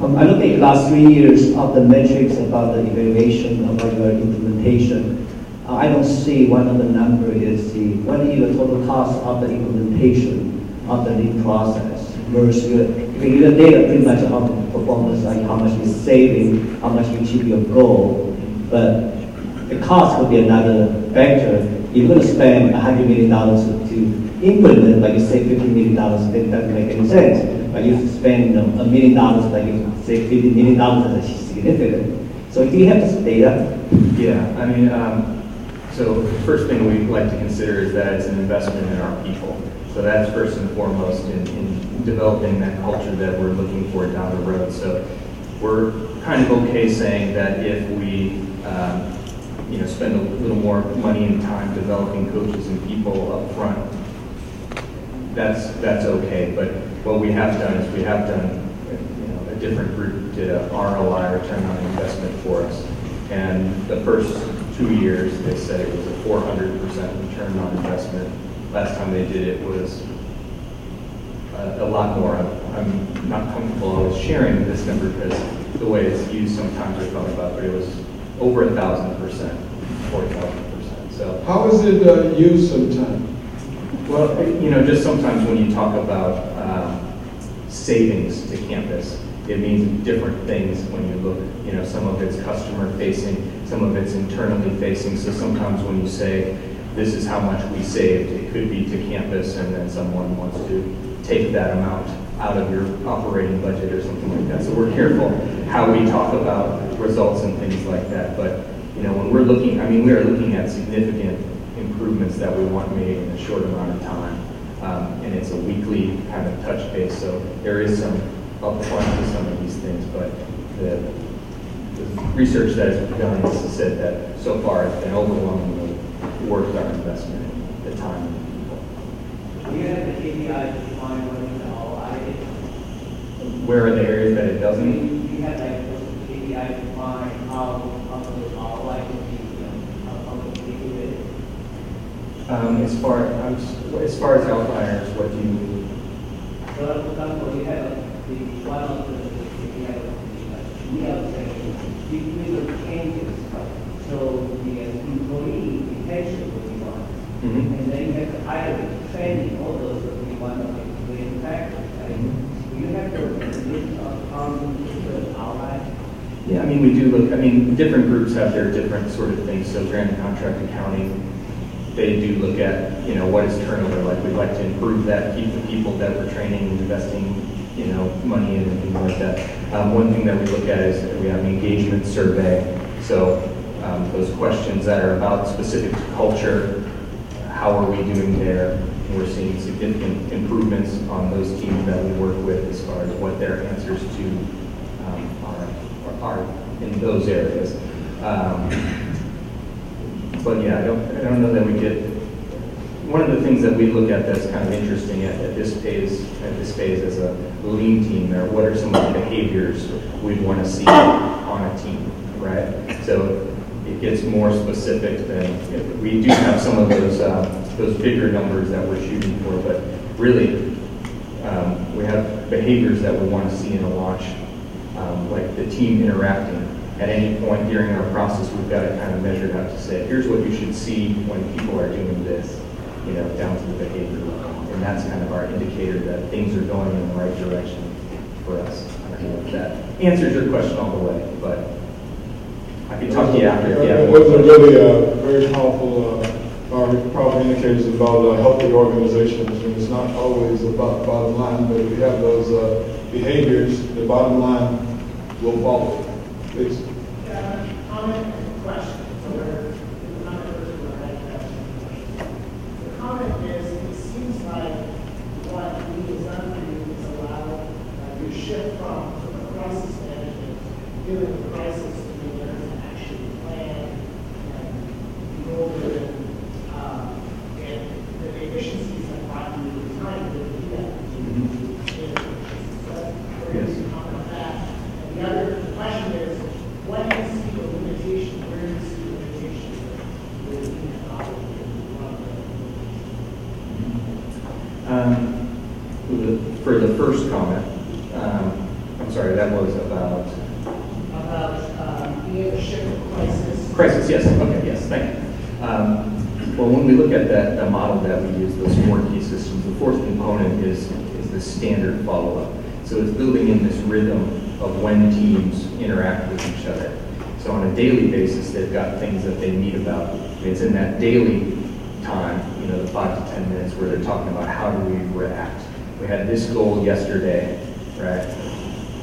I look at the last 3 years of the metrics about the evaluation about your implementation. I don't see one of the number is what is the total cost of the implementation of the lean process versus your data pretty much on the performance, like how much you're saving, how much you achieve your goal, but the cost could be another factor. If you're going to spend $100 million to implement, like you say $50 million, that doesn't make any sense. But you spend $1 million, like you say $50 million, that's significant. So do you have this data? Yeah, I mean, so the first thing we like to consider is that it's an investment in our people. So that's first and foremost in developing that culture that we're looking for down the road. So we're kind of okay saying that if we spend a little more money and time developing coaches and people up front, that's okay. But what we have done is we have done, a different group did a ROI, return on investment for us. And the first 2 years, they said it was a 400% return on investment. Last time they did it was a lot more. I'm not comfortable always sharing this number because the way it's used sometimes I thought about, but it was over 1,000%, 4,000%. So how is it used sometimes? Well, just sometimes when you talk about savings to campus, it means different things when you look, some of it's customer facing, some of it's internally facing. So sometimes when you say, this is how much we saved, it could be to campus and then someone wants to take that amount out of your operating budget or something like that. So we're careful how we talk about results and things like that. But when we're looking, we are looking at significant improvements that we want made in a short amount of time. And it's a weekly kind of touch base, so there is some upfront to some of these things, but the research that has been done has said that so far it's been overwhelmingly worth our investment in the time and the people. Do you have the KPI to define what is the ROI? Where are the areas that it doesn't? Do you have like the KPI to define how the ROI can be, how to do it? As far as outliers, what do you mean? So, for example, you have the one of the KPI we have the changes. So the employee retention will be one. Mm-hmm. And then you have the hiring, training, all those will be one of the main factors. Right? You have to list of ROI. Yeah, we do look, different groups have their different sort of things. So grant and contract accounting, they do look at, what is turnover like. We'd like to improve that, keep the people that we're training and investing, money in and things like that. One thing that we look at is we have an engagement survey. So those questions that are about specific to culture, how are we doing there? We're seeing significant improvements on those teams that we work with as far as what their answers to are in those areas. But yeah, I don't know that we get. One of the things that we look at that's kind of interesting at this phase as a lean team, or what are some of the behaviors we'd want to see on a team, right? So it gets more specific than we do have some of those bigger numbers that we're shooting for, but really we have behaviors that we want to see in a launch, like the team interacting. At any point during our process, we've got it kind of measured out to say, here's what you should see when people are doing this, down to the behavior level. And that's kind of our indicator that things are going in the right direction for us. I don't know if that answers your question all the way, but I can talk to you after. Those are really very powerful indicators about healthy organizations. And it's not always about bottom line, but if you have those behaviors, the bottom line will follow. Please. Comment and question. So we're not the right question. The comment is, it seems like what we has done for you is allow you to shift from the crisis management, given the crisis, to be able to actually plan and roll it in, and the efficiencies that brought you the time to do that. Yes. Comment on that. And the other question is, what do you see the limitation? Where do you see the limitations with the technology? For the first comment, I'm sorry, that was about being able to shift from crisis. Crisis, yes. Okay, yes, thank you. Well, when we look at the model that we use, those 4 key systems, the fourth component is the standard follow-up. So it's building in this rhythm of when teams interact with each other. So on a daily basis, they've got things that they meet about. It's in that daily time, the 5 to 10 minutes where they're talking about how do we react. We had this goal yesterday, right?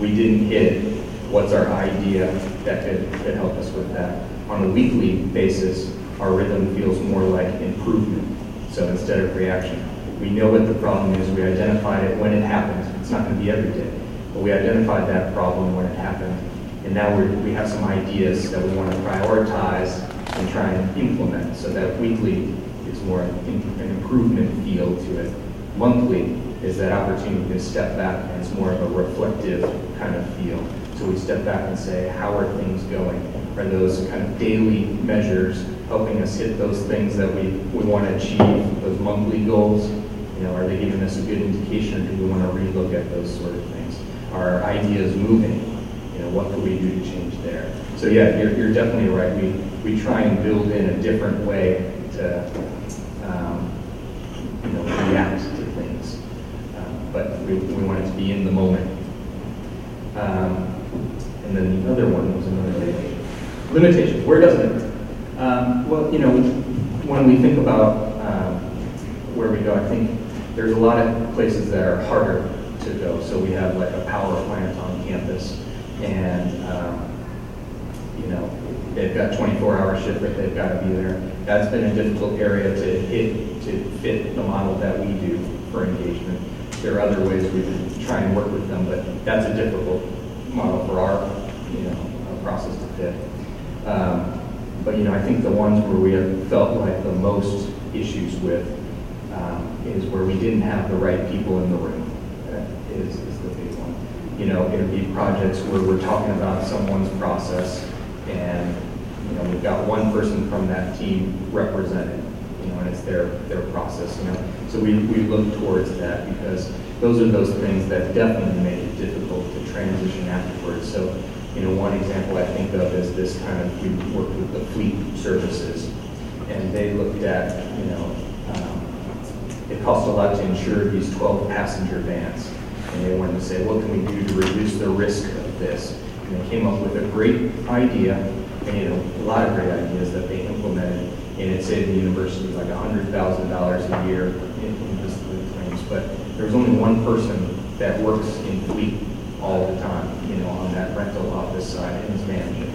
We didn't hit it. What's our idea that could help us with that? On a weekly basis, our rhythm feels more like improvement. So instead of reaction, we know what the problem is. We identified it when it happened. It's not going to be every day, but we identified that problem when it happened. And now we have some ideas that we want to prioritize and try and implement, so that weekly is more an improvement feel to it. Monthly is that opportunity to step back, and it's more of a reflective kind of feel. So we step back and say, how are things going? Are those kind of daily measures helping us hit those things that we want to achieve, those monthly goals? Are they giving us a good indication, or do we want to relook at those sort of things? Are our ideas moving? What could we do to change there? So yeah, you're definitely right. We try and build in a different way to react to things, but we want it to be in the moment. And then the other one was another limitation. Where doesn't it work? Well, when we think about where we go, I think there's a lot of places that are harder to go. So we have like a power plant on campus, and they've got 24-hour shift that they've got to be there. That's been a difficult area to fit the model that we do for engagement. There are other ways we can try and work with them, but that's a difficult model for our process to fit. But I think the ones where we have felt like the most issues with is where we didn't have the right people in the room. That is the big one. It would be projects where we're talking about someone's process, and we've got one person from that team represented, and it's their process. So we look towards that because those are those things that definitely make it difficult to transition afterwards. So one example I think of is this kind of, we worked with the fleet services, and they looked at, it cost a lot to insure these 12-passenger vans. And they wanted to say, what can we do to reduce the risk of this? And they came up with a great idea, and a lot of great ideas that they implemented. And it saved the university like $100,000 a year in disability claims. But there was only one person that works in fleet all the time, on that rental office side, and his manager.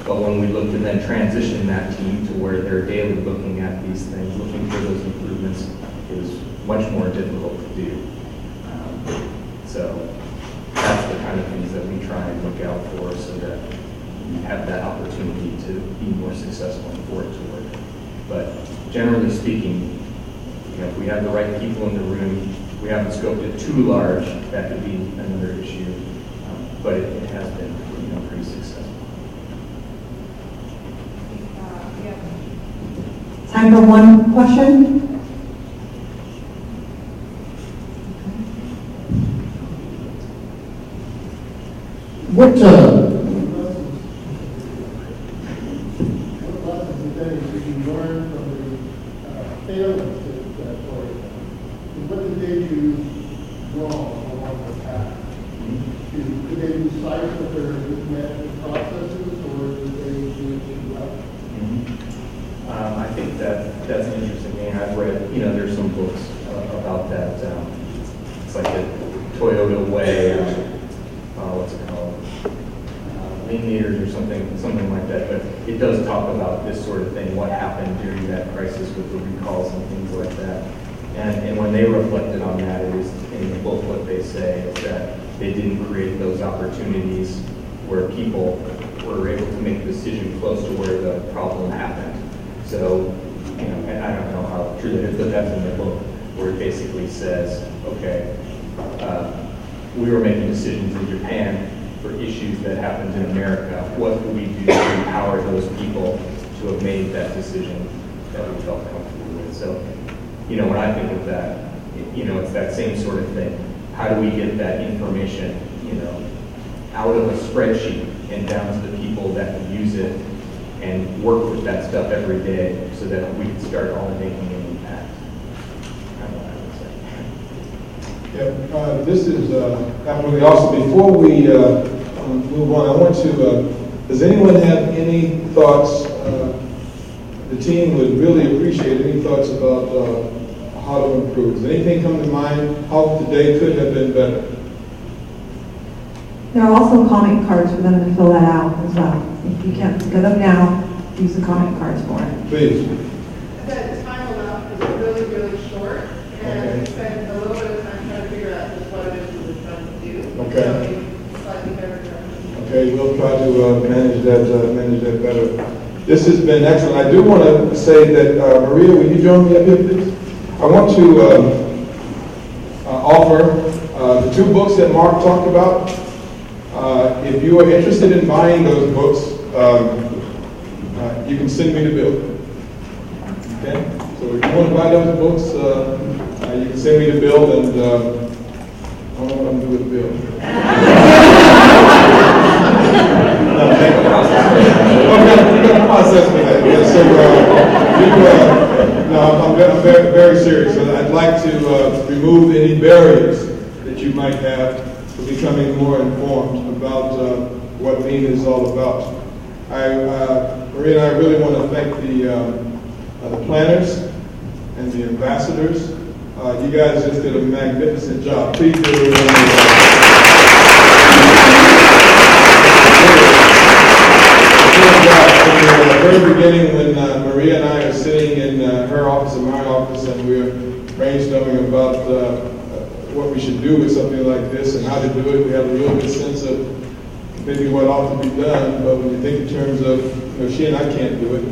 But when we looked to then transition that team to where they're daily looking at these things, looking for those improvements, it was much more difficult to do. So that's the kind of things that we try and look out for so that we have that opportunity to be more successful and for it to work. But generally speaking, if we have the right people in the room, we haven't scoped it too large, that could be another issue. But it has been pretty successful. Time for one question. What lessons, if any, did you learn from the failings that Toyota? What did they do wrong along the path? Did they lose sight of their management processes, or did they do it too well? I think that's an interesting thing. I've read, there's some books about that. It's like the Toyota way. What's it called? Lean leaders or something like that. But it does talk about this sort of thing, what happened during that crisis with the recalls and things like that. And when they reflected on that, it is in the book what they say is that they didn't create those opportunities where people were able to make a decision close to where the problem happened. So, and I don't know how true that is, but that's in the book where it basically says, okay, we were making decisions in Japan for issues that happened in America. What could we do to empower those people to have made that decision that we felt comfortable with? So, when I think of that, it's that same sort of thing. How do we get that information, out of a spreadsheet and down to the people that can use it and work with that stuff every day so that we can start all making an impact? Kind of what I would say. Yeah, this is absolutely awesome. Before we move on, I want to, does anyone have any thoughts? The team would really appreciate any thoughts about how to improve. Does anything come to mind how today could have been better? There are also comment cards for them to fill that out as well. If you can't get them now, use the comment cards for it. Please. The time allowed is really, really short, and we spent a little bit of time trying to figure out just what it is we were trying to do. Okay. So slightly better. Okay, we'll try to manage that better. This has been excellent. I do want to say that, Maria, will you join me up here, please? I want to offer the two books that Mark talked about. If you are interested in buying those books, you can send me the bill. Okay? So if you want to buy those books, you can send me the bill, and I don't know what I'm going to do with the bill. We're going to process for that. Yeah, so I'm very, very serious. I'd like to remove any barriers that you might have for becoming more informed about what Lean is all about. Maria and I really want to thank the planners and the ambassadors. You guys just did a magnificent job. Please give everyone we should do with something like this and how to do it. We have a real good sense of maybe what ought to be done, but when you think in terms of, she and I can't do it.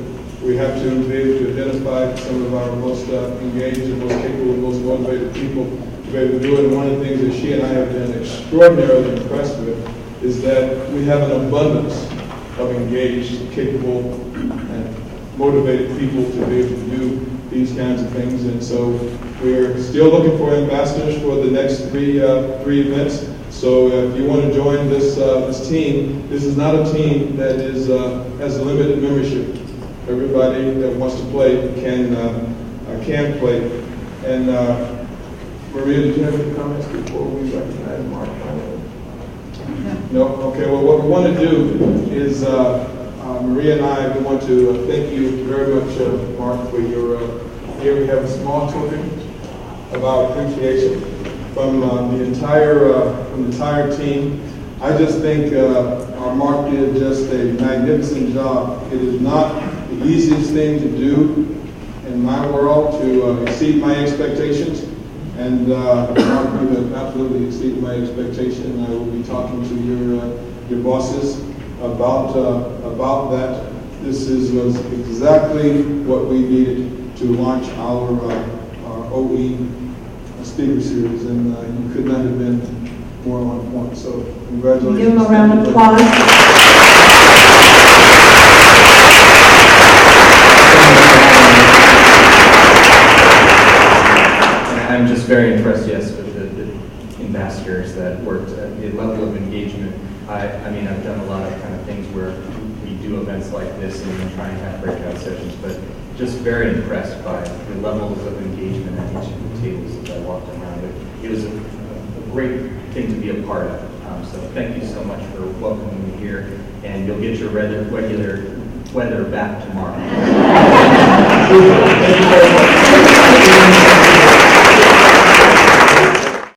We have to be able to identify some of our most engaged and most capable and most motivated people to be able to do it. And one of the things that she and I have been extraordinarily impressed with is that we have an abundance of engaged, capable, and motivated people to be able to do these kinds of things. And so we're still looking for ambassadors for the next three events. So if you want to join this team, this is not a team that has a limited membership. Everybody that wants to play can play. And Maria, did you have any comments before we recognize Mark? No? Okay, well, what we want to do is, Maria and I, we want to thank you very much, Mark, for your, here we have a small token of our appreciation from the entire team. I just think our Mark did just a magnificent job. It is not the easiest thing to do in my world to exceed my expectations. And Mark, you have absolutely exceeded my expectation. I will be talking to your bosses about that. This was exactly what we needed to launch our OE speaker series, and you could not have been more on point. So congratulations. Give them a round of applause. I'm just very impressed, yes, with the ambassadors that worked at the level of engagement. I mean, I've done a lot of kind of things where we do events like this and we try and have breakout sessions, but just very impressed by the levels of engagement at each of the tables as I walked around. It was a great thing to be a part of. So thank you so much for welcoming me here, and you'll get your regular weather back tomorrow. Thank you very much.